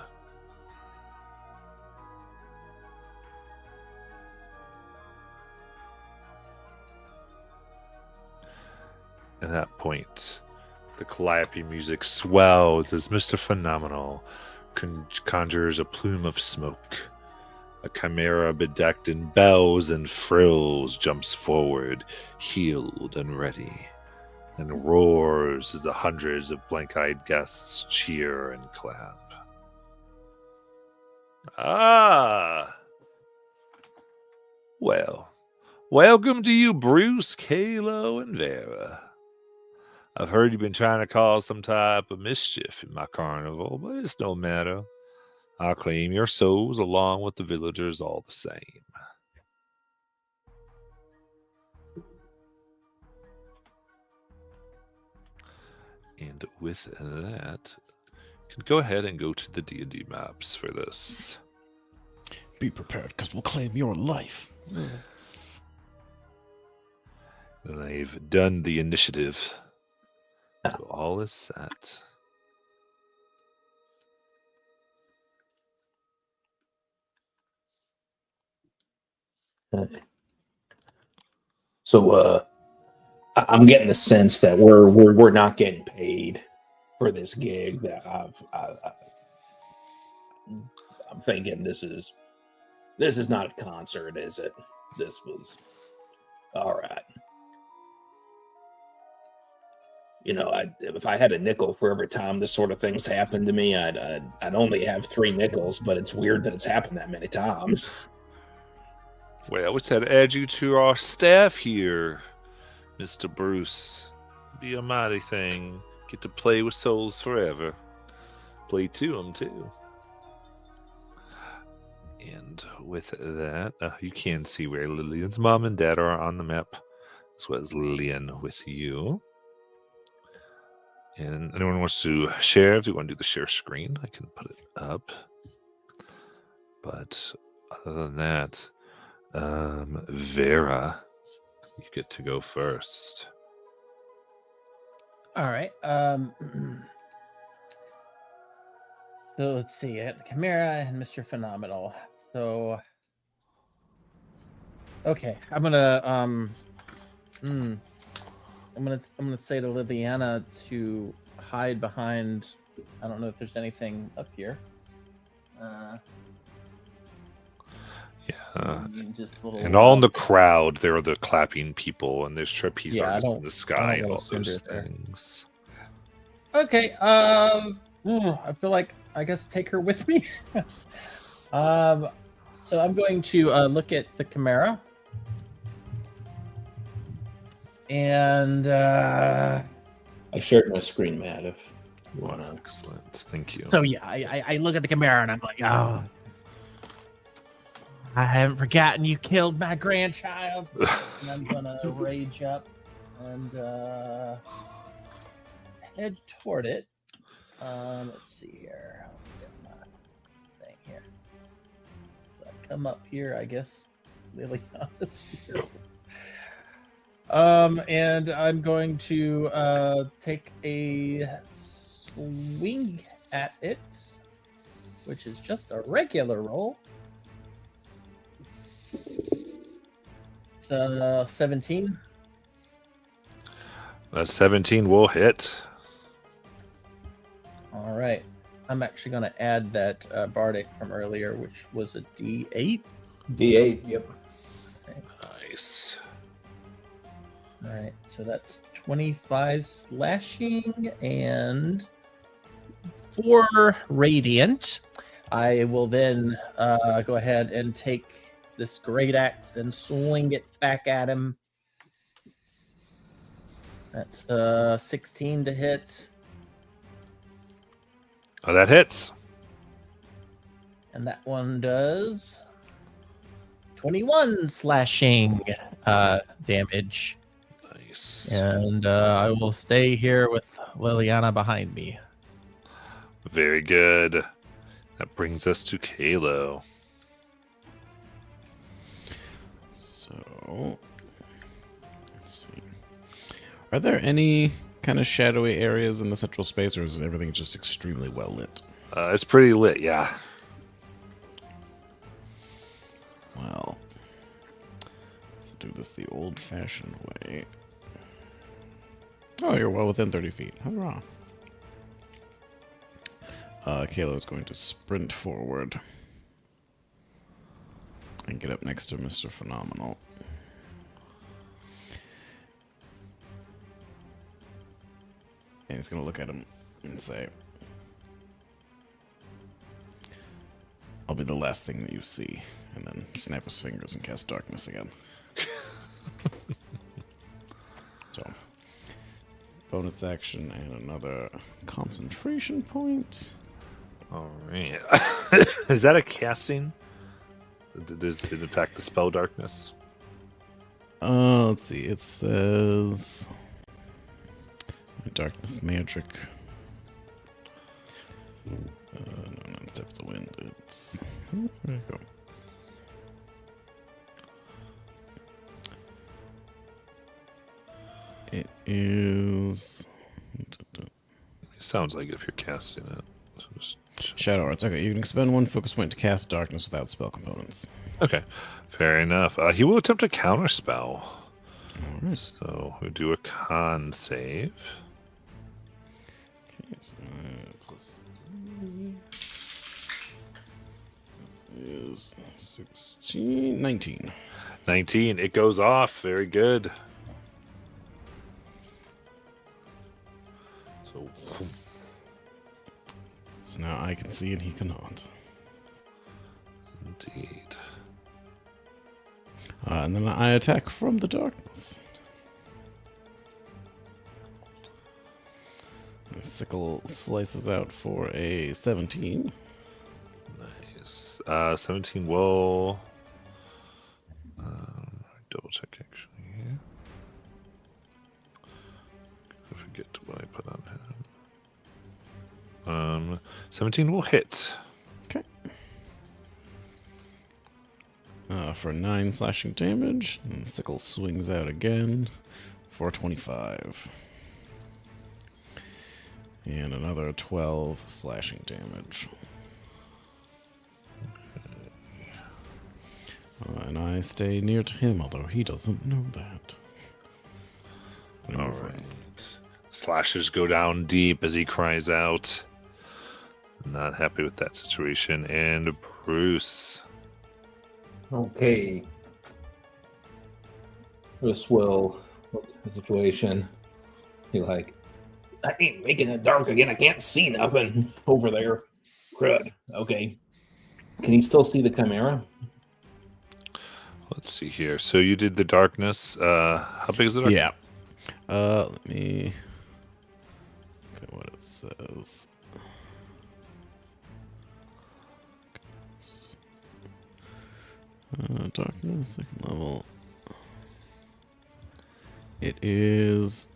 At that point, the calliope music swells as Mr. Phenomenal conjures a plume of smoke. A chimera bedecked in bells and frills jumps forward, healed and ready, and roars as the hundreds of blank-eyed guests cheer and clap. Ah! Well, welcome to you, Bruce, Kalo, and Vera. I've heard you've been trying to cause some type of mischief in my carnival, but it's no matter. I'll claim your souls along with the villagers all the same. And with that, you can go ahead and go to the D&D maps for this. Be prepared, because we'll claim your life. And I've done the initiative. So all is set. So I'm getting the sense that we're not getting paid for this gig. That I'm thinking this is not a concert, is it? This was all right. You know, if I had a nickel for every time this sort of things happened to me, I'd only have 3 nickels. But it's weird that it's happened that many times. Well, we said add you to our staff here, Mr. Bruce. Be a mighty thing. Get to play with souls forever. play to them too. And with that, you can see where Lillian's mom and dad are on the map, as well as Lillian with you. And anyone wants to share, if you want to do the share screen, I can put it up. But other than that, Vera, you get to go first. All right. So let's see. I got the Chimera and Mr. Phenomenal. So okay, I'm gonna say to Liliana to hide behind. I don't know if there's anything up here. Yeah. Just little, And all in the crowd, there are the clapping people, and there's trapeze Yeah, I artists in don't- the I sky, don't and wanna all those send her there. things. Okay. I feel like I guess take her with me. So I'm going to look at the Chimera, and I shared my screen, Matt. If you want to. Excellent. Thank you. so yeah, I look at the Chimera and I'm like, oh, I haven't forgotten you killed my grandchild. And I'm gonna rage up and head toward it. Let's see here. I'll get my thing here. So I come up here, I guess. Liliana's here. And I'm going to take a swing at it, which is just a regular roll. So 17. 17 will hit. All right. I'm actually going to add that Bardic from earlier, which was a D8. D8. Yep. Nice. All right. So that's 25 slashing and 4 radiant. I will then go ahead and take this great axe and swing it back at him. That's 16 to hit. Oh, that hits. And that one does 21 slashing damage. Nice. And I will stay here with Liliana behind me. Very good. That brings us to Kalo. So, let's see. Are there any kind of shadowy areas in the central space, or is everything just extremely well lit? It's pretty lit, yeah. Well, let's do this the old-fashioned way. Oh, you're well within 30 feet. Hurrah. Kalo is going to sprint forward and get up next to Mr. Phenomenal. And he's going to look at him and say, I'll be the last thing that you see. And then snap his fingers and cast darkness again. So, bonus action and another concentration point. All right. Is that a casting? Does it affect the spell darkness? Let's see. It says darkness magic. No, not step of the wind. It's where'd it go? It is It sounds like if you're casting it. So just... Shadow Arts. Okay, you can expend 1 focus point to cast darkness without spell components. Okay, fair enough. He will attempt a counter spell. All right. So we do a con save. Okay, so plus 3. This is 16, 19. 19. It goes off. Very good. So So now I can see and he cannot. indeed. And then I attack from the darkness. The sickle slices out for a 17. Nice. 17 will. Double check actually here. I forget what I put on him. 17 will hit. Okay. For 9 slashing damage, and the sickle swings out again for 25. And another 12 slashing damage. And I stay near to him, although he doesn't know that. All right. Slashes go down deep as he cries out. Not happy with that situation. And Bruce. Okay. This will look at the situation. Be like, I ain't making it dark again. I can't see nothing over there. Crud. Okay. Can he still see the Chimera? Let's see here. So you did the darkness. How big is the darkness? Yeah. Let me look at what it says. Darkness, second level. It is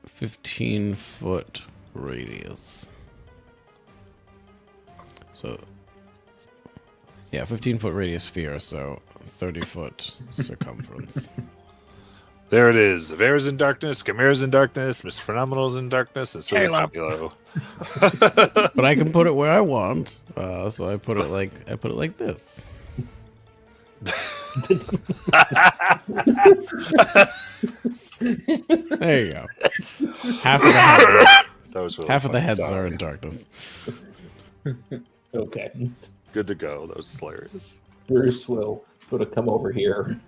15-foot radius. So, yeah, 15-foot radius sphere, so 30-foot circumference. There it is. Vera's in darkness, Chimera's in darkness, Mr. Phenomenal's in darkness, and so is Silo. But I can put it where I want. So I put it like this. There you go. Half of the heads, That was really half of the funny. heads Sorry. are in darkness. Okay. Good to go. That was hilarious. Bruce will sort of come over here.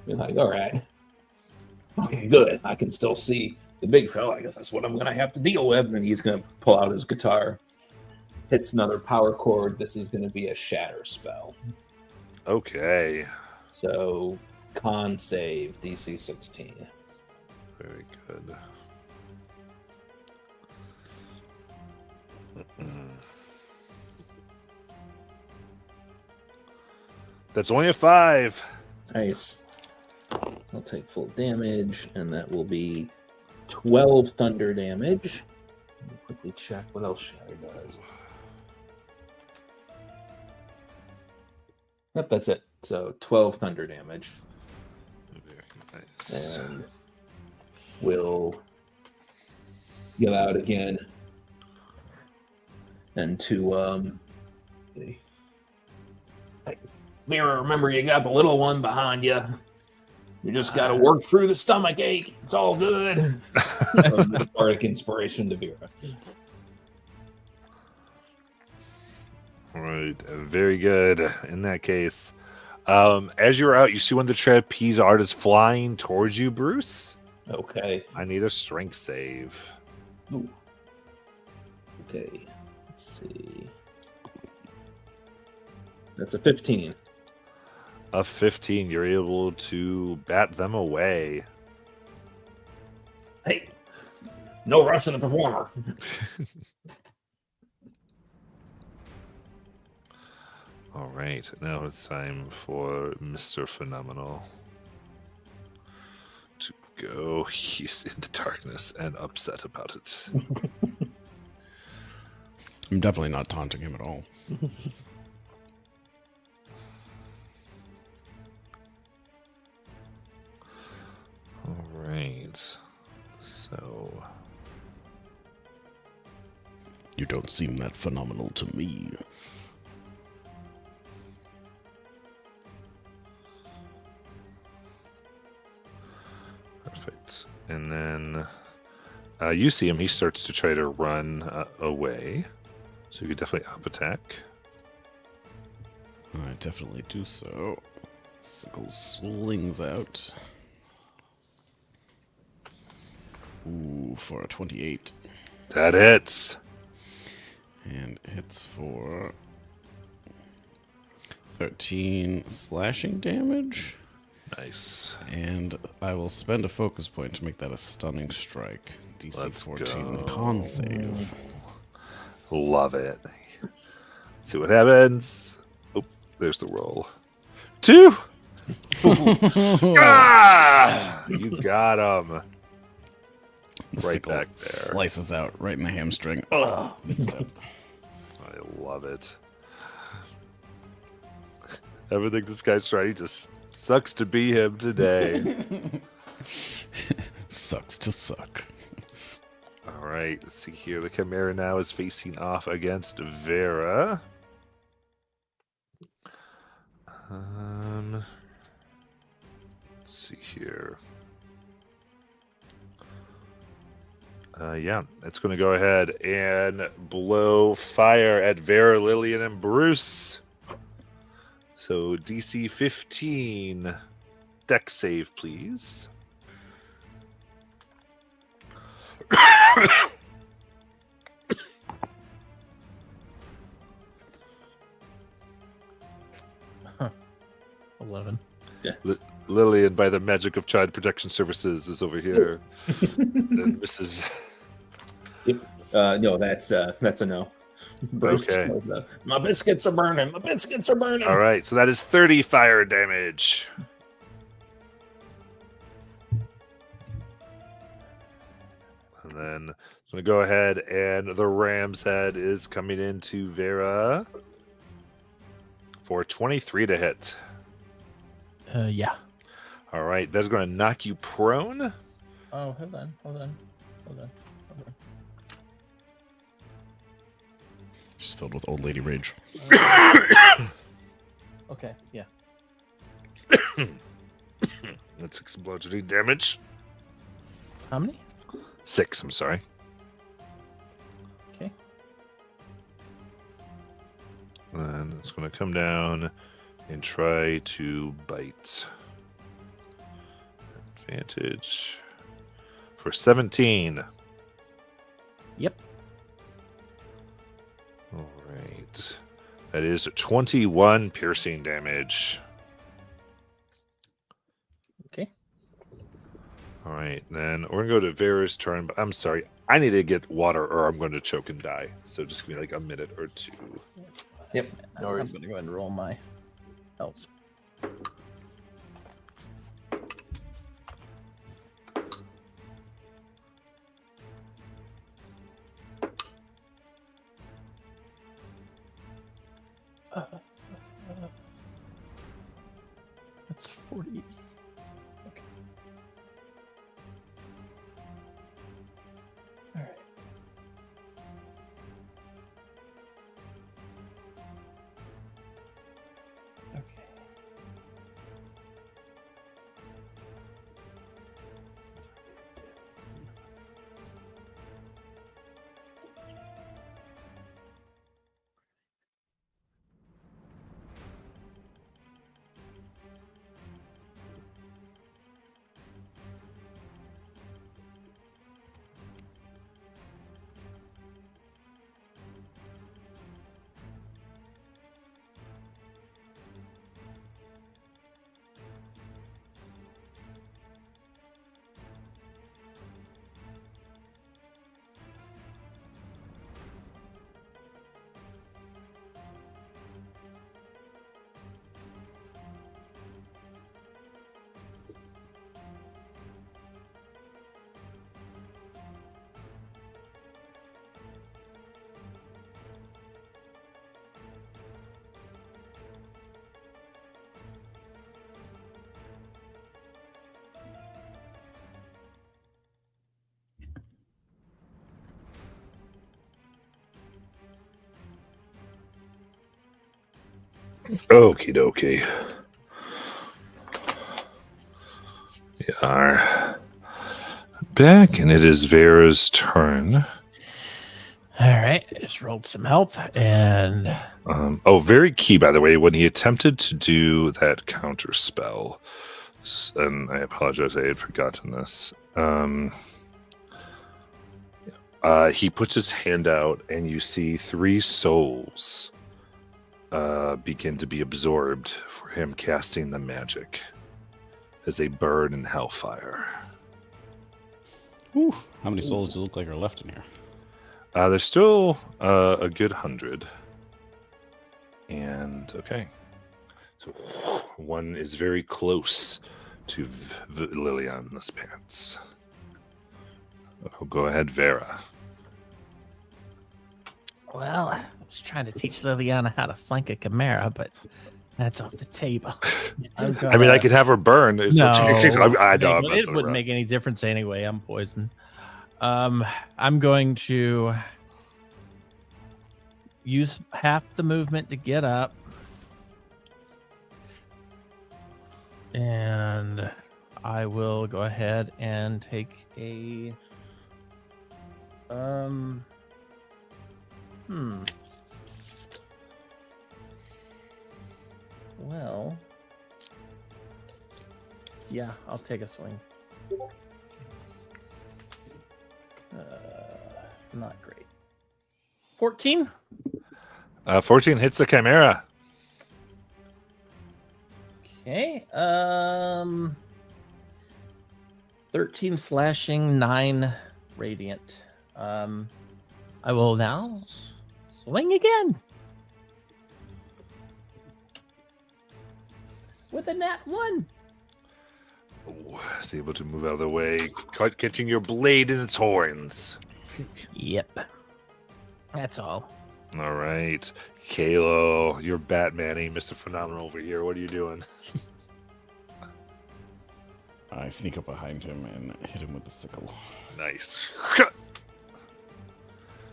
Be like, all right. Okay, good. I can still see the big fella. I guess that's what I'm going to have to deal with. And he's going to pull out his guitar. Hits another power chord. This is going to be a shatter spell. Okay. So, con save, DC 16. Very good. That's only a 5. Nice. I'll take full damage, and that will be 12 thunder damage. Let me quickly check what else Shatter does. Yep, that's it. So 12 thunder damage. Very nice. And we'll yell out again. And to hey, Mirror, remember you got the little one behind you. You just got to work through the stomach ache. It's all good. Bardic inspiration to Vera. All right, very good. In that case, as you're out, you see one of the trapeze artists flying towards you, Bruce. Okay. I need a strength save. Ooh. Okay. Let's see. That's a 15. A 15, you're able to bat them away. Hey, no rushing the performer. All right, now it's time for Mr. Phenomenal to go. He's in the darkness and upset about it. I'm definitely not taunting him at all. All right, so You don't seem that phenomenal to me. perfect. And then you see him. He starts to try to run away. So you could definitely up attack. I definitely do so. Sickle swings out. Ooh, for a 28. That hits. And hits for 13 slashing damage. Nice. And I will spend a focus point to make that a stunning strike. DC Let's 14 go. con save. Love it. See what happens. Oh, there's the roll. 2. Ah! You got him. The Right sickle back there. slices out right in the hamstring. Ugh, mixed up. I love it. Everything this guy's trying just sucks to be him today. Sucks to suck. All right, let's see here. The Chimera now is facing off against Vera. Let's see here. Yeah, it's going to go ahead and blow fire at Vera, Lillian, and Bruce. So DC 15. Deck save, please. Huh. 11. Yes. Lillian, by the magic of Child Protection Services, is over here. And Mrs. No, that's a no. Bruce Okay. goes, my biscuits are burning. My biscuits are burning. All right, so that is 30 fire damage. And then I'm going to go ahead, and the Ram's Head is coming into Vera for 23 to hit. Yeah. All right, that's going to knock you prone. Oh, hold on. Just filled with old lady rage. Okay, yeah. That's 6 bludgeoning damage. How many? 6, I'm sorry. Okay. And it's going to come down and try to bite. Advantage for 17. Yep. All right. That is 21 piercing damage. Okay. All right. Then we're going to go to Vera's turn, but I'm sorry. I need to get water or I'm going to choke and die. So just give me like a minute or two. Yep. I'm No worries. going to go ahead and roll my health. That's 40. Okay. All right. Okay. Okie dokie. We are back, and it is Vera's turn. All right. I just rolled some health and Very key, by the way, when he attempted to do that counter spell, and I apologize, I had forgotten this. He puts his hand out, and you see 3 souls begin to be absorbed for him casting the magic as they burn in hellfire. Whew. How many souls do it look like are left in here? There's still a good 100. And okay. So one is very close to Liliana's pants. Oh, go ahead, Vera. Well, I was trying to teach Liliana how to flank a chimera, but that's off the table. I'm I mean, I gonna- could have her burn. It's No, I know. I'm it messing wouldn't around. make any difference anyway. I'm poisoned. I'm going to use half the movement to get up, and I will go ahead and take a Well, yeah, I'll take a swing. Not great. 14? 14 hits the chimera. Okay. 13 slashing, 9 radiant. I will now swing again. With a nat 1. Oh, it's able to move out of the way, catching your blade in its horns. Yep. That's all. All right. Kalo, you're Batman-ing Mr. Phenomenal over here. What are you doing? I sneak up behind him and hit him with the sickle. Nice.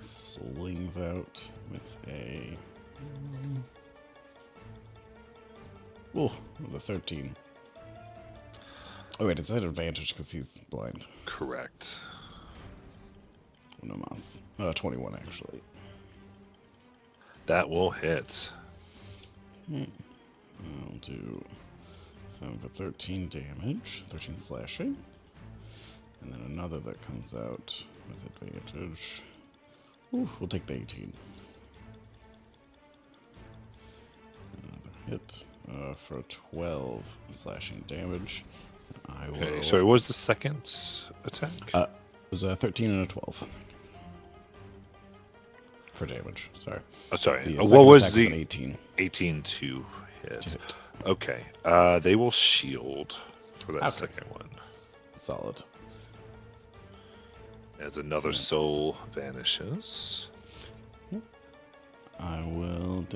Slings out with a... Oh, with a 13. Oh wait, it's at advantage because he's blind. Correct. No mas. 21 actually. That will hit. I'll do 7 for 13 damage, 13 slashing. And then another that comes out with advantage. Ooh, we'll take the 18. Another hit for 12 slashing damage. I will... Okay, so what was the second attack? It was a 13 and a 12. For damage, sorry. Oh, sorry. The What second was attack the an 18 18 to hit? to hit? Okay. They will shield for that Okay. second one. Solid. As another soul vanishes. I will...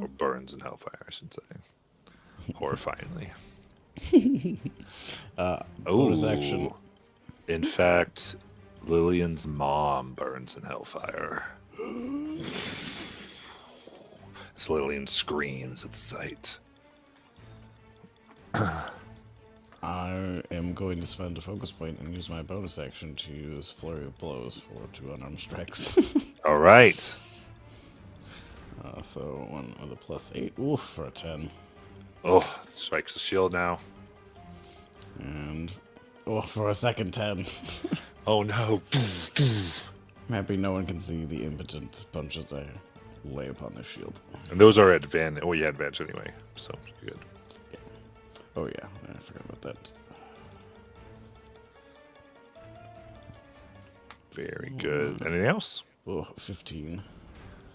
Or burns in hellfire, I should say. Horrifyingly. Bonus action. In fact, Lillian's mom burns in hellfire. As Lillian screams at the sight. I am going to spend a focus point and use my bonus action to use Flurry of Blows for 2 unarmed strikes. All right. So one with a +8. Ooh, for a 10. Oh, strikes the shield now. And oh, for a second 10. Oh no. I'm happy no one can see the impotent punches I lay upon the shield. And those are advantage. Oh, yeah, advantage anyway. So you're good. Oh yeah, I forgot about that. Very good. Anything else? Oh, 15.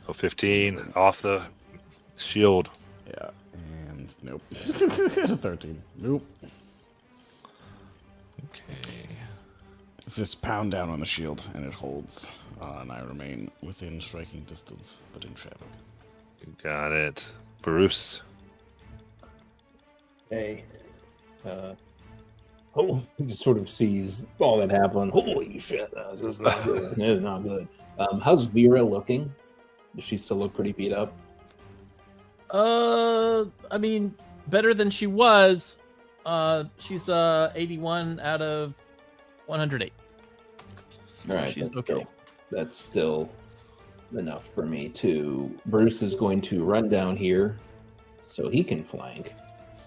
Oh, 15 off the shield. Yeah, and nope. 13. Nope. Okay. Fist pound down on the shield, and it holds. And I remain within striking distance, but in shadow. You got it. Bruce. Hey. He just sort of sees all that happened. Holy shit, this is not good. It is not good. How's Vera looking? Does she still look pretty beat up? I mean, better than she was. She's 81 out of 108. All right, she's that's okay. That's still enough for me too. Bruce is going to run down here so he can flank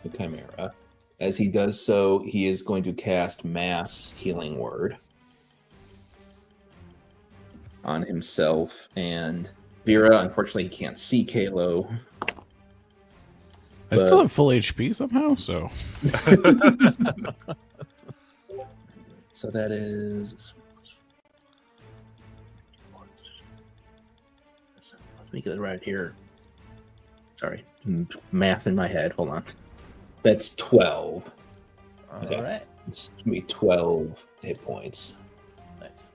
the Chimera. As he does so, he is going to cast Mass Healing Word on himself and Vera. Unfortunately, he can't see Kalo. I still have full HP somehow, so So that is. Let me get it right here. Sorry, math in my head. Hold on. That's 12. All Okay. right. It's gonna be 12 hit points. Nice.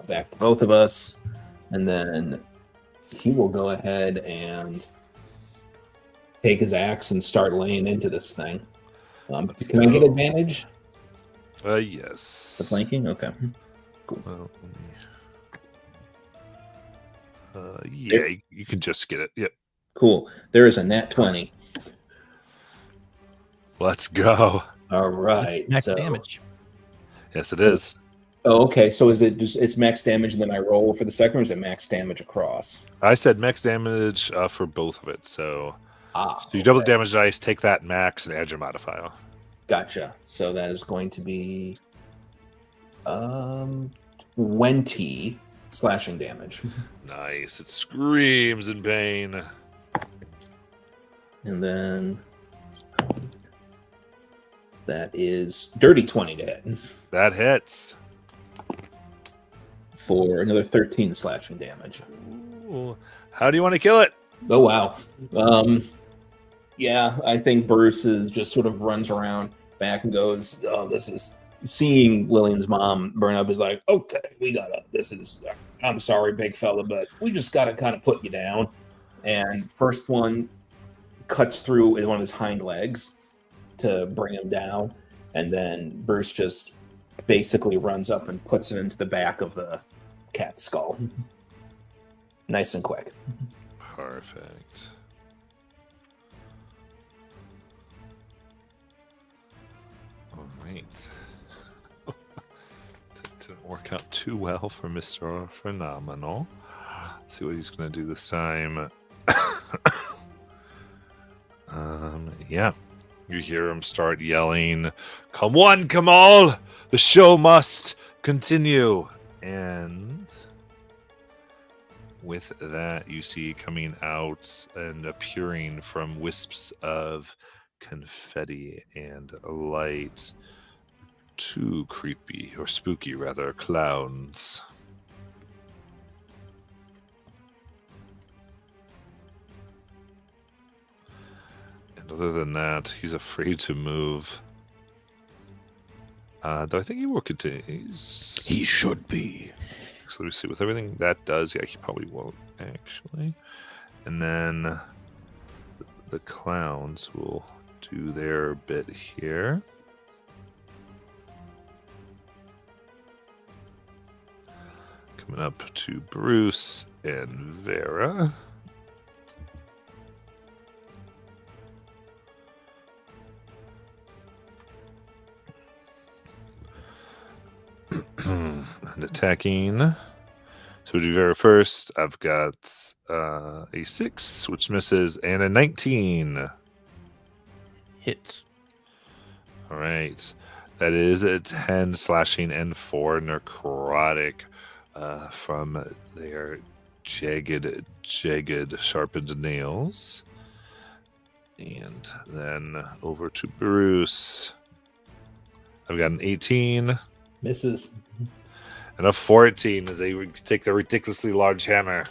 Back to both of us, and then he will go ahead and take his axe and start laying into this thing. Let's Can I get go. advantage Yes. for flanking? Okay. Well, yeah, you can just get it. Yep. Cool. There is a nat 20. Let's go. All That's right. max so- damage. Yes, it is. Oh, okay. So is it just it's max damage and then I roll for the second, or is it max damage across? I said max damage for both of it. So, Ah, you double okay. damage dice, take that max, and add your modifier. Gotcha. So that is going to be 20 slashing damage. Nice. It screams in pain. And then that is dirty 20 to hit That hits. for another 13 slashing damage. Ooh. How do you want to kill it? Oh wow. Yeah, I think Bruce is just sort of runs around back and goes, "Oh, this is." Seeing Lillian's mom burn up is like, "Okay, we gotta. This is. I'm sorry, big fella, but we just gotta kind of put you down." And first one cuts through with one of his hind legs to bring him down, and then Bruce just basically runs up and puts it into the back of the cat's skull. Nice and quick. Perfect. All right. That didn't work out too well for Mr. Phenomenal. Let's see what he's going to do this time. Yeah. You hear him start yelling, "Come one, come all! The show must continue!" And with that, you see coming out and appearing from wisps of confetti and light, two creepy, or spooky rather, clowns. And other than that, he's afraid to move. Though I think he will continue. He should be. So let me see. With everything that does, yeah, he probably won't actually. And then the clowns will do their bit here. Coming up to Bruce and Vera. And attacking. So we'll do Vera first. I've got a 6, which misses, and a 19. Hits. All right. That is a 10 slashing and 4 necrotic from their jagged, sharpened nails. And then over to Bruce. I've got an 18. Misses. And a 14 as they take the ridiculously large hammer.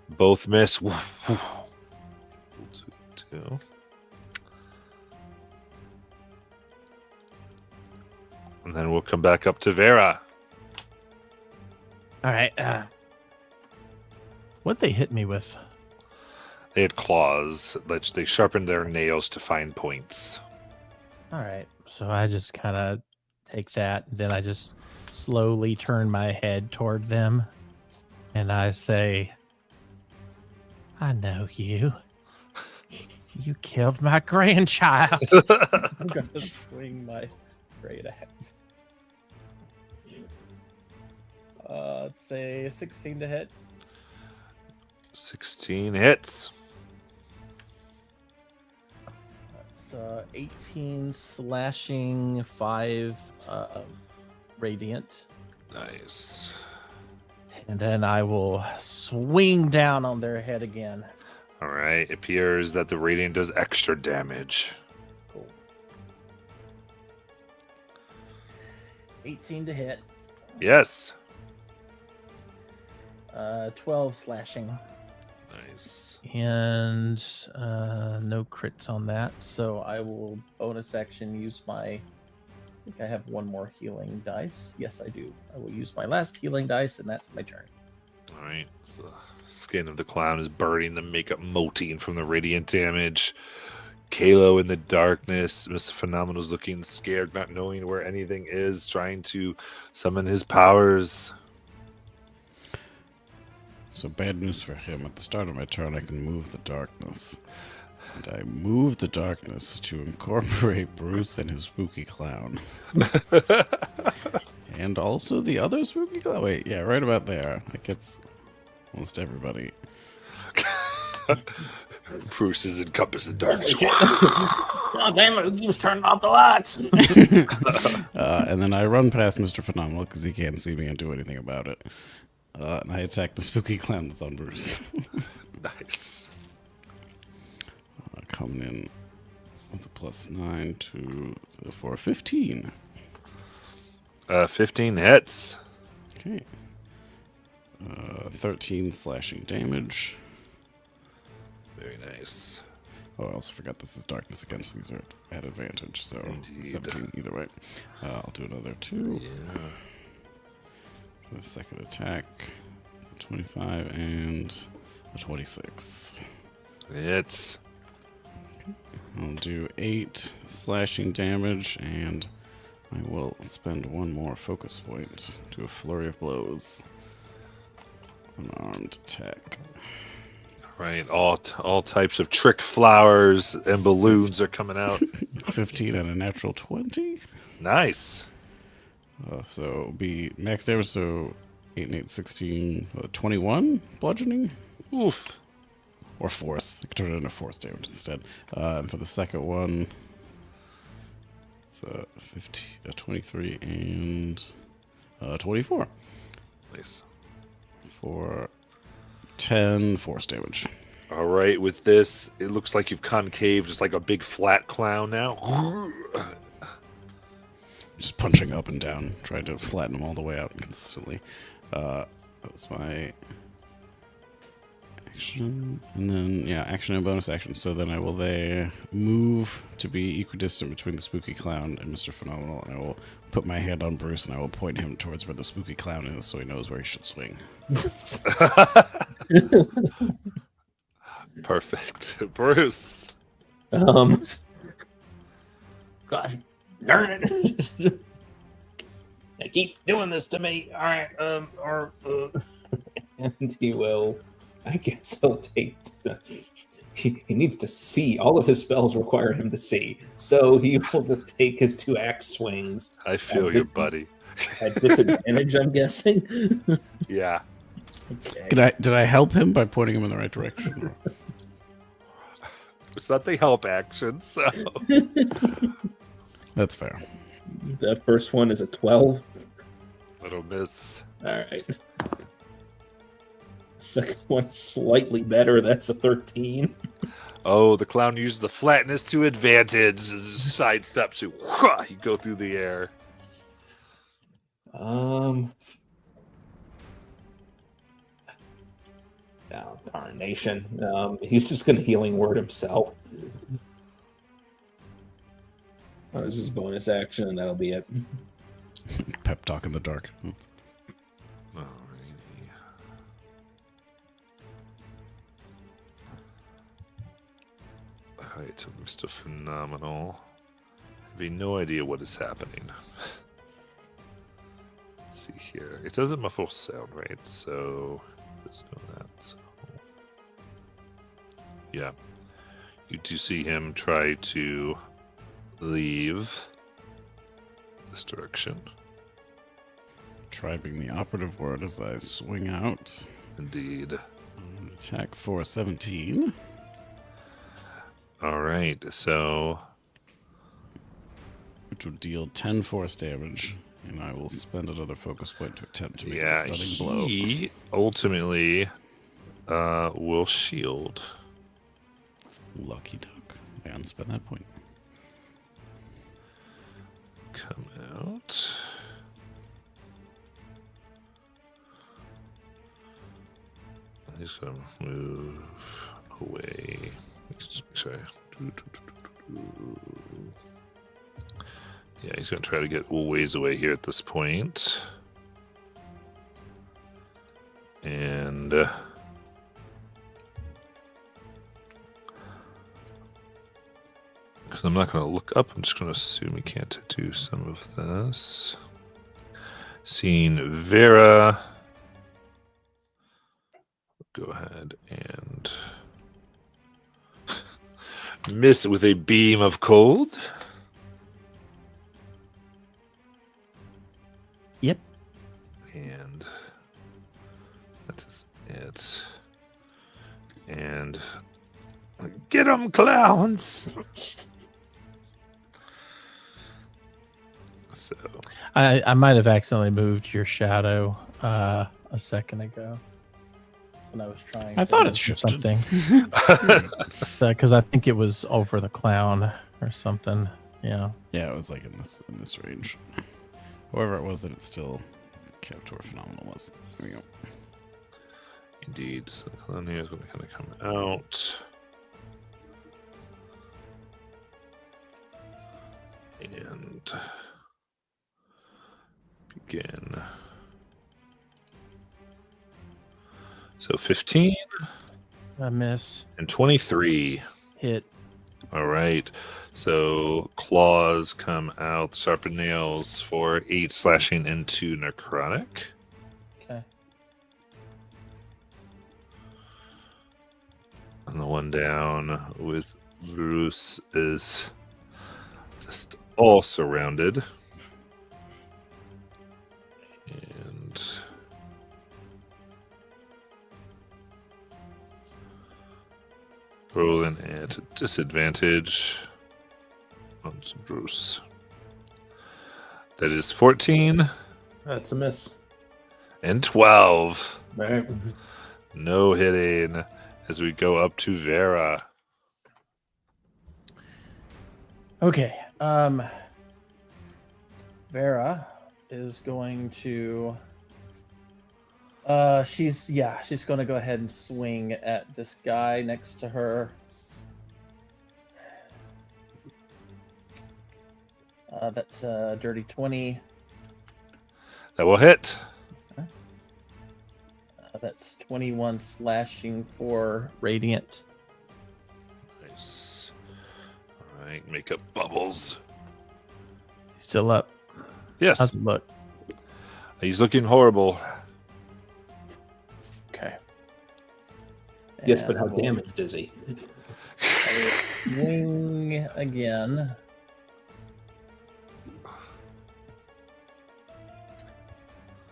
Both miss. Two. And then we'll come back up to Vera. All right. What'd they hit me with? They had claws. They sharpened their nails to find points. All right. So I just kind of take that, and then I just slowly turn my head toward them, and I say, "I know you. You killed my grandchild." I'm gonna swing my great axe. Let's say 16 to hit. 16 hits. That's 18 slashing, 5 radiant. Nice. And then I will swing down on their head again. All right. It appears that the radiant does extra damage. Cool. 18 to hit. Yes. 12 slashing. Nice. And no crits on that. So I will bonus action use my... I think I have one more healing dice. Yes, I do. I will use my last healing dice, and that's my turn. All right. So the skin of the clown is burning, the makeup molting from the radiant damage. Kalo in the darkness. Mr. Phenomenal's looking scared, not knowing where anything is, trying to summon his powers. So bad news for him. At the start of my turn, I can move the darkness. And I move the darkness to incorporate Bruce and his spooky clown. And also the other spooky clown. Wait, yeah, right about there. That gets almost everybody. Bruce is encompassed in darkness. Oh, damn it. He was turning off the lights. And then I run past Mr. Phenomenal because he can't see me and do anything about it. And I attack the spooky clown that's on Bruce. Nice. Coming in with a +9 for 15. 15 hits. Okay. 13 slashing damage. Very nice. Oh, I also forgot this is darkness against. These are at advantage, so Indeed. 17 either way. I'll do another 2 Yeah. for the second attack. So 25 and a 26. Hits. I'll do 8 slashing damage, and I will spend one more focus point to a flurry of blows. Unarmed attack. Right. All types of trick flowers and balloons are coming out. 15 and a natural 20. Nice. So it'll be max damage, so 8 and 8, 16, 21 bludgeoning. Oof. Or force. I could turn it into force damage instead. And for the second one, it's 23 and 24 Nice. for 10 force damage. All right. With this, it looks like you've concaved just like a big flat clown now. Just punching up and down, trying to flatten them all the way out consistently. That was my action. And then, yeah, action and bonus action. So then I will there move to be equidistant between the spooky clown and Mr. Phenomenal. And I will put my hand on Bruce and I will point him towards where the spooky clown is so he knows where he should swing. Perfect. Bruce. Gosh, darn it! They keep doing this to me. All right, and he will. I guess he'll take. He needs to see. All of his spells require him to see, so he will just take his 2 axe swings I feel you, this- buddy. at disadvantage. I'm guessing. Yeah. Okay. Did I help him by pointing him in the right direction? It's not the help action, so. That's fair. The first one is a 12. Little miss. All right. Second one slightly better. That's a 13. Oh, the clown uses the flatness to advantage. Sidesteps you. You go through the air. Oh, tarnation. He's just going to healing word himself. This is bonus action, and that'll be it. Pep talk in the dark. Alrighty. Alright, so Mr. Phenomenal. Having no idea what is happening. Let's see here. It doesn't muffle sound, right? So let's know that. So. Yeah. You do see him try to leave this direction. Try being the operative word as I swing out. Indeed. Attack for 17. Alright, so Which would deal 10 force damage. And I will spend another focus point to attempt to make yeah, a stunning blow. he ultimately will shield. Lucky duck. I unspend that point. Come out. He's gonna move away. Just make sure. Yeah, he's gonna try to get a ways away here at this point. And because I'm not gonna look up, I'm just gonna assume he can't do some of this. Seeing Vera. Go ahead and miss with a beam of cold. Yep. And that's it. And get 'em, clowns. So I might have accidentally moved your shadow a second ago when I was trying. I to thought do it shifted. something because I think it was over the clown or something. Yeah. Yeah, it was like in this range. However, it was that it still kept where Phenomenal was. Here we go. indeed, so the clown here is going to kind of come out. And begin. So 15 I miss. and 23. Hit. All right. So claws come out, sharpened nails for 8 slashing into necrotic. Okay. And the one down with Bruce is just all surrounded. And rolling at disadvantage on Bruce. That is 14 That's a miss. and 12. Right. No hitting as we go up to Vera. Okay. Vera is going to. She's going to go ahead and swing at this guy next to her. That's a dirty 20. That will hit. That's 21 slashing for radiant. Nice. All right, make up bubbles. Still up. Yes, How's it look? he's looking horrible. Okay. Yes, but how And we'll damaged is he? swing again.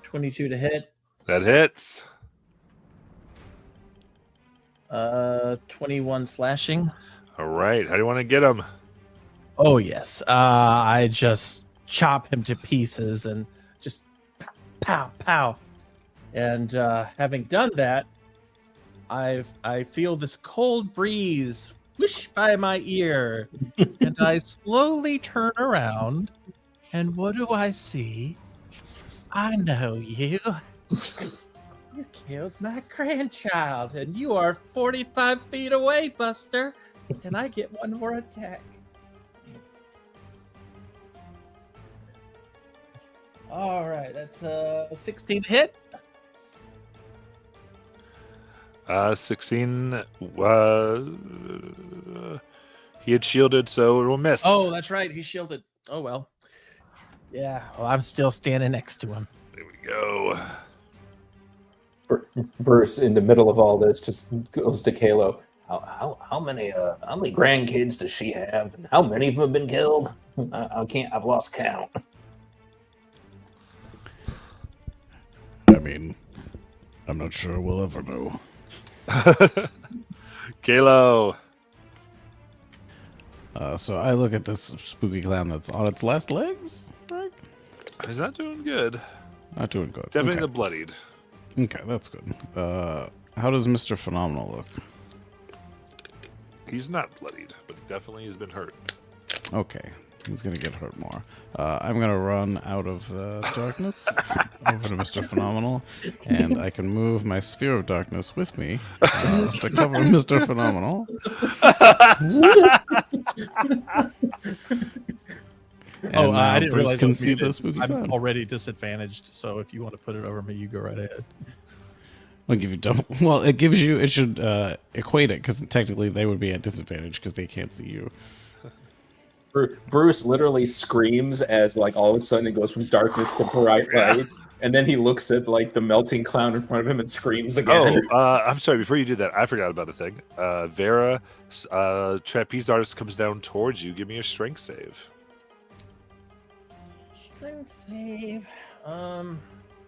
$22 to hit. That hits. 21 slashing. All right, how do you want to get him? Oh yes. I just chop him to pieces and just pow, pow, pow. And having done that, I feel this cold breeze whoosh by my ear, and I slowly turn around, and what do I see? I know you. You killed my grandchild, and you are 45 feet away, Buster. Can I get one more attack? All right, that's a 16 hit. 16. He had shielded, so it will miss. Oh, that's right. He's shielded. Oh, well. Yeah, well, I'm still standing next to him. There we go. Bruce, in the middle of all this, just goes to Kalo. How many grandkids does she have, and how many of them have been killed? I've lost count. I mean, I'm not sure we'll ever know. Kalo. So I look at this spooky clown that's on its last legs, right? He's not doing good. Not doing good. Definitely Okay. the bloodied. Okay, that's good. How does Mr. Phenomenal look? He's not bloodied, but he definitely has been hurt. Okay. He's gonna get hurt more. I'm gonna run out of the darkness over to Mr. Phenomenal, and I can move my sphere of darkness with me to cover Mr. Phenomenal. And I didn't Bruce realize can it was see muted. the spooky I'm cloud. already disadvantaged, so if you want to put it over me, you go right ahead. I'll give you double. Well, it gives you. It should equate it because technically they would be at disadvantage because they can't see you. Bruce literally screams as like all of a sudden it goes from darkness to bright light, and then he looks at like the melting clown in front of him and screams again. I'm sorry. Before you do that, I forgot about a thing. Vera, trapeze artist comes down towards you. Give me a strength save. Strength save.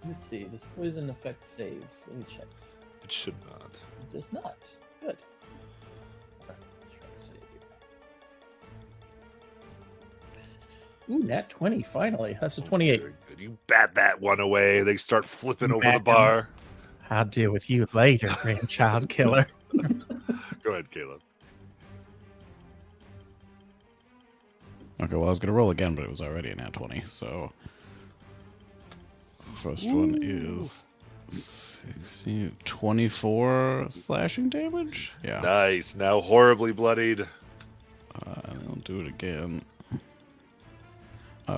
Let's see. This poison effect saves. Let me check. It should not. It does not. Good. Alright, strength save. Ooh, nat 20. Finally, that's a 28. Very good. You bat that one away. They start flipping over Bat the him. bar. I'll deal with you later, grandchild killer. Go ahead, Caleb. Okay, well I was gonna roll again, but it was already a nat 20. So first one is 16, 24 slashing damage. Yeah. Nice. Now horribly bloodied. And I'll do it again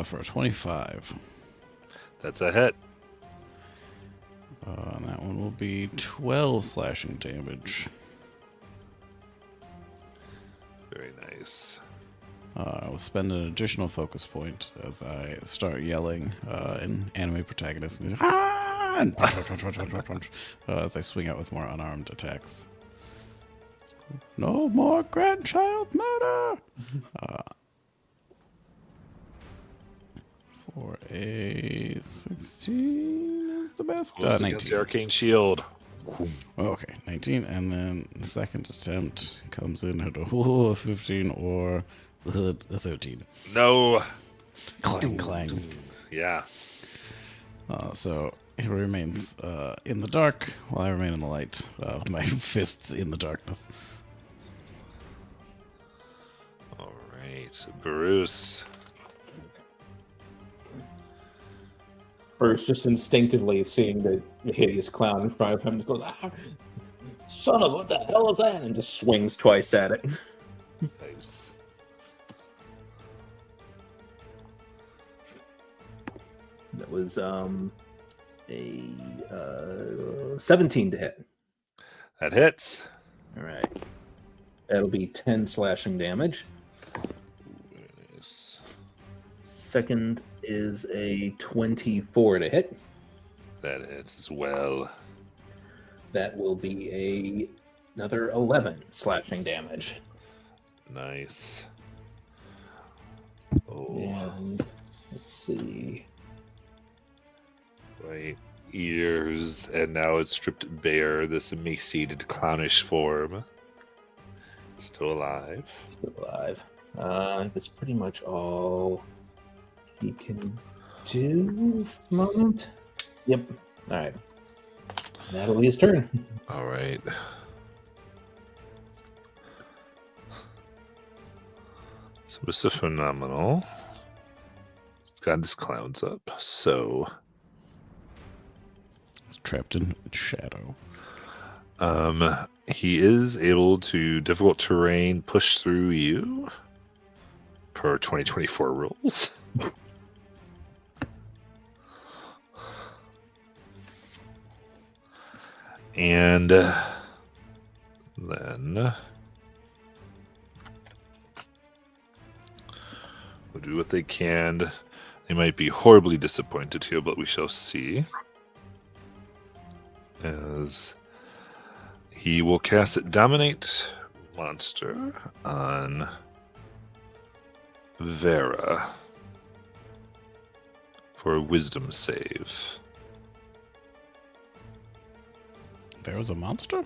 for a 25. That's a hit. And that one will be 12 slashing damage. Very nice. I will spend an additional focus point as I start yelling in anime protagonist and punch, punch, punch, punch, punch, punch, punch, as I swing out with more unarmed attacks. No more grandchild murder! For a 16 is the best. Close against 19. the arcane shield. Okay, 19, and then the second attempt comes in at a 15 or a 13. No. Clang, clang. Yeah. So he remains in the dark while I remain in the light. With my fists in the darkness. All right, Bruce. Bruce just instinctively seeing the hideous clown in front of him just goes, son of what the hell is that? And just swings twice at it. Nice. That was a 17 to hit. That hits. All right. That'll be 10 slashing damage. Very nice. Second is a 24 to hit. That hits as well. That will be another 11 slashing damage. Nice. Oh, And let's see. right. Ears, and now it's stripped bare. This emaciated, clownish form. Still alive. Still alive. That's pretty much all he can do for the moment. Yep. All right. That'll be his turn. All right. So Mr. Phenomenal. He's got his clowns up. So It's trapped in shadow. he is able to difficult terrain push through you per 2024 rules. And then we'll do what they can. They might be horribly disappointed here, but we shall see. As he will cast Dominate Monster on Vera for a Wisdom save. There's a monster?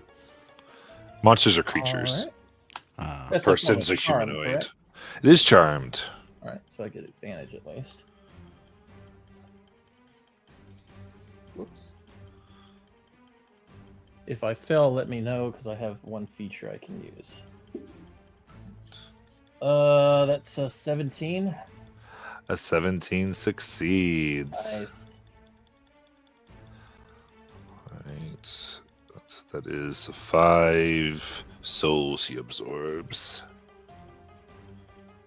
Monsters are creatures. All right. Ah, That's Person's a like charm, humanoid. correct? It is charmed. All right, so I get advantage at least. Whoops. If I fail, let me know because I have one feature I can use. That's a 17. A 17 succeeds. Nice. Right. That is 5 souls he absorbs.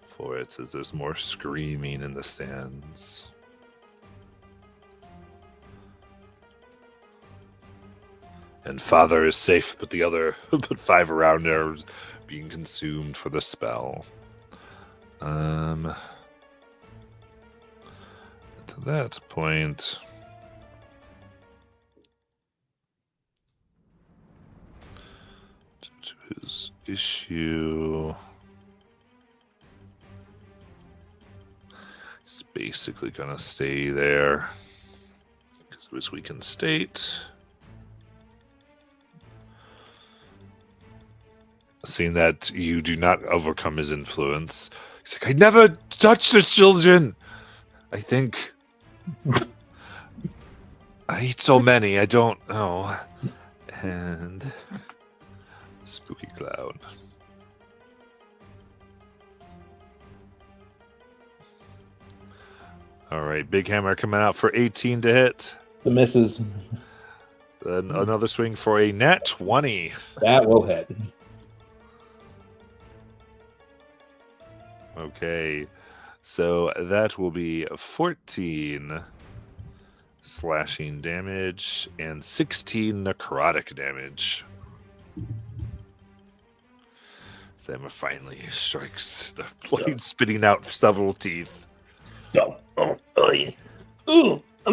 For it, as there's more screaming in the stands. And father is safe, but the other, but 5 around there are being consumed for the spell. To that point, to his issue, he's basically gonna stay there because of his weakened state. Seeing that you do not overcome his influence, he's like, I never touched the children. I think I eat so many, I don't know. And spooky cloud. All right, big hammer coming out for 18 to hit. The misses. Then another swing for a nat 20. That will hit. Okay, so that will be 14 slashing damage and 16 necrotic damage. Thamma finally strikes, the blade spitting out several teeth. Oh, I'm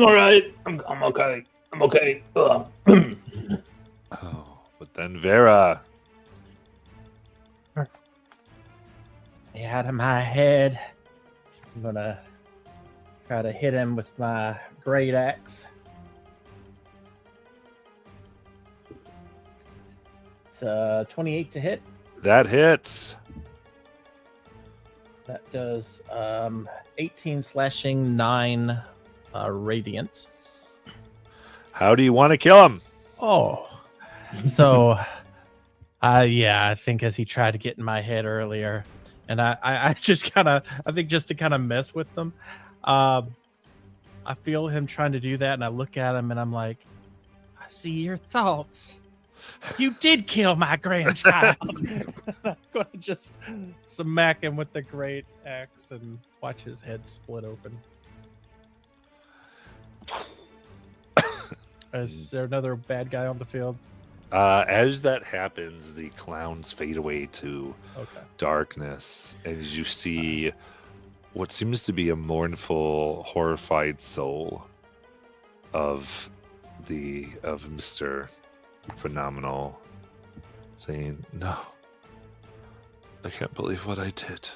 all right. I'm okay. I'm okay. Oh, but then Vera. Stay out of my head. I'm gonna try to hit him with my great axe. It's 28 to hit. That hits. That does 18 slashing, 9 radiant. How do you want to kill him? Oh, so yeah, I think as he tried to get in my head earlier, and I just kind of, I think just to kind of mess with them, I feel him trying to do that, and I look at him and I'm like, I see your thoughts. You did kill my grandchild. I'm going to just smack him with the great axe and watch his head split open. Is there another bad guy on the field? As that happens, the clowns fade away to Okay. darkness, and as you see what seems to be a mournful, horrified soul of Mr. Phenomenal saying, "No, I can't believe what I did."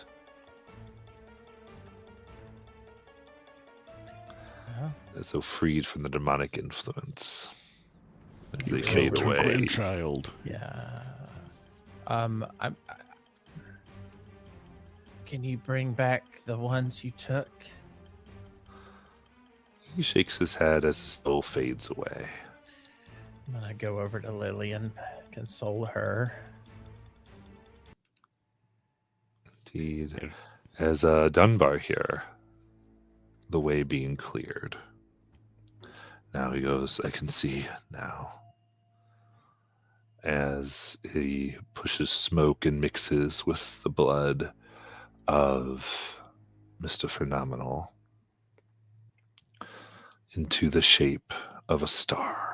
As though freed from the demonic influence. As they fade Killed her away. grandchild. Yeah. Can you bring back the ones you took? He shakes his head as his soul fades away. I'm gonna go over to Lillian, console her. Indeed. As Dunbar here, the way being cleared. Now he goes, I can see now. As he pushes smoke and mixes with the blood of Mr. Phenomenal into the shape of a star.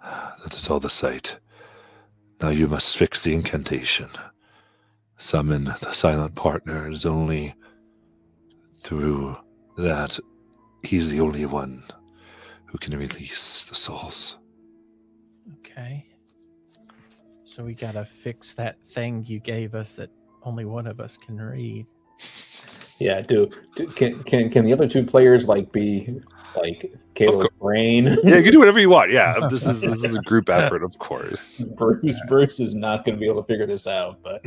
That is all the sight. Now you must fix the incantation. Summon the silent partner. It is only through that he's the only one who can release the souls. Okay. So we gotta fix that thing you gave us that only one of us can read. Yeah, can the other two players be like Caleb's brain? Yeah, you can do whatever you want. Yeah, this is a group effort, of course. Bruce is not going to be able to figure this out, but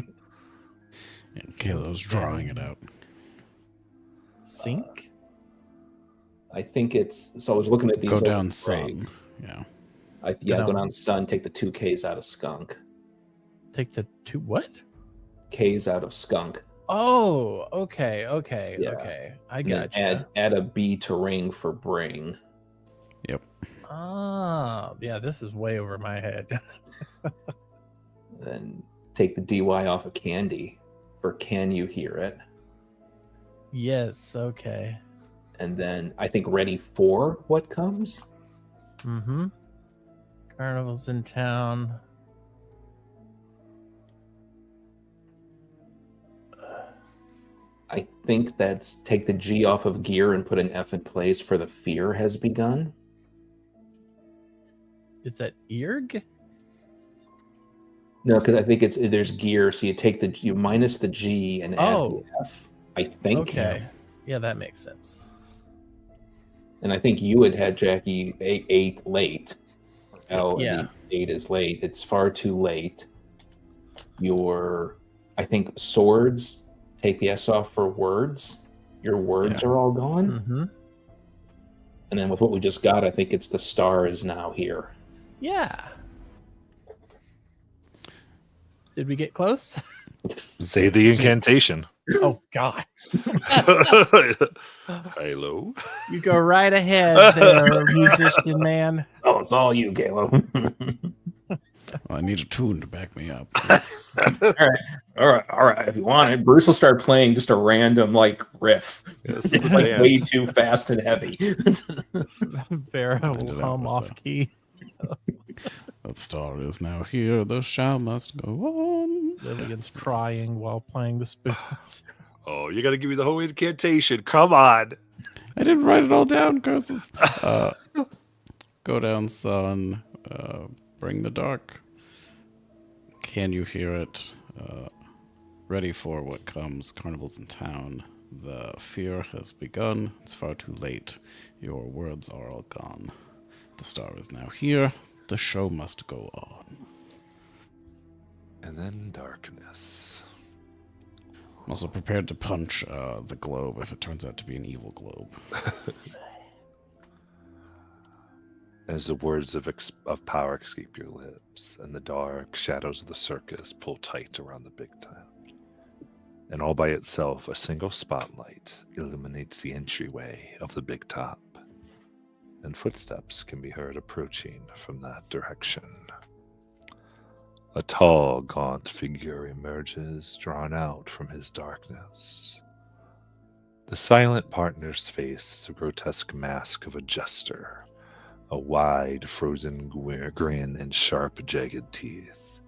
And Kalo's drawing it out. Sync? I think it's. So I was looking at these. Go over down the break. sun. Yeah. Go down sun. Take the 2Ks out of skunk. Take the two what? K's out of skunk. Oh, okay. Yeah. Okay. I And then gotcha. add a B to ring for bring. Yep. Ah, yeah, this is way over my head. Then take the DY off of candy for can you hear it? Yes, okay. And then I think ready for what comes? Mm-hmm. Carnival's in town. I think that's take the G off of gear and put an F in place for the fear has begun. Is that Earg? No, because I think there's gear, so you minus the G and add the F. I think. Okay. Yeah, that makes sense. And I think you had Jackie eight late. Yeah. Eight is late. It's far too late. I think swords, take the S off for words. Your words are all gone. Mm-hmm. And then with what we just got, I think it's the star is now here. Yeah. Did we get close? Say the incantation. Oh, God. Hello. You go right ahead there, musician man. Oh, it's all you, Caleb. Well, I need a tune to back me up. All right. If you want it, Bruce will start playing just a random riff. Yes, It's way too fast and heavy. Vera will hum off key. The star is now here. The show must go on. Lillian's crying while playing the spoons. Oh, you got to give me the whole incantation. Come on. I didn't write it all down, curses. Go down, sun. Bring the dark. Can you hear it? Ready for what comes. Carnival's in town. The fear has begun. It's far too late. Your words are all gone. The star is now here. The show must go on. And then darkness. I'm also prepared to punch the globe if it turns out to be an evil globe. As the words of power escape your lips, and the dark shadows of the circus pull tight around the big top. And all by itself, a single spotlight illuminates the entryway of the big top. And footsteps can be heard approaching from that direction. A tall, gaunt figure emerges, drawn out from his darkness. The silent partner's face is a grotesque mask of a jester, a wide, frozen grin and sharp, jagged teeth.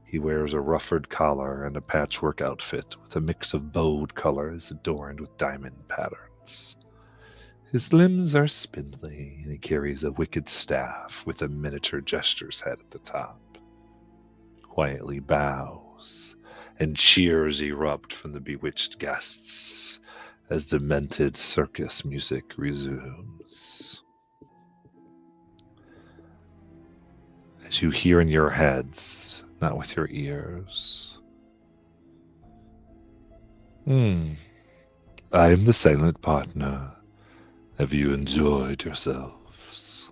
He wears a ruffled collar and a patchwork outfit with a mix of bold colors adorned with diamond patterns. His limbs are spindly, and he carries a wicked staff with a miniature jester's head at the top. Quietly bows, and cheers erupt from the bewitched guests as demented circus music resumes. As you hear in your heads, not with your ears. I am the silent partner. Have you enjoyed yourselves?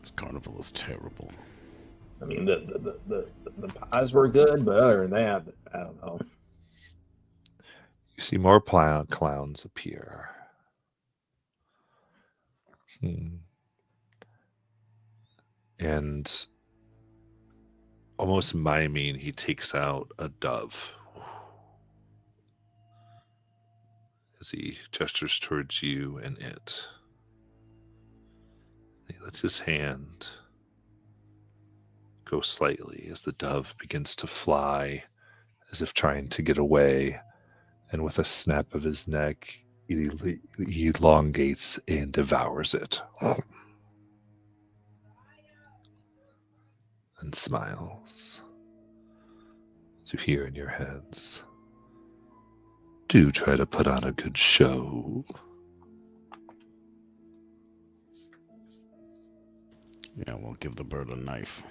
This carnival is terrible. I mean, the pies were good, but other than that, I don't know. You see more clowns appear. And almost miming, he takes out a dove as he gestures towards you and it. He lets his hand go slightly as the dove begins to fly, as if trying to get away, and with a snap of his neck, he elongates and devours it. And smiles. As you hear in your heads, do try to put on a good show. Yeah, we'll give the bird a knife.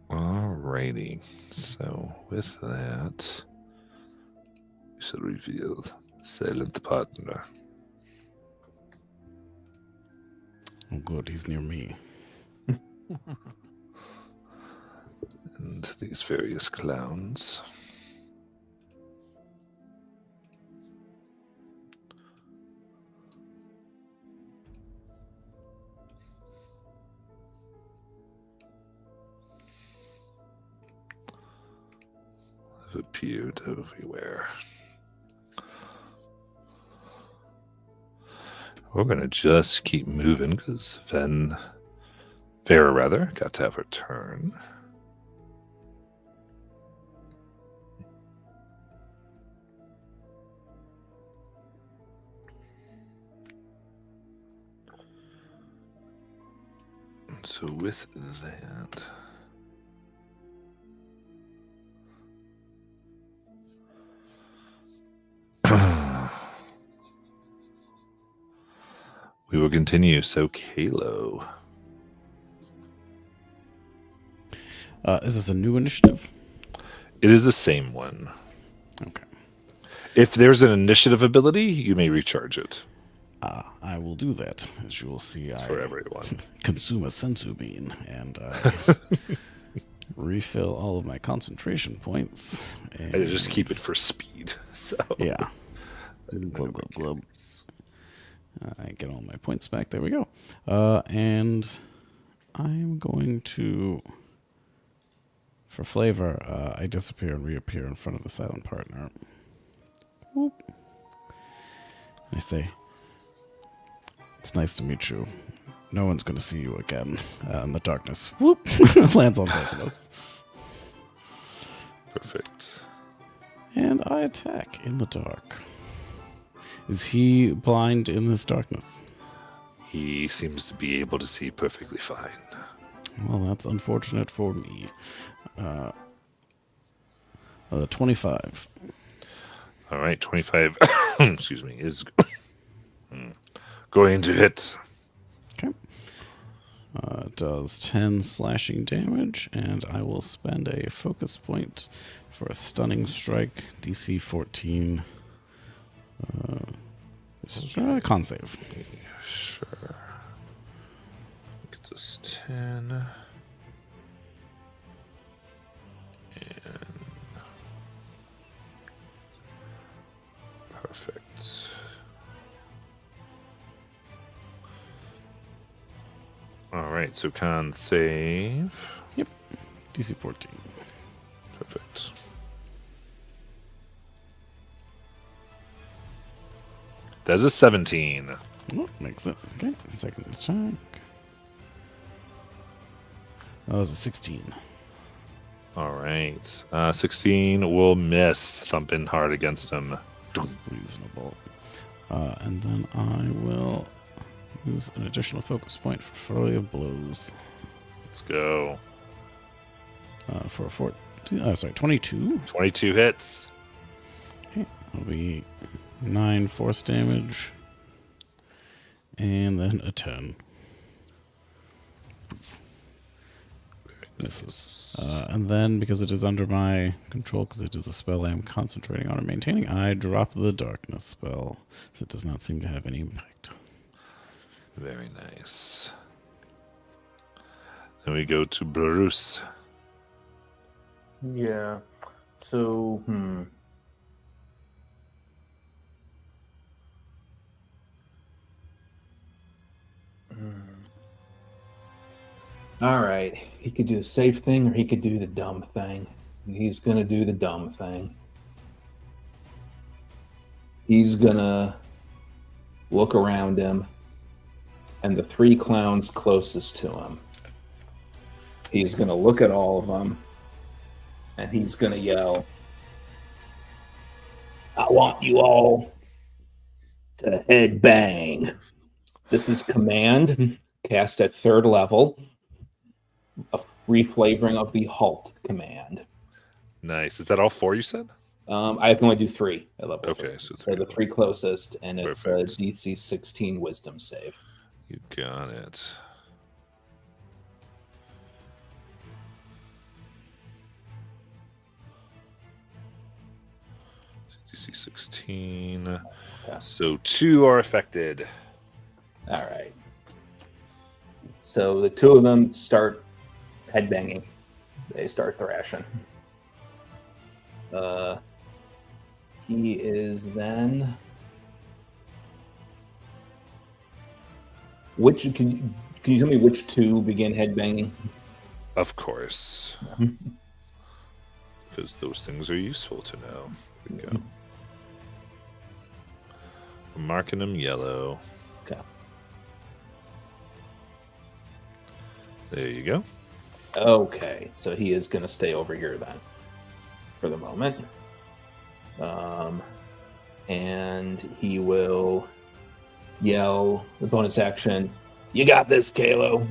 Alrighty. So with that, we shall reveal Silent Partner. Oh, good. He's near me. And these various clowns. Have appeared everywhere. We're gonna just keep moving because Vera rather got to have her turn. So with that, we will continue. So Kalo. Is this a new initiative? It is the same one. Okay. If there's an initiative ability, you may recharge it I will do that. As you will see, for I everyone. consume a sensu bean and I refill all of my concentration points. And I just keep it for speed. So Yeah. Glub, glub, glub. I get all my points back. There we go. And I'm going to, for flavor, I disappear and reappear in front of the silent partner. Whoop. I say, it's nice to meet you. No one's going to see you again in the darkness. Whoop. Lands on both of us. perfect. And I attack in the dark. Is he blind in this darkness? He seems to be able to see perfectly fine. Well, that's unfortunate for me. 25. All right, 25. Excuse me, is going to hit. Okay. It does 10 slashing damage, and I will spend a focus point for a stunning strike, DC 14. Con save. Sure. Get this 10. And perfect. All right, so con save. DC 14. Perfect. That's a 17. Oh, makes it. Okay, second attack. That was a 16. All right. 16 will miss, thumping hard against him. Reasonable. And then I will use an additional focus point for Flurry of Blows. Let's go. For a 22. 22 hits. Okay, that'll be 9 force damage. And then a 10. Misses. And then, because it is under my control, because it is a spell I am concentrating on and maintaining, I drop the darkness spell, so it does not seem to have any impact. Very nice. Then we go to Bruce. Yeah. So, All right. He could do the safe thing or he could do the dumb thing. He's going to do the dumb thing. He's going to look around him and the 3 clowns closest to him. He's going to look at all of them and he's going to yell, I want you all to head bang. This is command, cast at 3rd level. A reflavoring of the halt command. Nice. Is that all 4 you said? I can only do 3 at level. Okay, 3. so So the 3 closest, and it's a Perfect. DC 16 Wisdom save. You got it. DC 16. Yeah. So 2 are affected. All right. So the two of them start headbanging. They start thrashing. He is then. Which can you tell me which two begin headbanging? Of course. Because those things are useful to know. Here we go. I'm marking them yellow. Okay. There you go. Okay, so he is going to stay over here then, for the moment. And he will yell the bonus action, "You got this, Kalo!"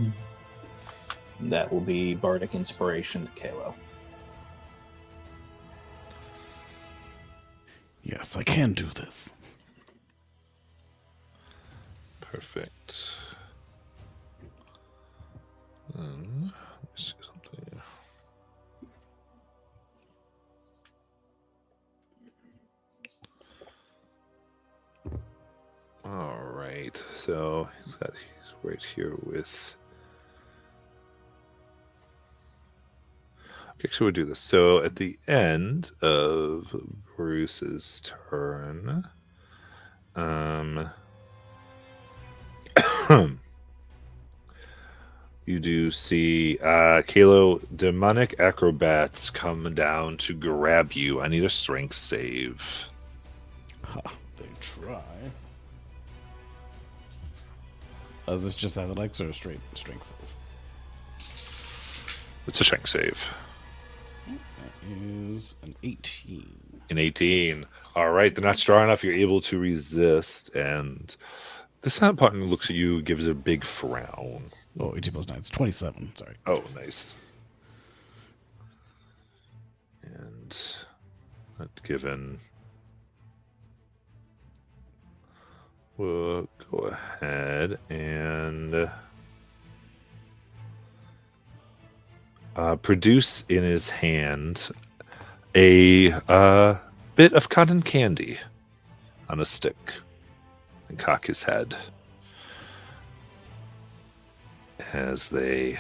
That will be Bardic Inspiration to Kalo. Yes, I can do this. Perfect. Let me see something. All right. So he's right here with. Okay, so we'll do this. So at the end of Bruce's turn, you do see Kalo, demonic acrobats come down to grab you. I need a strength save. Ha, they try. Is this just athletics or a straight strength save? It's a strength save. That is an 18. An 18. All right, they're not strong enough. You're able to resist, and the sound partner looks at you, gives a big frown. Oh, 18 plus 9. It's 27. Sorry. Oh, nice. And that given, we'll go ahead and produce in his hand a bit of cotton candy on a stick and cock his head as they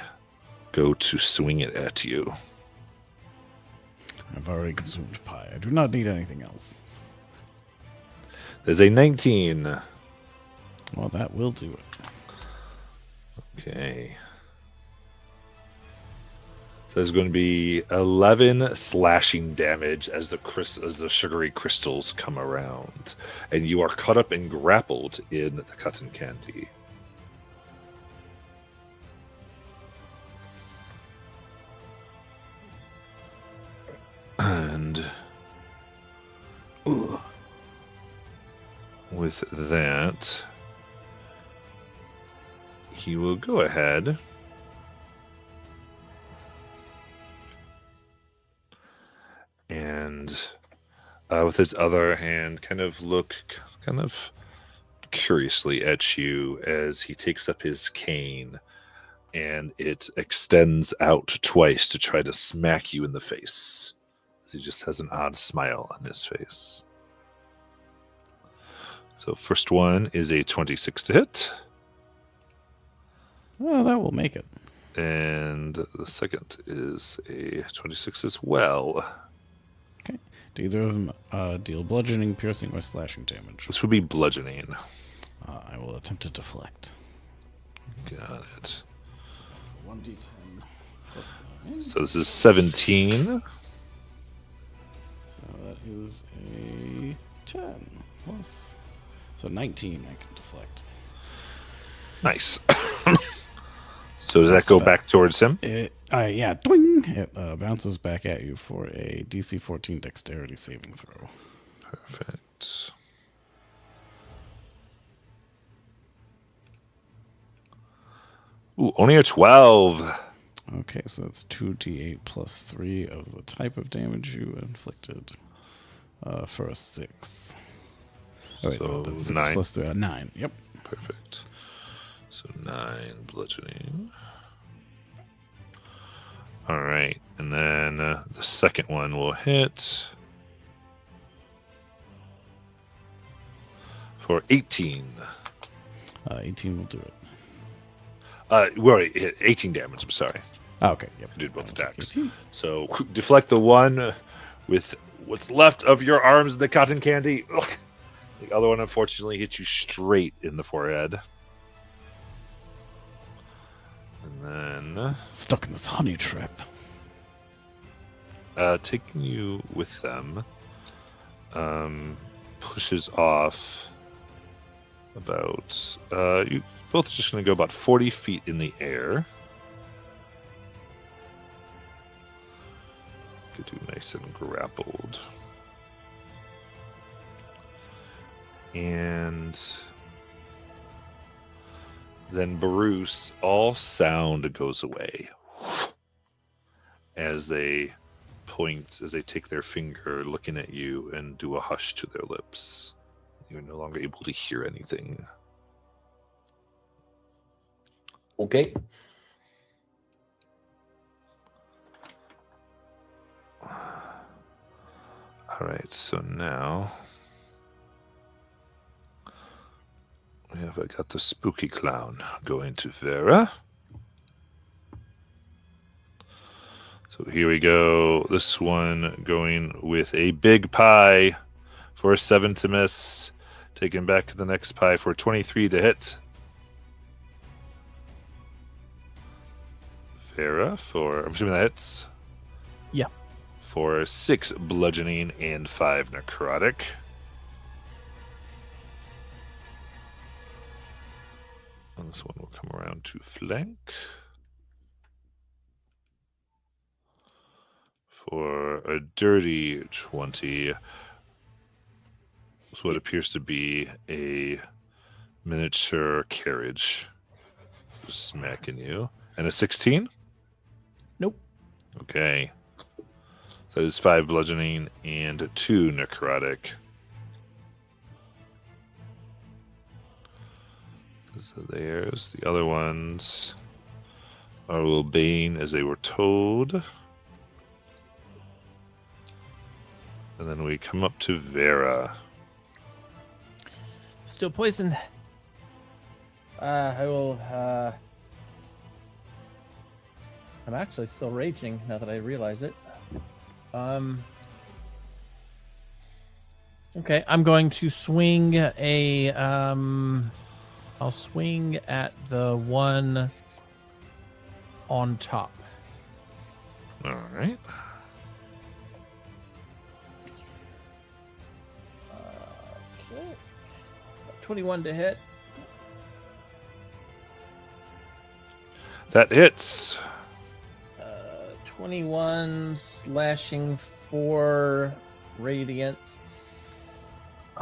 go to swing it at you. I've already consumed pie. I do not need anything else. There's a 19. Well, that will do it. Okay. So there's going to be 11 slashing damage as the sugary crystals come around, and you are caught up and grappled in the cotton candy. And with that, he will go ahead and with his other hand kind of look kind of curiously at you as he takes up his cane and it extends out twice to try to smack you in the face. He just has an odd smile on his face. So first one is a 26 to hit. Well, that will make it. And the second is a 26 as well. Okay. Do either of them deal bludgeoning, piercing, or slashing damage? This would be bludgeoning. I will attempt to deflect. Got it. 1d10 plus 9. So this is 17. So that is a 10 plus. So 19 I can deflect. Nice. So does that go back towards him? Yeah, doing. It bounces back at you for a DC 14 dexterity saving throw. Perfect. Ooh, only a 12. Okay, so that's 2d8 plus 3 of the type of damage you inflicted for a 6. Oh, wait, So no, that's 6 9. plus 3, 9. Yep. Perfect. So 9 bludgeoning. All right, and then the second one will hit for 18. 18 will do it. Well, it hit 18 damage. I'm sorry. Oh, okay, yep. I did both That will take attacks. 18. So deflect the one with what's left of your arms, the cotton candy. Ugh. The other one, unfortunately, hits you straight in the forehead. And then Stuck in this honey trap. taking you with them pushes off about you both just going to go about 40 feet in the air. Get you nice and grappled. And then Bruce, all sound goes away as they point, as they take their finger looking at you and do a hush to their lips. You're no longer able to hear anything. Okay. All right, so now we have got the spooky clown going to Vera. So here we go. This one going with a big pie for a 7 to miss. Taking back the next pie for 23 to hit. Vera for, I'm assuming that hits. Yeah. For 6 bludgeoning and 5 necrotic. And this one will come around to flank. For a dirty 20. It's what appears to be a miniature carriage. Just smacking you. And a 16? Nope. Okay. That is 5 bludgeoning and 2 necrotic. So there's the other ones. Are obeying as they were told. And then we come up to Vera. Still poisoned. I will. I'm actually still raging now that I realize it. Okay, I'm going to swing a. I'll swing at the one on top. All right. Okay. 21 to hit. That hits. 21 slashing 4 radiant.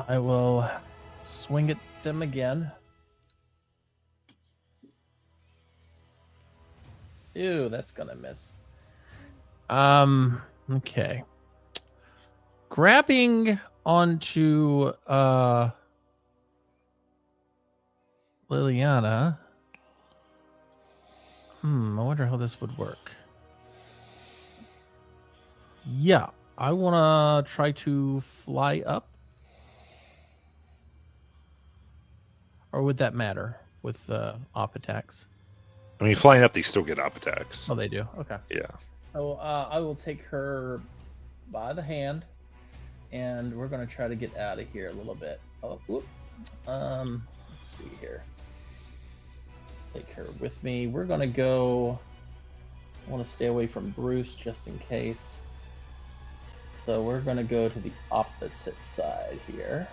I will swing at them again. Ew, that's gonna miss. Okay. Grabbing onto Liliana. I wonder how this would work. Yeah, I want to try to fly up. Or would that matter with op attacks? I mean, flying up, they still get op attacks. Oh, they do. Okay. Yeah. I will take her by the hand, and we're gonna try to get out of here a little bit. Oh, whoop. Let's see here. Take her with me. We're gonna go. I want to stay away from Bruce just in case. So we're gonna go to the opposite side here.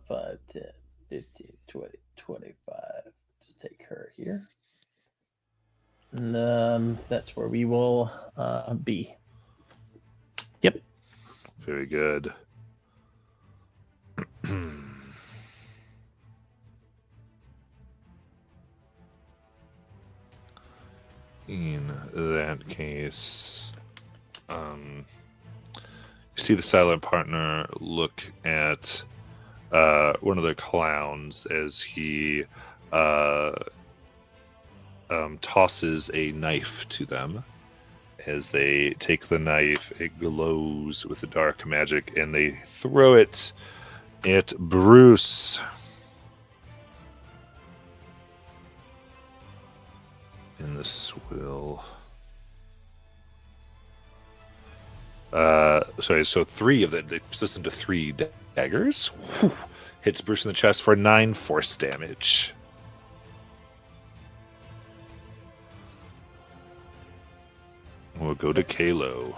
5, 10, 15, 20, 25. Just take her here. And that's where we will be. Yep. Very good. In that case, you see the silent partner look at one of the clowns as he tosses a knife to them. As they take the knife, it glows with the dark magic, and they throw it at Bruce. And this will. Sorry, so 3 of them. They split into 3 daggers. Whew. Hits Bruce in the chest for 9 force damage. We'll go to Kalo.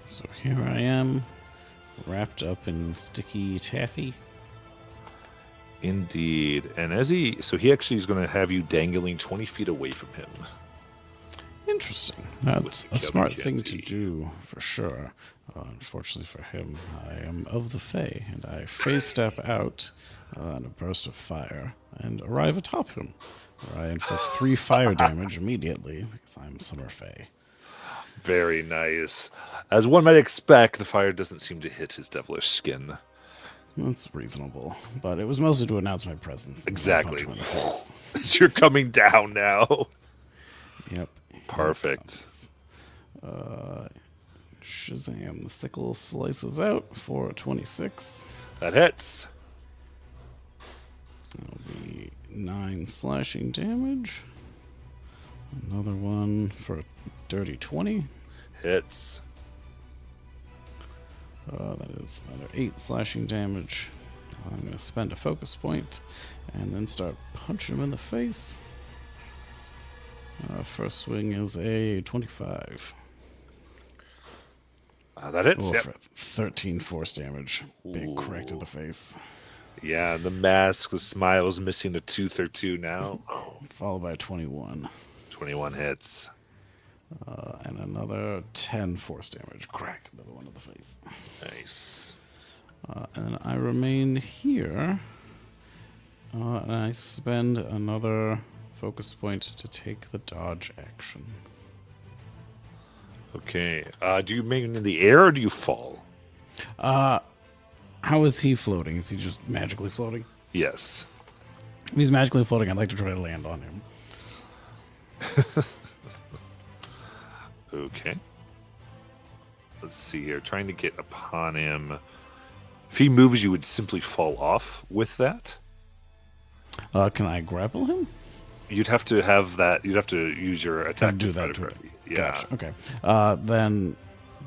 So here I am, wrapped up in sticky taffy. Indeed. And as he actually is going to have you dangling 20 feet away from him. Interesting. That's the a smart thing to WGNT. do, for sure. Unfortunately for him, I am of the Fae, and I phase step out in a burst of fire and arrive atop him, where I inflict 3 fire damage immediately, because I'm Summer Fae. Very nice. As one might expect, the fire doesn't seem to hit his devilish skin. That's reasonable, but it was mostly to announce my presence. and Exactly. punch him in the face. As you're coming down now. Yep. Perfect. Shazam, the sickle slices out for 26. That hits. That'll be 9 slashing damage. Another one for a dirty 20. Hits. That is another 8 slashing damage. I'm going to spend a focus point and then start punching him in the face. First swing is a 25. That hits. Oh, Yep. for 13 force damage. Big crack to the face. Yeah, the mask, the smile is missing a tooth or two now. Followed by 21. 21 hits. And another 10 force damage. Crack. Another one to the face. Nice. And I remain here. And I spend another focus point to take the dodge action. Okay. Do you make it in the air or do you fall? How is he floating? Is he just magically floating? Yes. If he's magically floating, I'd like to try to land on him. Okay. Let's see here. Trying to get upon him. If he moves, you would simply fall off with that. Can I grapple him? You'd have to have that. You'd have to use your attack. do try that to it. Yeah. Gotcha. Okay. Then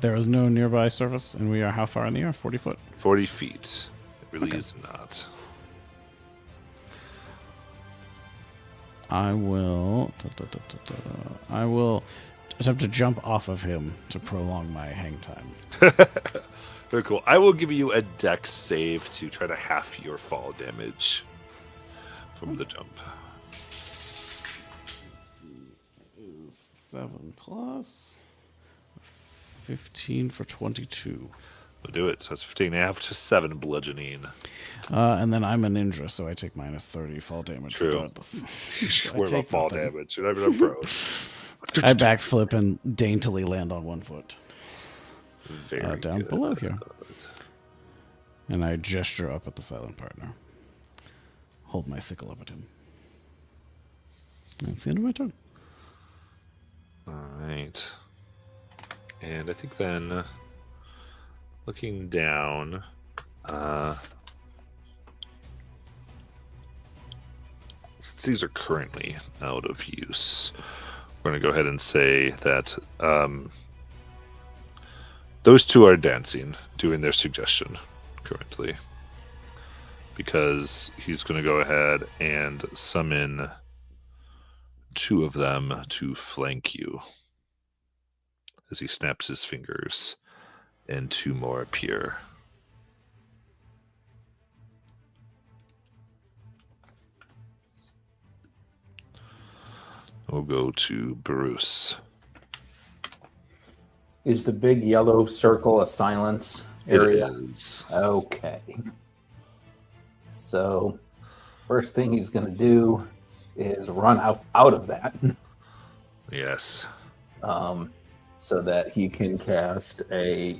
there is no nearby surface, and we are how far in the air? 40 foot. 40 feet. It really Okay. is not. I will. I will attempt to jump off of him to prolong my hang time. Very cool. I will give you a dex save to try to half your fall damage from the jump. Is 7 plus 15 for 22. We'll do it. So it's 15 and a half to 7 bludgeoning. And then I'm a ninja, so I take minus 30 fall damage. True. Regardless. So I Worry about take fall nothing. damage. You're not even a pro. I backflip and daintily land on 1 foot. Very Down good. below here. And I gesture up at the silent partner. Hold my sickle up at him. That's the end of my turn. All right. And I think then, looking down, since these are currently out of use, we're going to go ahead and say that those two are dancing, doing their suggestion currently. Because he's going to go ahead and summon 2 of them to flank you. As he snaps his fingers, and 2 more appear. We'll go to Bruce. Is the big yellow circle a silence area? It is. Okay. So, first thing he's going to do is run out of that, Yes. so that he can cast a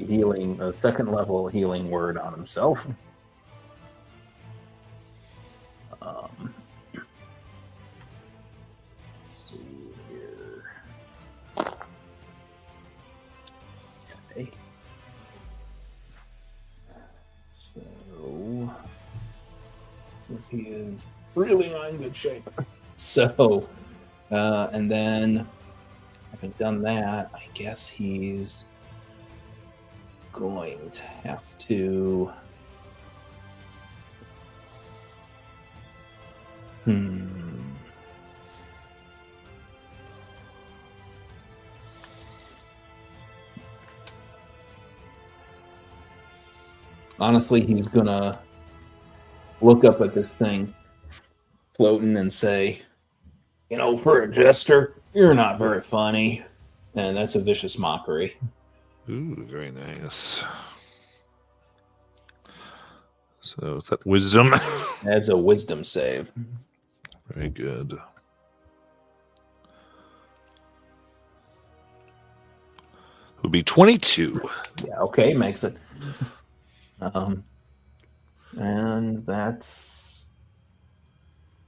second level healing word on himself. Let's see here. Okay. So, since he is really not in good shape. So, and then having done that, I guess he's going to have to. Honestly, he's gonna look up at this thing floating and say, "You know, for a jester, you're not very funny," and that's a vicious mockery. Ooh, very nice. So is that wisdom? As a wisdom save. Very good. Would be 22. Yeah, okay, makes it. And that's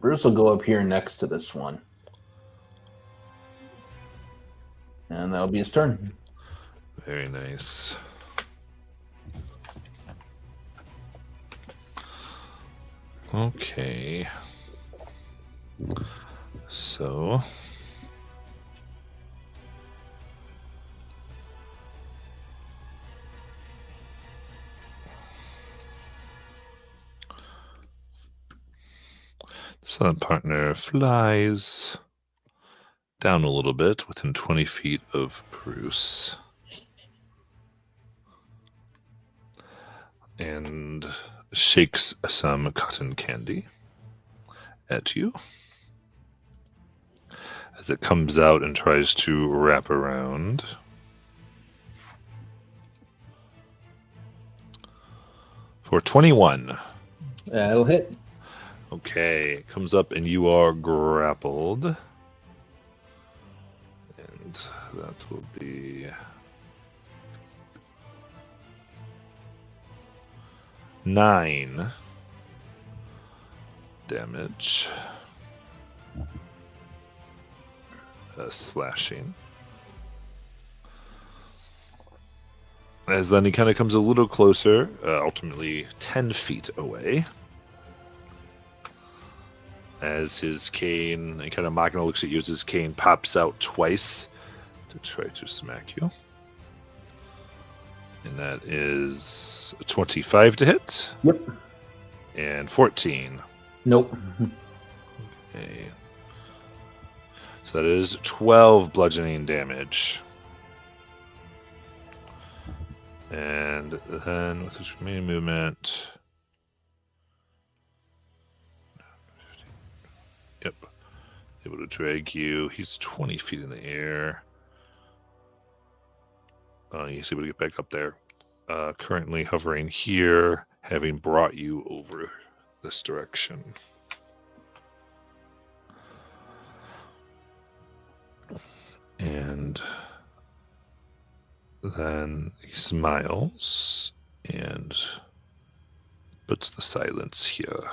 Bruce will go up here next to this one. And that'll be his turn. Very nice. Okay. So Sun partner flies down a little bit within 20 feet of Bruce. And shakes some cotton candy at you as it comes out and tries to wrap around. For 21. That'll hit. Okay, it comes up and you are grappled. And that will be 9 damage. Slashing. As then he kind of comes a little closer, ultimately 10 feet away. As his cane, and kind of Magna looks at you as his cane pops out twice to try to smack you. And that is 25 to hit. Yep. And 14. Nope. Okay. So that is 12 bludgeoning damage. And then with his remaining movement... Yep. Able to drag you. He's 20 feet in the air. He's able to get back up there. Currently hovering here, having brought you over this direction. And then he smiles and puts the silence here.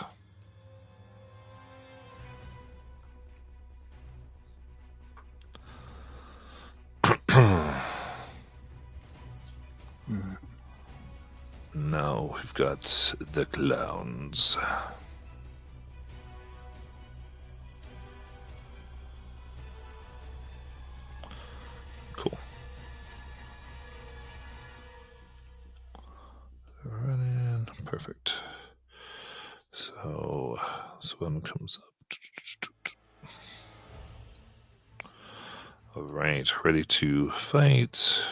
Now we've got the clowns. Cool. Running. Perfect. So this one comes up. All right, ready to fight.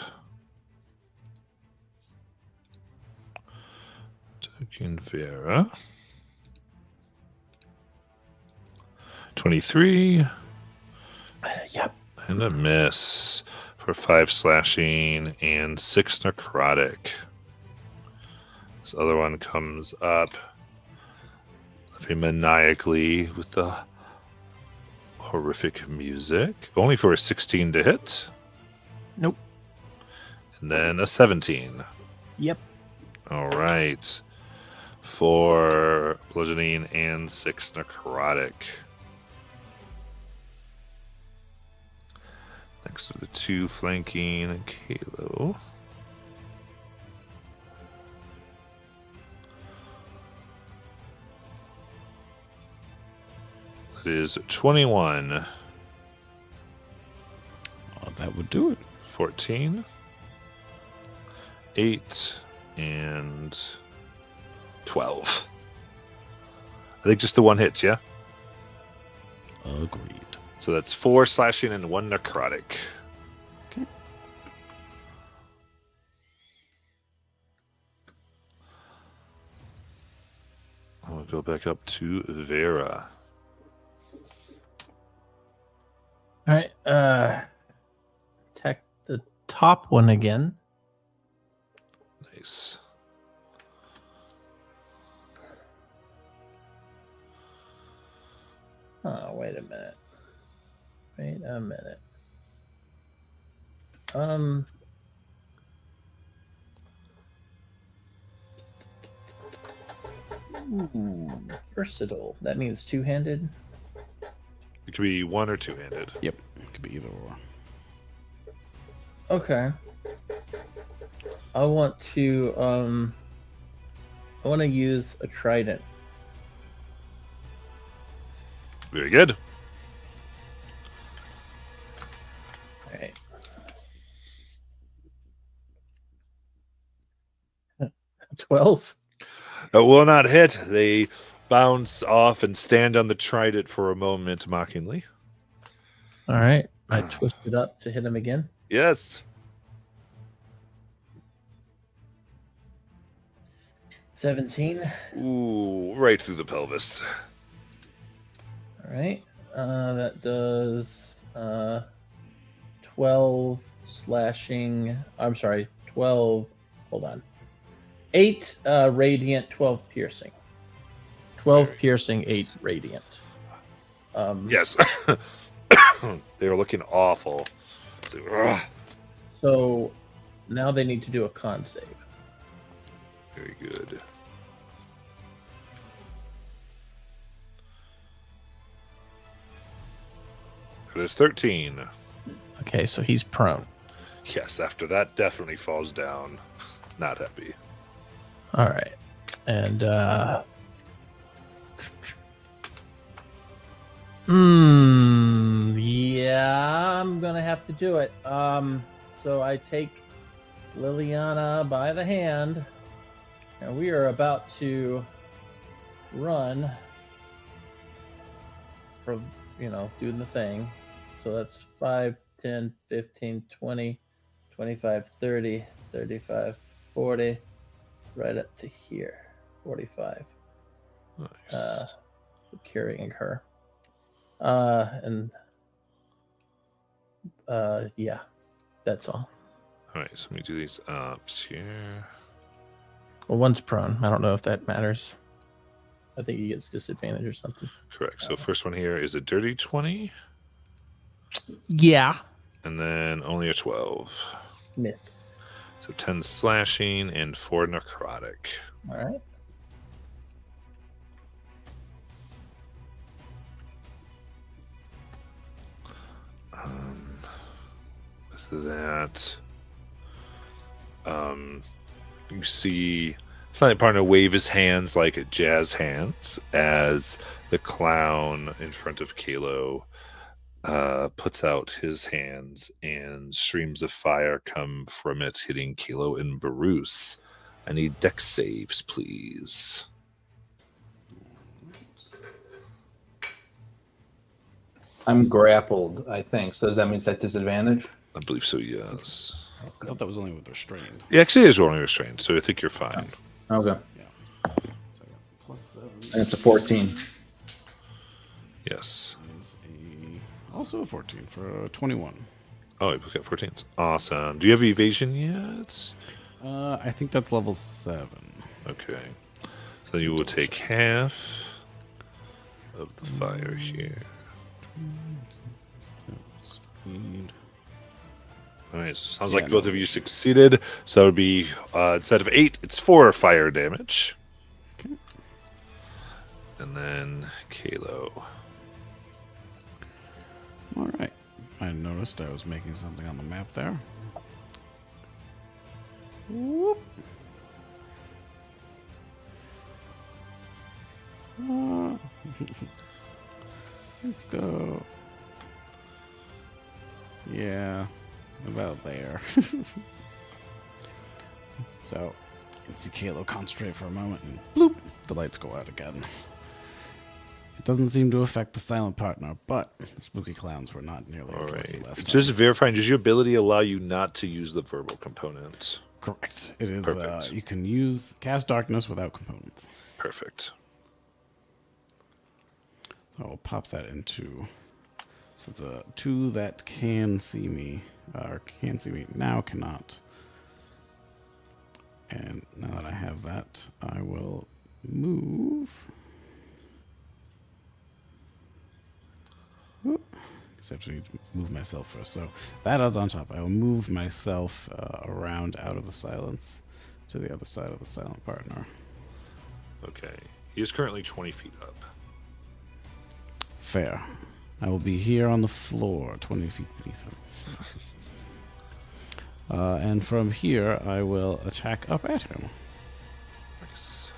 Taking Vera. 23. Yep. And a miss for 5 slashing and 6 necrotic. This other one comes up very maniacally with the horrific music. Only for a 16 to hit. Nope. And then a 17. Yep. All right. 4 bludgeoning and 6 necrotic. Next to the 2 flanking Kalo. It is 21, That would do it. 14, 8, and 12. I think just the one hits, yeah? Agreed. So that's 4 slashing and 1 necrotic. Okay. I'll go back up to Vera. All right. Attack the top one again. Nice. Oh, wait a minute. Wait a minute. Versatile. That means two-handed. It could be one or two-handed. Yep. It could be either or. Okay. I want to use a trident. Very good. All right. 12. That will not hit. They bounce off and stand on the trident for a moment mockingly. All right. I twist it up to hit him again. Yes. 17. Ooh, right through the pelvis. All right. That does 12 slashing. I'm sorry, 12. Hold on. 8 radiant, 12 piercing. 12 piercing, 8 radiant. Yes. They were looking awful. Ugh. So now they need to do a con save. Very good. It is 13. Okay, so he's prone. Yes, after that, definitely falls down. Not happy. All right. And yeah, I'm gonna have to do it. So I take Liliana by the hand, and we are about to run for, doing the thing. So that's 5, 10, 15, 20, 25, 30, 35, 40, right up to here, 45. Nice. Carrying her. Yeah, that's all. All right, so let me do these ups here. well, one's prone. I don't know if that matters. I think he gets disadvantage or something. Correct. So first one here is a dirty 20, Yeah. and then only a 12. Miss. So 10 slashing and 4 necrotic. All right. With that, you see Silent Partner wave his hands like jazz hands as the clown in front of Kalo puts out his hands and streams of fire come from it, hitting Kalo and Barus. I need dex saves, please. I'm grappled, I think. So does that mean it's at disadvantage? I believe so, yes. I thought that was only with restrained. Yeah, actually, it is rolling restrained, so I think you're fine. Okay. So I got +7. And it's a 14. Yes. Is also a 14 for a 21. Oh, we got 14s. Awesome. Do you have evasion yet? I think that's level 7. Okay. So you will take half of the fire here. Speed. All right. So sounds like both of you succeeded. So it would be instead of 8, it's 4 fire damage. Okay. And then Kalo. All right. I noticed I was making something on the map there. Whoop. Let's go. Yeah, about there. So, you see Kalo concentrate for a moment, and bloop, the lights go out again. It doesn't seem to affect the silent partner, but the spooky clowns were not nearly All as lucky right. last Just time. verifying, does your ability allow you not to use the verbal component? Correct. It is. Perfect. You can cast darkness without components. Perfect. So I'll pop that into. So the two that can see me, or can see me now, cannot. And now that I have that, I will move. Oop. Guess I have to move myself first. So that is on top. I will move myself around out of the silence to the other side of the silent partner. Okay. He is currently 20 feet up. Fair. I will be here on the floor, 20 feet beneath him. And from here, I will attack up at him Nice.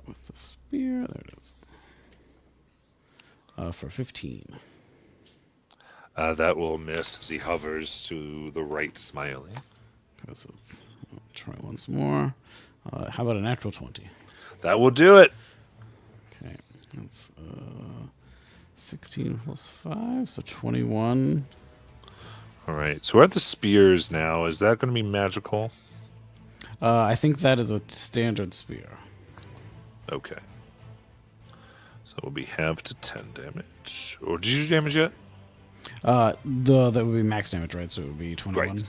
with the spear. There it is. For 15. That will miss as he hovers to the right, smiling. So let's try once more. How about a natural 20? That will do it. Okay, that's 16 plus 5, so 21. All right. So we're at the spears now. Is that going to be magical? I think that is a standard spear. Okay. So we'll be half to 10 damage. Or did you do damage yet? That would be max damage, right? So it would be 21. Right.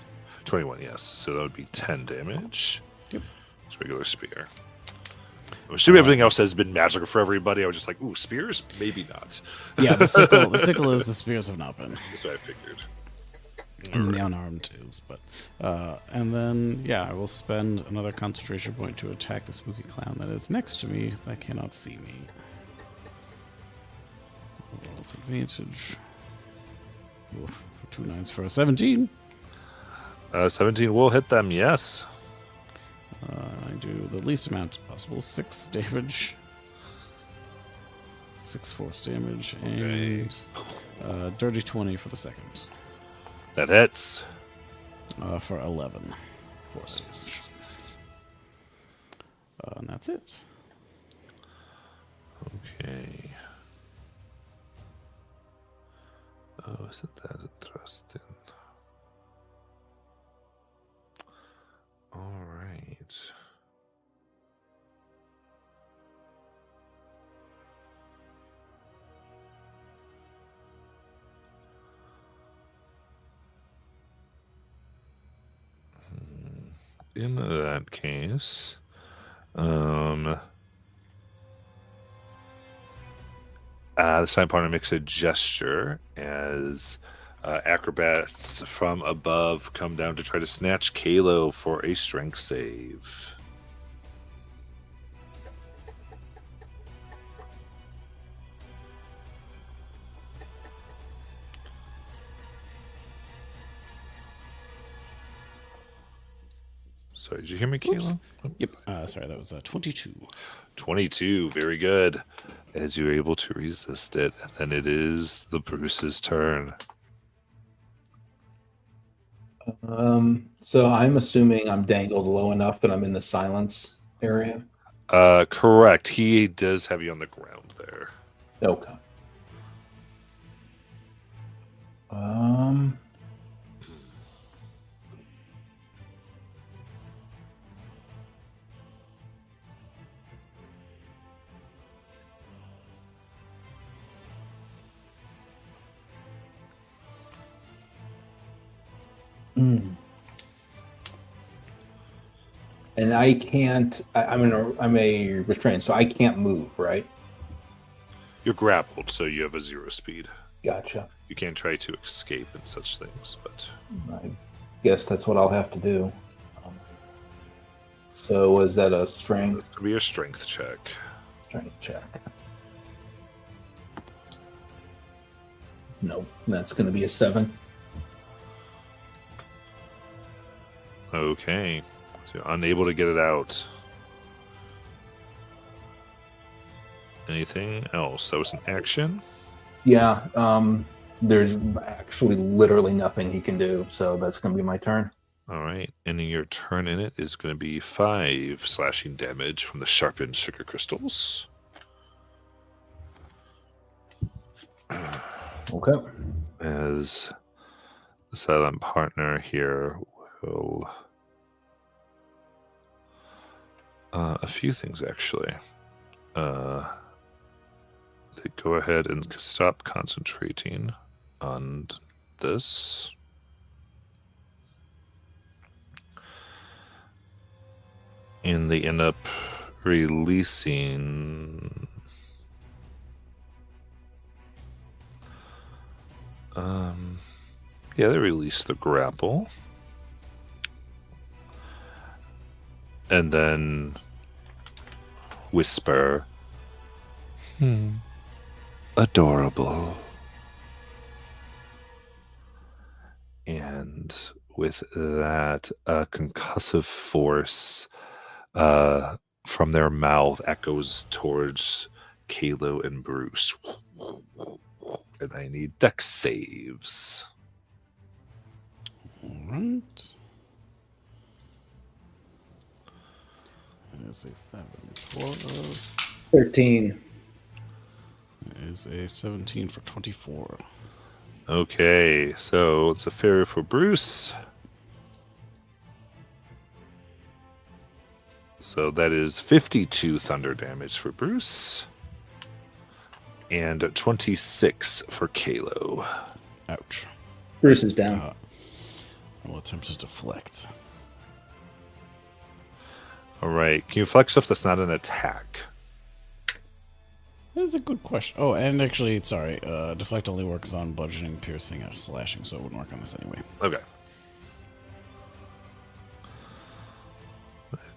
21, yes. So that would be 10 damage. Yep. It's regular spear. I'm assuming everything else has been magical for everybody. I was just like, ooh, spears? Maybe not. Yeah, the sickle is, the spears have not been. That's what I figured. And the unarmed is, but and then yeah, I will spend another concentration point to attack the spooky clown that is next to me that cannot see me. Roll with advantage. Oof, for 2 9s for a 17. 17 will hit them, yes. I do the least amount possible, 6 damage, 6 force damage, and dirty 20 for the second. That hits. For 11 force damage. And that's it. Okay. Oh, isn't that interesting? All right. In that case, the sign partner makes a gesture as acrobats from above come down to try to snatch Kalo for a strength save. Sorry, did you hear me, Kalo? Yep. Sorry, that was 22. 22, very good. As you're able to resist it, and then it is the Bruce's turn. So I'm assuming I'm dangled low enough that I'm in the silence area. Correct. He does have you on the ground there. Okay. And I can't. I'm a restrained, so I can't move. Right? You're grappled, so you have a 0 speed. Gotcha. You can try to escape and such things, but I guess that's what I'll have to do. So was that a strength? it'll be a strength check. Strength check. Nope. That's going to be a 7. Okay. So you're unable to get it out. Anything else? That was an action. Yeah, there's actually literally nothing he can do, so that's going to be my turn. All right. Ending your turn in it is going to be 5 slashing damage from the sharpened sugar crystals. Okay. As the silent partner here will. A few things, actually. They go ahead and stop concentrating on this. And they end up releasing yeah, they release the grapple. And then whisper, adorable. And with that, a concussive force from their mouth echoes towards Kalo and Bruce. And I need dex saves. All right. That is a 7 plus. 13. That is a 17 for 24. Okay, so it's a failure for Bruce. So that is 52 thunder damage for Bruce. And 26 for Kalo. Ouch. Bruce is down. I will attempt to deflect. All right, can you flex stuff that's not an attack? That is a good question. Oh, and actually, sorry, deflect only works on bludgeoning, piercing, or slashing, so it wouldn't work on this anyway. Okay.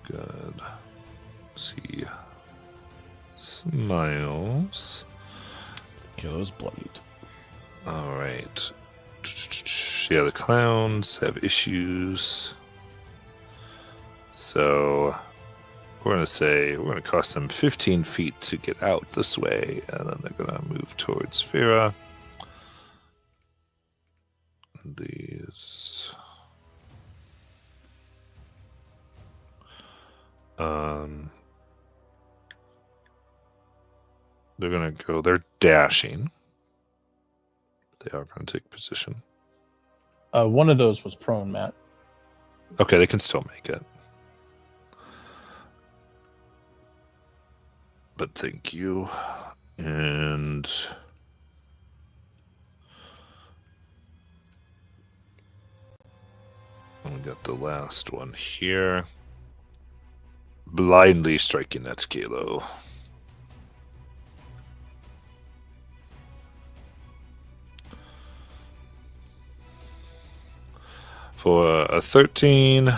Good. Let's see. Smiles. Kalo's bloodied. All right. Yeah, the clowns have issues. So we're going to say we're going to cost them 15 feet to get out this way, and then they're going to move towards Vera. These. They're going to go, they're dashing. They are going to take position. One of those was prone, Matt. Okay, they can still make it. But thank you. And we got the last one here. Blindly striking at Kalo. For a 13.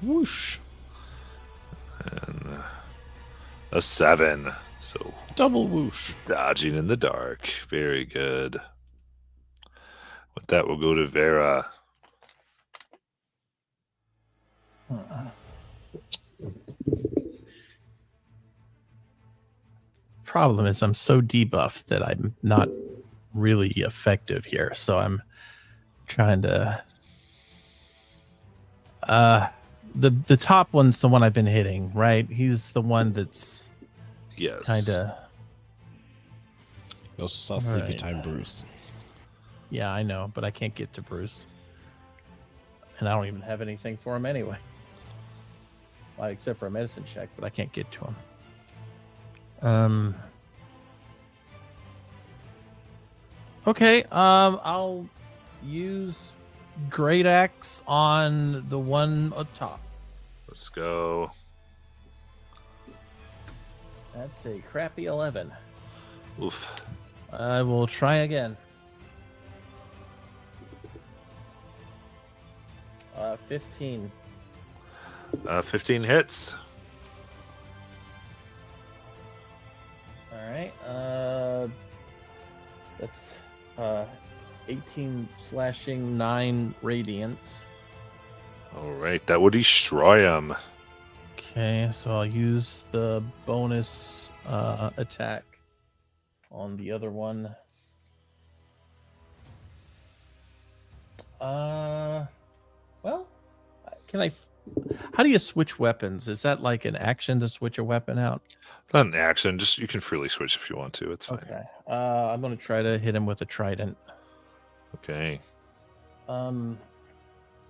Whoosh. And a 7. So Double whoosh. dodging in the dark. Very good. With that, we'll go to Vera. Problem is I'm so debuffed that I'm not really effective here. So I'm trying to the top one's the one I've been hitting, right? He's the one that's Yes. kinda We also saw Sleepy Right. Time Bruce. yeah, I know, but I can't get to Bruce. And I don't even have anything for him anyway. Well, except for a medicine check, but I can't get to him. Okay, I'll use Great Axe on the one up top. Let's go. That's a crappy 11. Oof. I will try again. 15. 15 hits. All right. That's 18 slashing, 9 radiant. All right, that will destroy him. Okay, so I'll use the bonus attack on the other one. Well, Can I? How do you switch weapons? Is that like an action to switch a weapon out? Not an action. Just you can freely switch if you want to. It's fine. Okay. I'm gonna try to hit him with a trident. Okay. all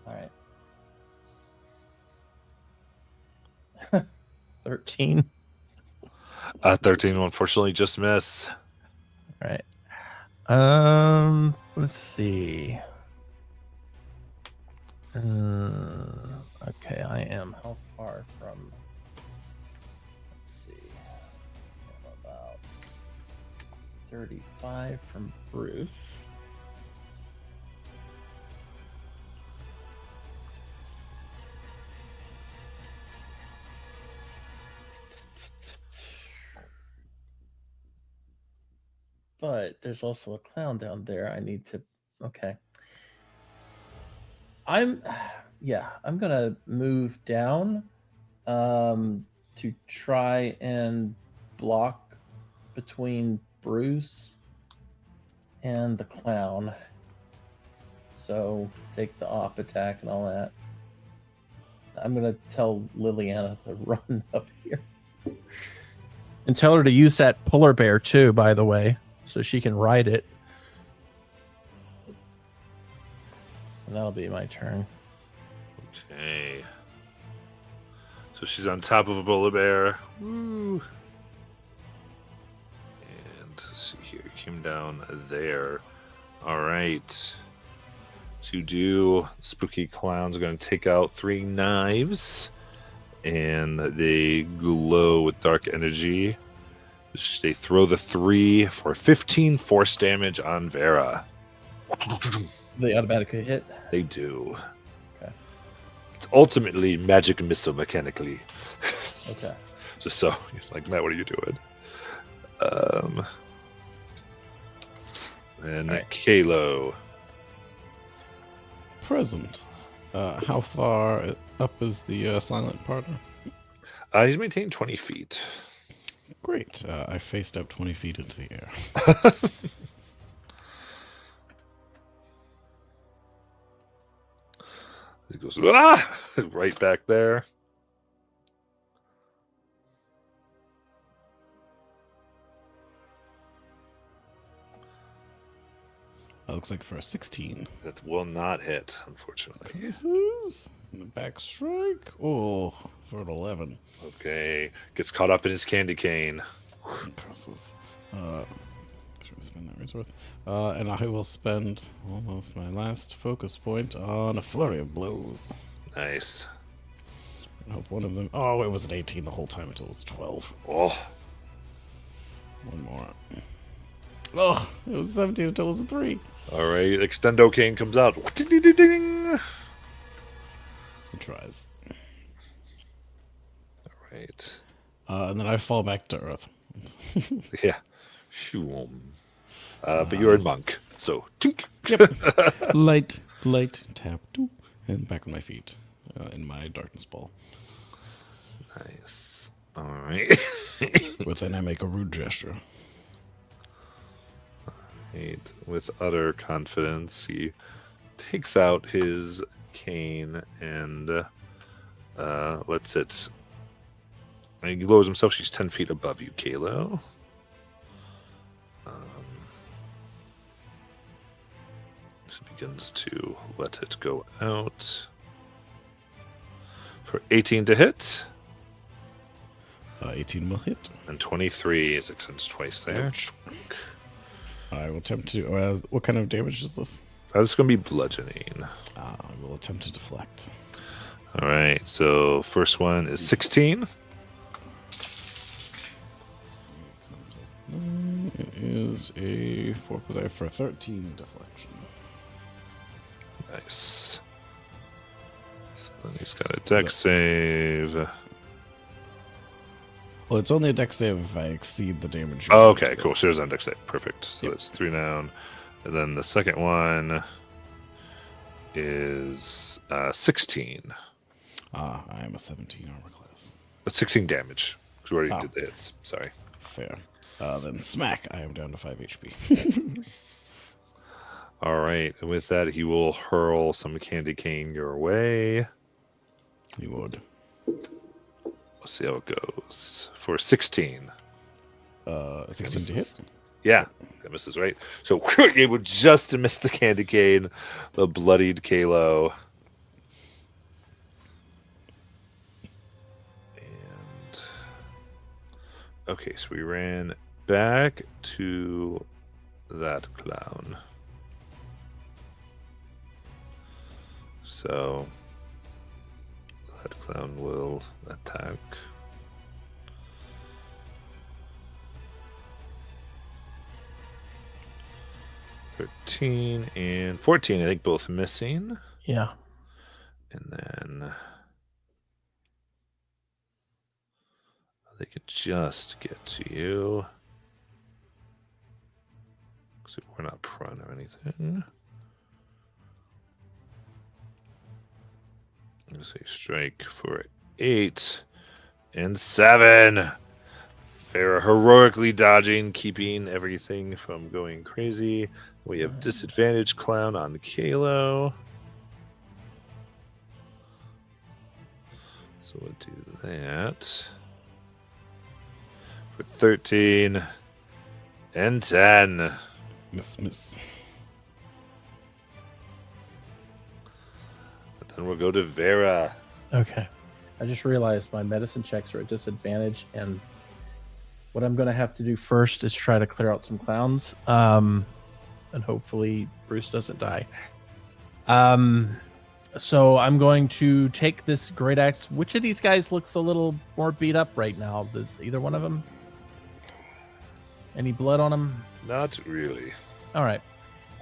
right. 13. 13 will unfortunately just miss. All right. Let's see. Okay, I am How far from? Let's see. I'm about 35 from Bruce. But there's also a clown down there. I need to. Okay. I'm gonna move down to try and block between Bruce and the clown. So take the op attack and all that. I'm gonna tell Liliana to run up here. and tell her to use that polar bear too, by the way, so she can ride it. And that'll be my turn. Okay. So she's on top of a polar bear. Woo. And let's see here, came down there. All right. To do, spooky clowns are going to take out 3 knives, and they glow with dark energy. They throw the 3 for 15 force damage on Vera. They automatically hit. They do. Okay. It's ultimately magic missile mechanically. Okay. Just so you're like, Matt, what are you doing? And All right. Kalo. Present. How far up is the silent partner? He's maintained 20 feet. Great. I faced up 20 feet into the air. He goes, ah! Right back there. That looks like for a 16. That will not hit, unfortunately. Curses. And the back strike. Oh, for an 11. Okay. Gets caught up in his candy cane. Curses. Should we spend that resource? And I will spend almost my last focus point on a flurry of blows. Nice. I hope one of them. Oh, it was an 18 the whole time until it was 12. Oh, One more. Oh, it was 17 until it was a 3. all right. Extendo cane comes out. Ding-ding-ding-ding. He tries. All right. And then I fall back to earth. Yeah. Shoom. But you're a monk, so. Tink. Yep. light, tap, doo, and back on my feet in my darkness ball. Nice. All right. With then I make a rude gesture. With utter confidence, he takes out his cane and lets it. And he lowers himself. She's 10 feet above you, Kalo. So he begins to let it go out. For 18 to hit, 18 will hit. and 23 is extends twice there. Ouch. I will attempt to. What kind of damage is this? That's going to be bludgeoning. I will attempt to deflect. All right, so first one is 16. It is a 4 for 13 deflection. Nice. So then he's got a dex save. Well, it's only a dex save if I exceed the damage. Oh, okay, cool. So there's an dex save. Perfect. So that's 3 down. And then the second one is 16. I am a 17 armor class. 16 damage. Because we already Oh. did the hits. Sorry. Fair. Then smack. I am down to 5 HP. All right. And with that, he will hurl some candy cane your way. You would. We'll see how it goes. For 16. 16 to hit. Yeah, that misses, right? So able just to miss the candy cane, the bloodied Kalo. And okay, so we ran back to that clown. So that clown will attack. $13 and $14, I think both missing. Yeah. And then they could just get to you. So we're not prone or anything. I'm going to say strike for 8 and 7. They're heroically dodging, keeping everything from going crazy. We have disadvantage clown on Kalo. So we'll do that. For 13 and 10. Miss. Then we'll go to Vera. Okay. I just realized my medicine checks are at disadvantage, and what I'm going to have to do first is try to clear out some clowns, and hopefully Bruce doesn't die. So I'm going to take this great axe. Which of these guys looks a little more beat up right now? Either one of them? Any blood on them? Not really. All right.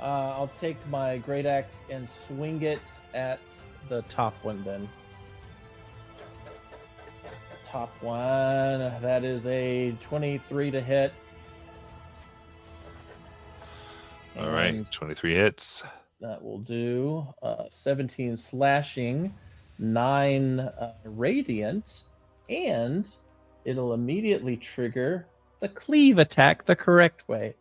I'll take my great axe and swing it at the top one then. Top one. That is a 23 to hit. All right, And 23 hits. that will do 17 slashing, 9 radiant, and it'll immediately trigger the cleave attack the correct way.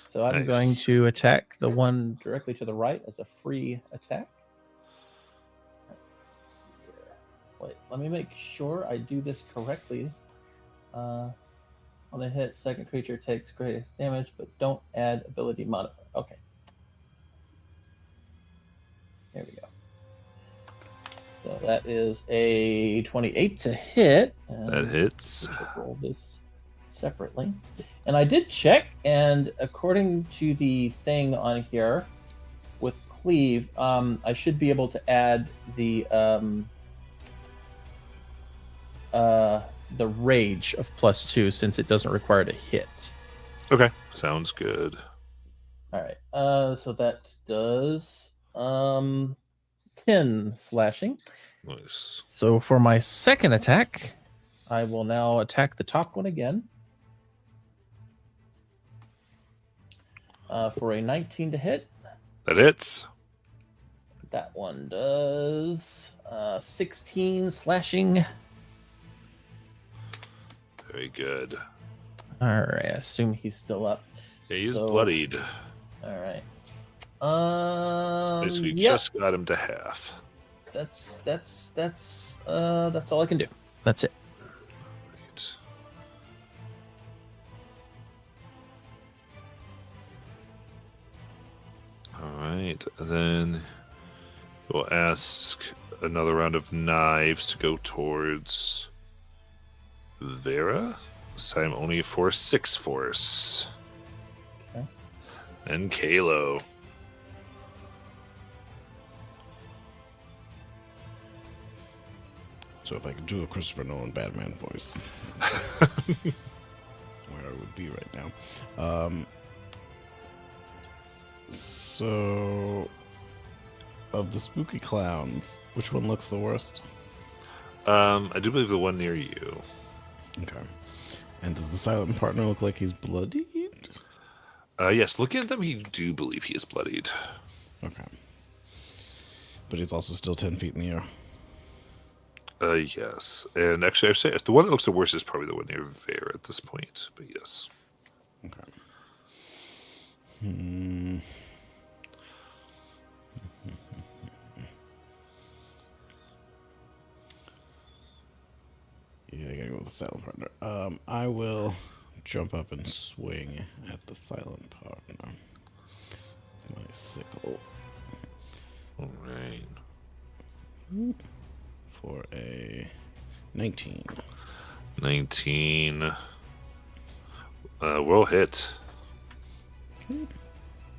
So I'm Nice. going to attack the one directly to the right as a free attack. Wait, let me make sure I do this correctly. On a hit, second creature takes greatest damage, but don't add ability modifier. Okay. There we go. So that is a 28 to hit. That hits. We'll roll this separately. And I did check, and according to the thing on here with cleave, I should be able to add the rage of +2 since it doesn't require to hit. Okay, sounds good. All right. So that does 10 slashing. Nice. So for my second attack, I will now attack the top one again. For a 19 to hit. That hits. That one does 16 slashing. Very good. All right. I assume he's still up. Yeah, he's So- bloodied. All right. Basically, Yep. just got him to half. That's all I can do. That's it. Right. All right, then we'll ask another round of knives to go towards Vera. This time only for 6 force. Okay. And Kalo. So if I could do a Christopher Nolan Batman voice, where I would be right now. So, of the spooky clowns, which one looks the worst? I do believe the one near you. Okay. And does the silent partner look like he's bloodied? Yes, looking at them, he do believe he is bloodied. Okay. But he's also still 10 feet in the air. Yes. And actually, I'd say the one that looks the worst is probably the one near Vera at this point. But yes. Okay. Hmm. Yeah, I gotta go with the silent partner. I will jump up and swing at the silent partner. My sickle All right. for a 19. 19. Will hit. Ooh,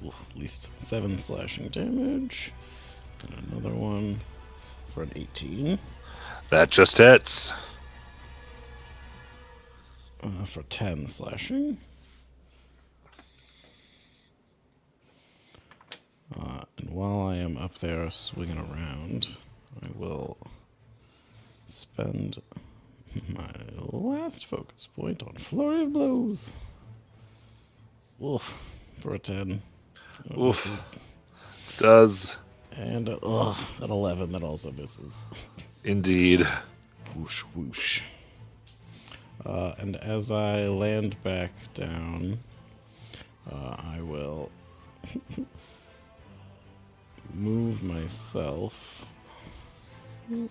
at least 7 slashing damage. And another one for an 18. That just hits. For 10 slashing. And while I am up there swinging around, I will spend my last focus point on Flurry of Blows. Oof, for a 10. Oof. Misses. Does And an 11 that also misses. indeed. Whoosh, whoosh. And as I land back down, I will move myself to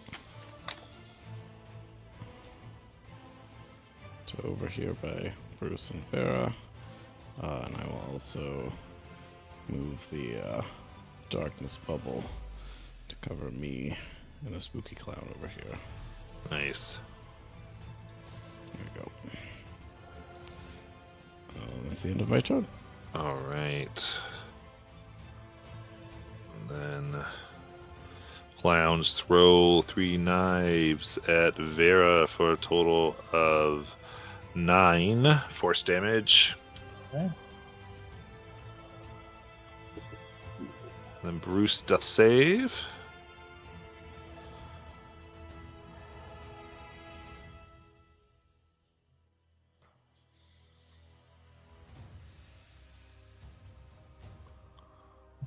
over here by Bruce and Vera. And I will also move the darkness bubble to cover me and the spooky clown over here. Nice. There we go. That's the end of my turn. All right. And then clowns throw 3 knives at Vera for a total of 9 force damage. Okay. Then Bruce death save.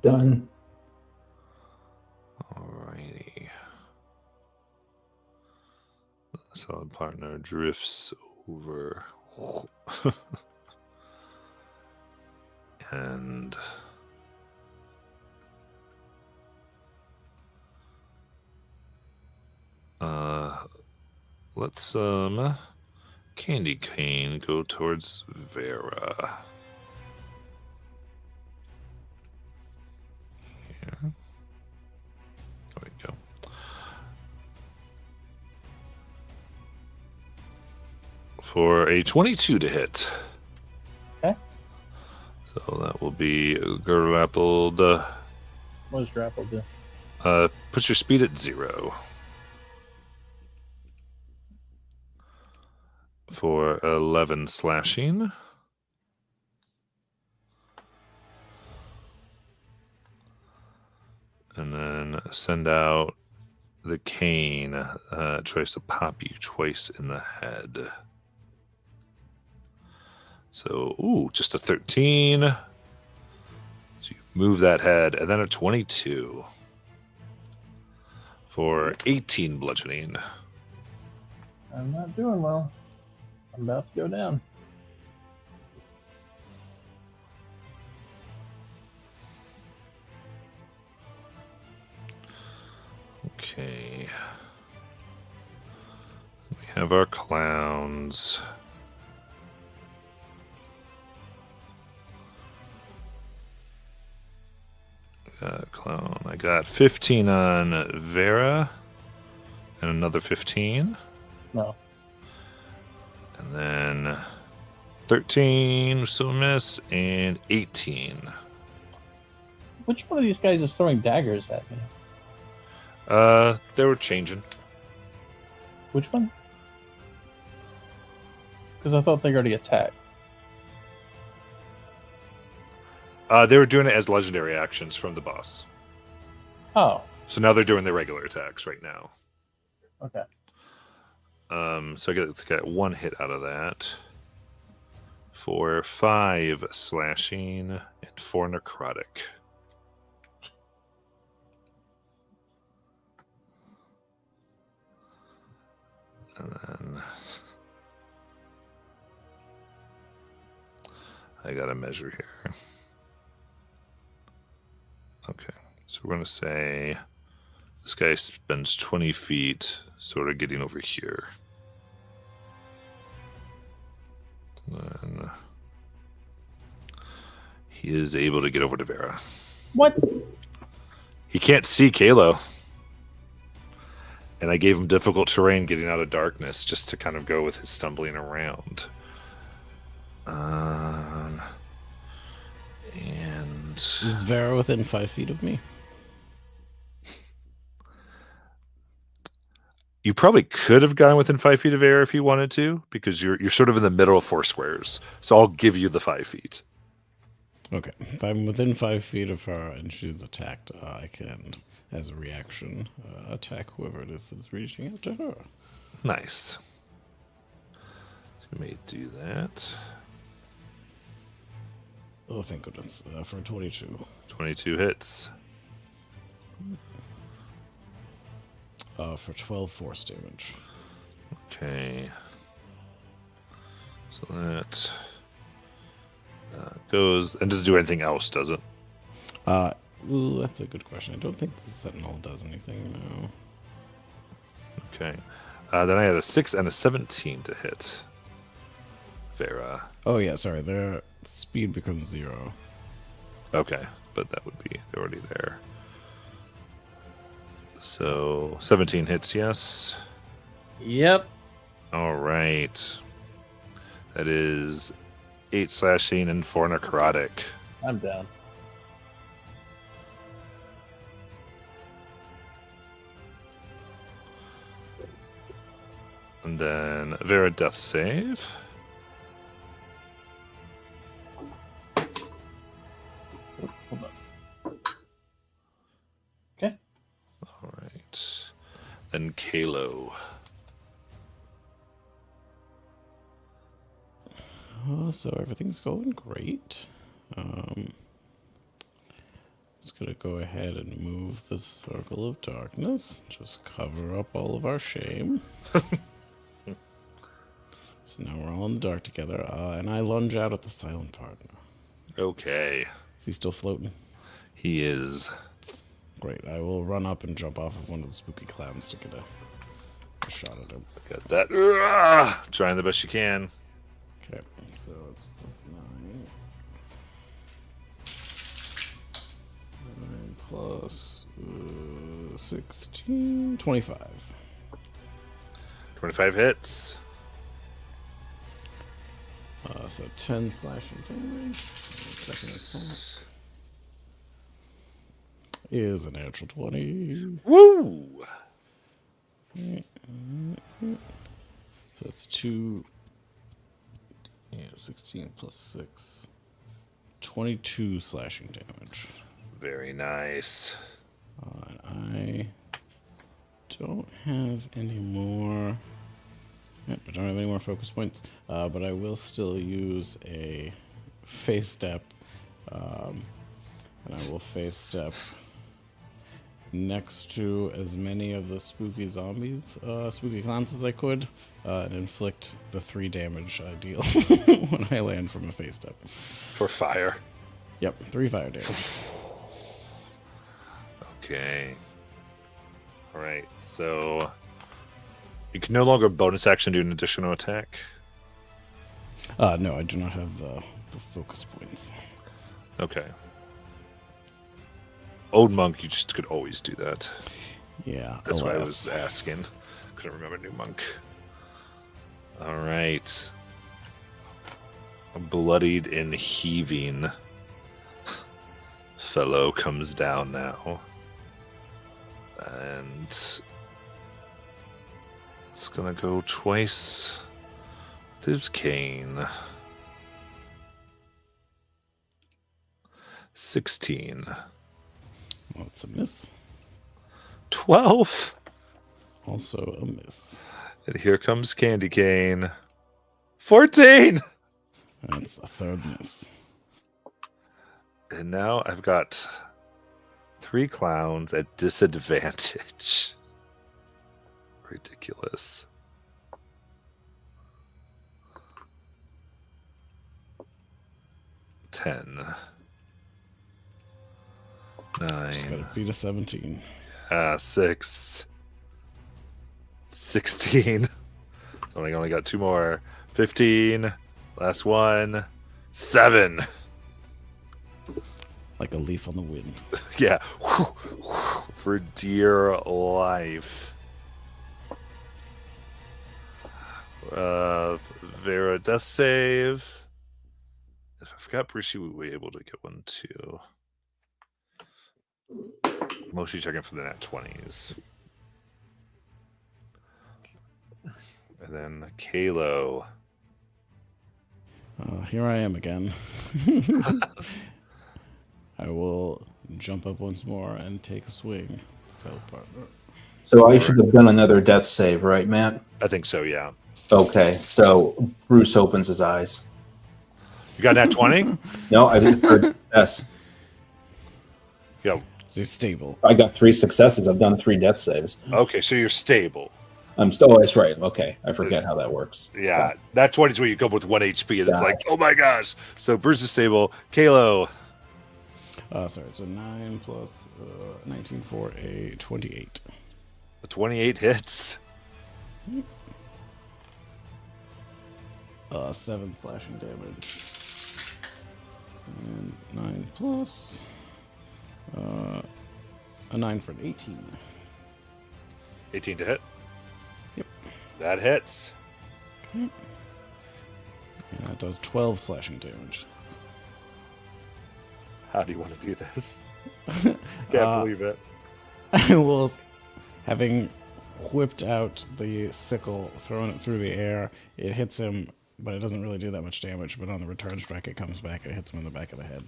Done. Alrighty. So the partner drifts over. And let's Candy Cane go towards Vera. Here. There we go. For a 22 to hit. Okay. So that will be grappled. What does grapple do? Put your speed at 0. For 11 slashing. And then send out the cane. Tries to pop you twice in the head. So, ooh, just a 13. So you move that head, and then a 22 for 18 bludgeoning. I'm not doing well. I'm about to go down. Okay. We have our clowns. Clown. I got 15 on Vera and another 15. No. And then 13, still miss, and 18. Which one of these guys is throwing daggers at me? They were changing. Which one? Because I thought they already attacked. They were doing it as legendary actions from the boss. Oh, So now they're doing their regular attacks right now. okay. So I get 1 hit out of that. For 5 slashing and 4 necrotic. And then I got a measure here. Okay, so we're going to say this guy spends 20 feet sort of getting over here. Then he is able to get over to Vera. What? He can't see Kalo. And I gave him difficult terrain getting out of darkness just to kind of go with his stumbling around. And Is Vera within 5 feet of me? you probably could have gone within 5 feet of air if you wanted to, because you're sort of in the middle of 4 squares. So I'll give you the 5 feet. Okay. If I'm within 5 feet of her and she's attacked, I can, as a reaction, attack whoever it is that's reaching out to her. Nice. So you may do that. Oh, thank goodness. For 22. 22 hits. For 12 force damage. Okay. So that goes, and does it do anything else, does it? Ooh, that's a good question. I don't think the Sentinel does anything, no. Okay. Then I had a 6 and a 17 to hit Vera. Oh, yeah, sorry. Their speed becomes 0. Okay, but that would be already there. So 17 hits, yes. Yep. All right. That is 8 slashing and 4 necrotic. I'm down. And then Vera death save. Hold on. Okay. All right. Then Kalo. So everything's going great. Just gonna go ahead and move the circle of darkness. Just cover up all of our shame. So now we're all in the dark together, and I lunge out at the silent partner. Okay. Is he still floating? He is. Great. I will run up and jump off of one of the spooky clowns to get a shot at him. Got that. Trying the best you can. Okay, so it's plus 9. 9 plus 16, 25. 25 hits. So 10 slashing damage. Second assault is a natural 20. Woo! So it's 2. Yeah, 16 plus 6. 22 slashing damage. Very nice. And I don't have any more. Yep, I don't have any more focus points, but I will still use a face step, and I will face step next to as many of the spooky zombies, spooky clowns as I could, and inflict the 3 damage I deal when I land from a face step. For fire. Yep, 3 fire damage. Okay. All right. So you can no longer bonus action do an additional attack. No, I do not have the focus points. Okay. Old monk, you just could always do that. Yeah, That's why I alas. was asking. Couldn't remember new monk. All right. A bloodied and heaving fellow comes down now. And it's gonna go twice with his cane. 16. Well, it's a miss. 12. Also a miss. And here comes Candy Cane. 14. That's a third miss. And now I've got 3 clowns at disadvantage. Ridiculous. 10. Just 9. gotta beat a 17. 6. 16. So I only got 2 more. 15. Last one. 7. Like a leaf on the wind. Yeah. For dear life. Vera death save. If I forgot Brucey, we were able to get one too. Mostly checking for the nat 20s. And then Kalo. Here I am again. I will jump up once more and take a swing. Fellow partner. So I should have done another death save, right, Matt? I think so, yeah. Okay, so Bruce opens his eyes. You got nat 20? No, I didn't heard success. Yeah. So he's stable. I got 3 successes. I've done 3 death saves. Okay, so you're stable. I'm still. Oh, that's right. Okay, I forget how that works. Yeah, that 20 is where you come with 1 HP, and it's Yeah. like, oh my gosh. So Bruce is stable. Kalo. Sorry, so 9 plus 19 for a 28. The 28 hits. 7 slashing damage. And 9 plus a 9 for an 18. 18 to hit. Yep. That hits. And that does 12 slashing damage. How do you want to do this? Can't believe it. I will, having whipped out the sickle, thrown it through the air, it hits him, but it doesn't really do that much damage. But on the return strike, it comes back and it hits him in the back of the head.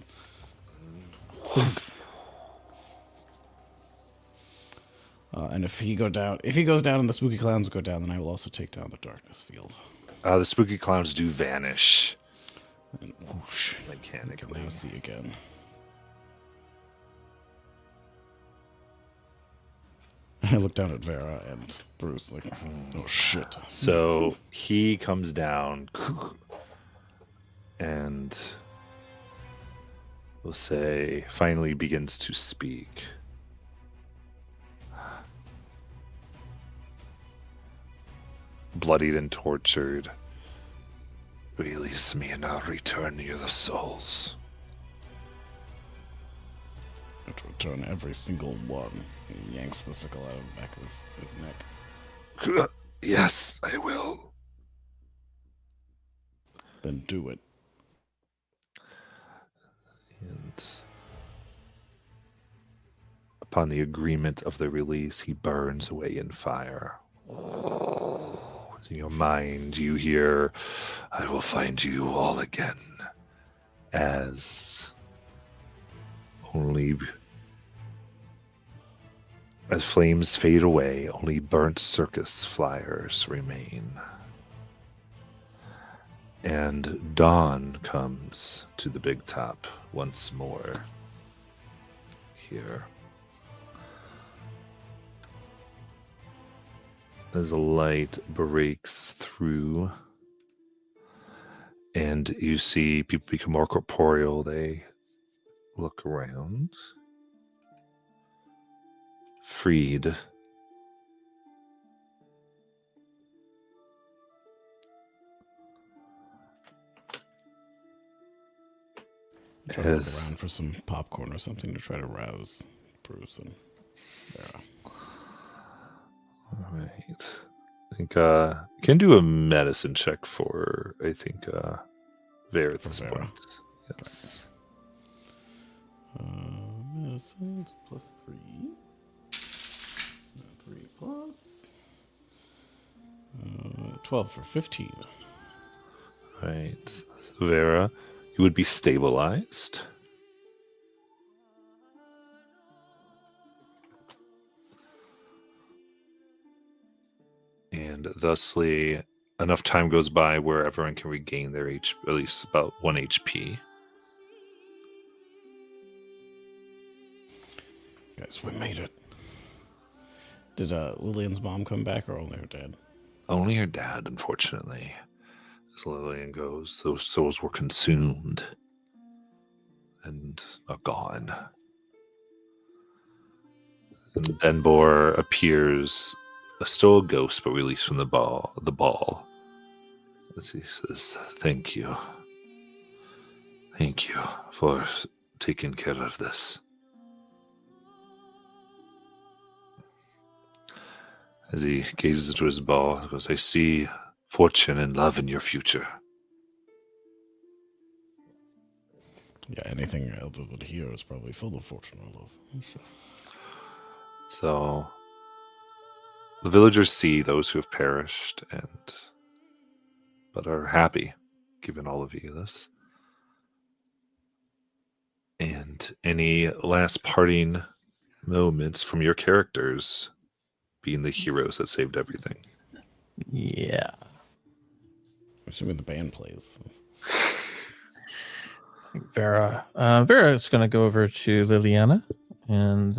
And if he goes down and the spooky clowns go down, then I will also take down the darkness field. The spooky clowns do vanish. And whoosh, I can Mechanically. now see again. I look down at Vera and Bruce like, oh shit. So he comes down and we'll say finally begins to speak. Bloodied and tortured. Release me and I'll return you the souls. I have to return every single one. He yanks the sickle out of the back of his neck. Yes, I will. Then do it. And upon the agreement of the release, he burns away in fire. In your mind, you hear, I will find you all again. As flames fade away, only burnt circus flyers remain. And dawn comes to the big top once more. Here. As a light breaks through, and you see people become more corporeal, they look around. Freed. Try to look Yes. around for some popcorn or something to try to rouse Bruce and Vera. All right. I think you can do a medicine check for, I think, Vera at For this Vera. point. Yes. Medicines plus 3. 3 plus 12 for 15. Right. Vera, you would be stabilized. And thusly, enough time goes by where everyone can regain their at least about 1 HP. Guys, we made it. Did Lillian's mom come back or only her dad? Only her dad, unfortunately. As Lillian goes, those souls were consumed. and are gone. And Denbor appears, still a ghost, but released from the ball. As he says, "Thank you. Thank you for taking care of this." As he gazes into his ball, he goes, "I see fortune and love in your future." Yeah, anything other than here is probably full of fortune or love. So the villagers see those who have perished but are happy given all of this. And any last parting moments from your characters being the heroes that saved everything? Yeah. Assuming the band plays. Vera's going to go over to Liliana and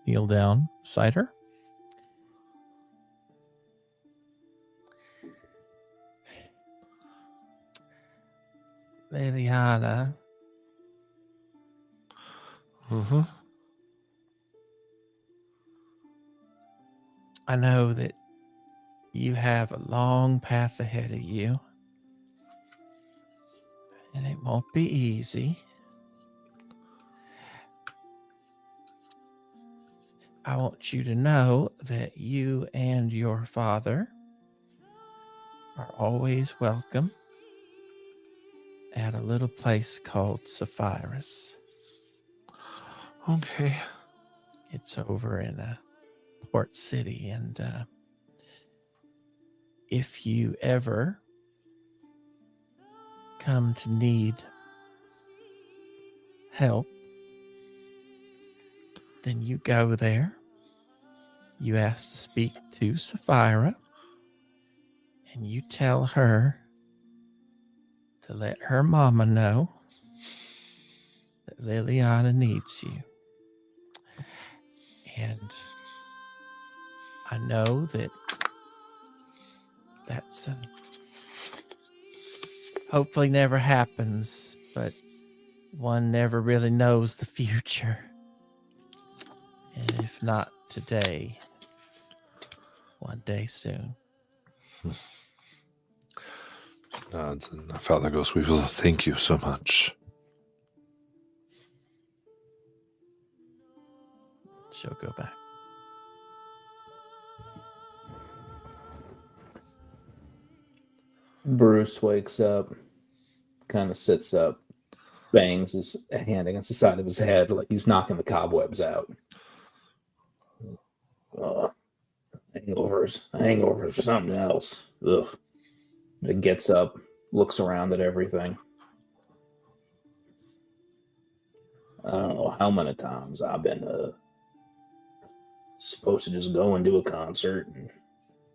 kneel down beside her. Liliana, Mm-hmm. I know that you have a long path ahead of you, and it won't be easy. I want you to know that you and your father are always welcome at a little place called Sapphirus. Okay. It's over in Port City, and if you ever come to need help, then you go there. You ask to speak to Sapphira, and you tell her to let her mama know that Liliana needs you. And I know that that's hopefully never happens, but one never really knows the future. And if not today, one day soon. Nods, and the father goes, "We will thank you so much." She'll go back. Bruce wakes up, kind of sits up, bangs his hand against the side of his head like he's knocking the cobwebs out. Hangovers or something else. Ugh. It gets up, looks around at everything. I don't know how many times I've been supposed to just go and do a concert, and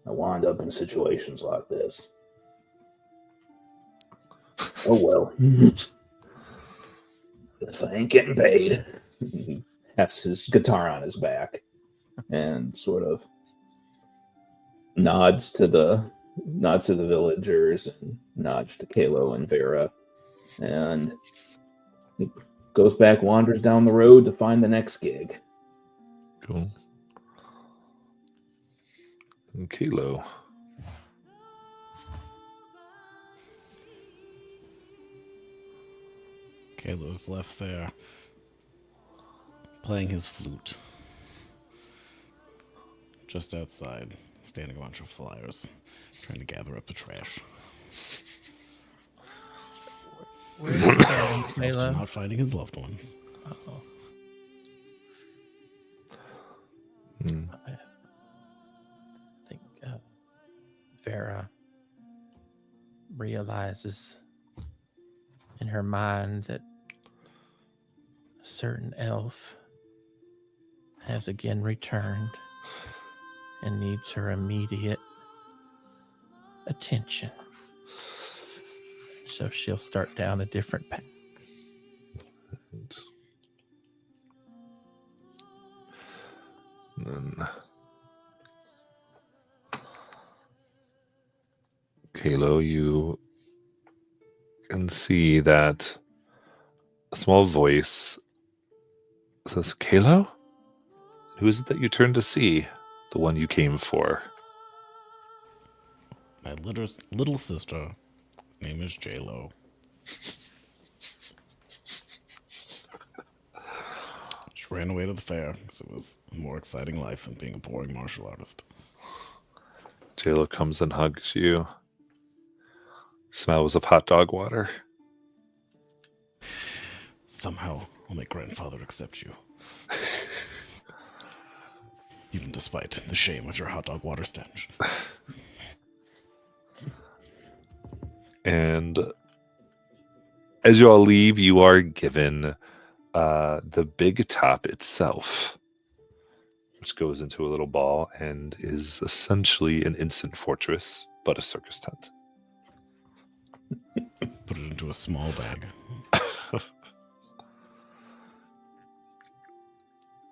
I wind up in situations like this. Oh well. Guess I ain't getting paid. He has his guitar on his back and sort of nods to the villagers and nods to Kalo and Vera, and he goes back, wanders down the road to find the next gig. Cool. And Kilo. Kalo's left there, playing his flute. Just outside, standing a bunch of flyers, trying to gather up the trash. Where are you going, After Kalo? not finding his loved ones. Uh-oh. Hmm. I think Vera realizes in her mind that a certain elf has again returned and needs her immediate attention. So she'll start down a different path. And then Kalo, you can see that a small voice says, Kalo? Who is it that you turned to see? The one you came for. My little sister. His name is J-Lo. She ran away to the fair because it was a more exciting life than being a boring martial artist. JLo comes and hugs you. Smells of hot dog water. Somehow, I'll make grandfather accept you. Even despite the shame of your hot dog water stench. And as you all leave, you are given the big top itself, which goes into a little ball and is essentially an instant fortress, but a circus tent. Put it into a small bag.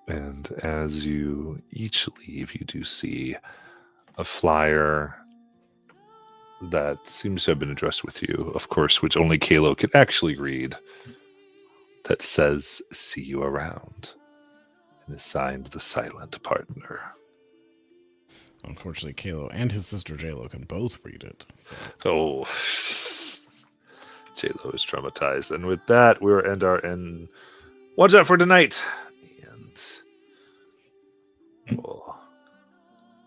And as you each leave, you do see a flyer that seems to have been addressed with you, of course, which only Kalo can actually read, that says, "See you around," and is signed the Silent Partner. Unfortunately, Kalo and his sister J-Lo can both read it. So Oh, J-Lo is traumatized. And with that, we'll end our end. Watch out for tonight. And we'll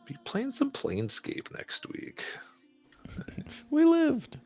be playing some Planescape next week. we lived.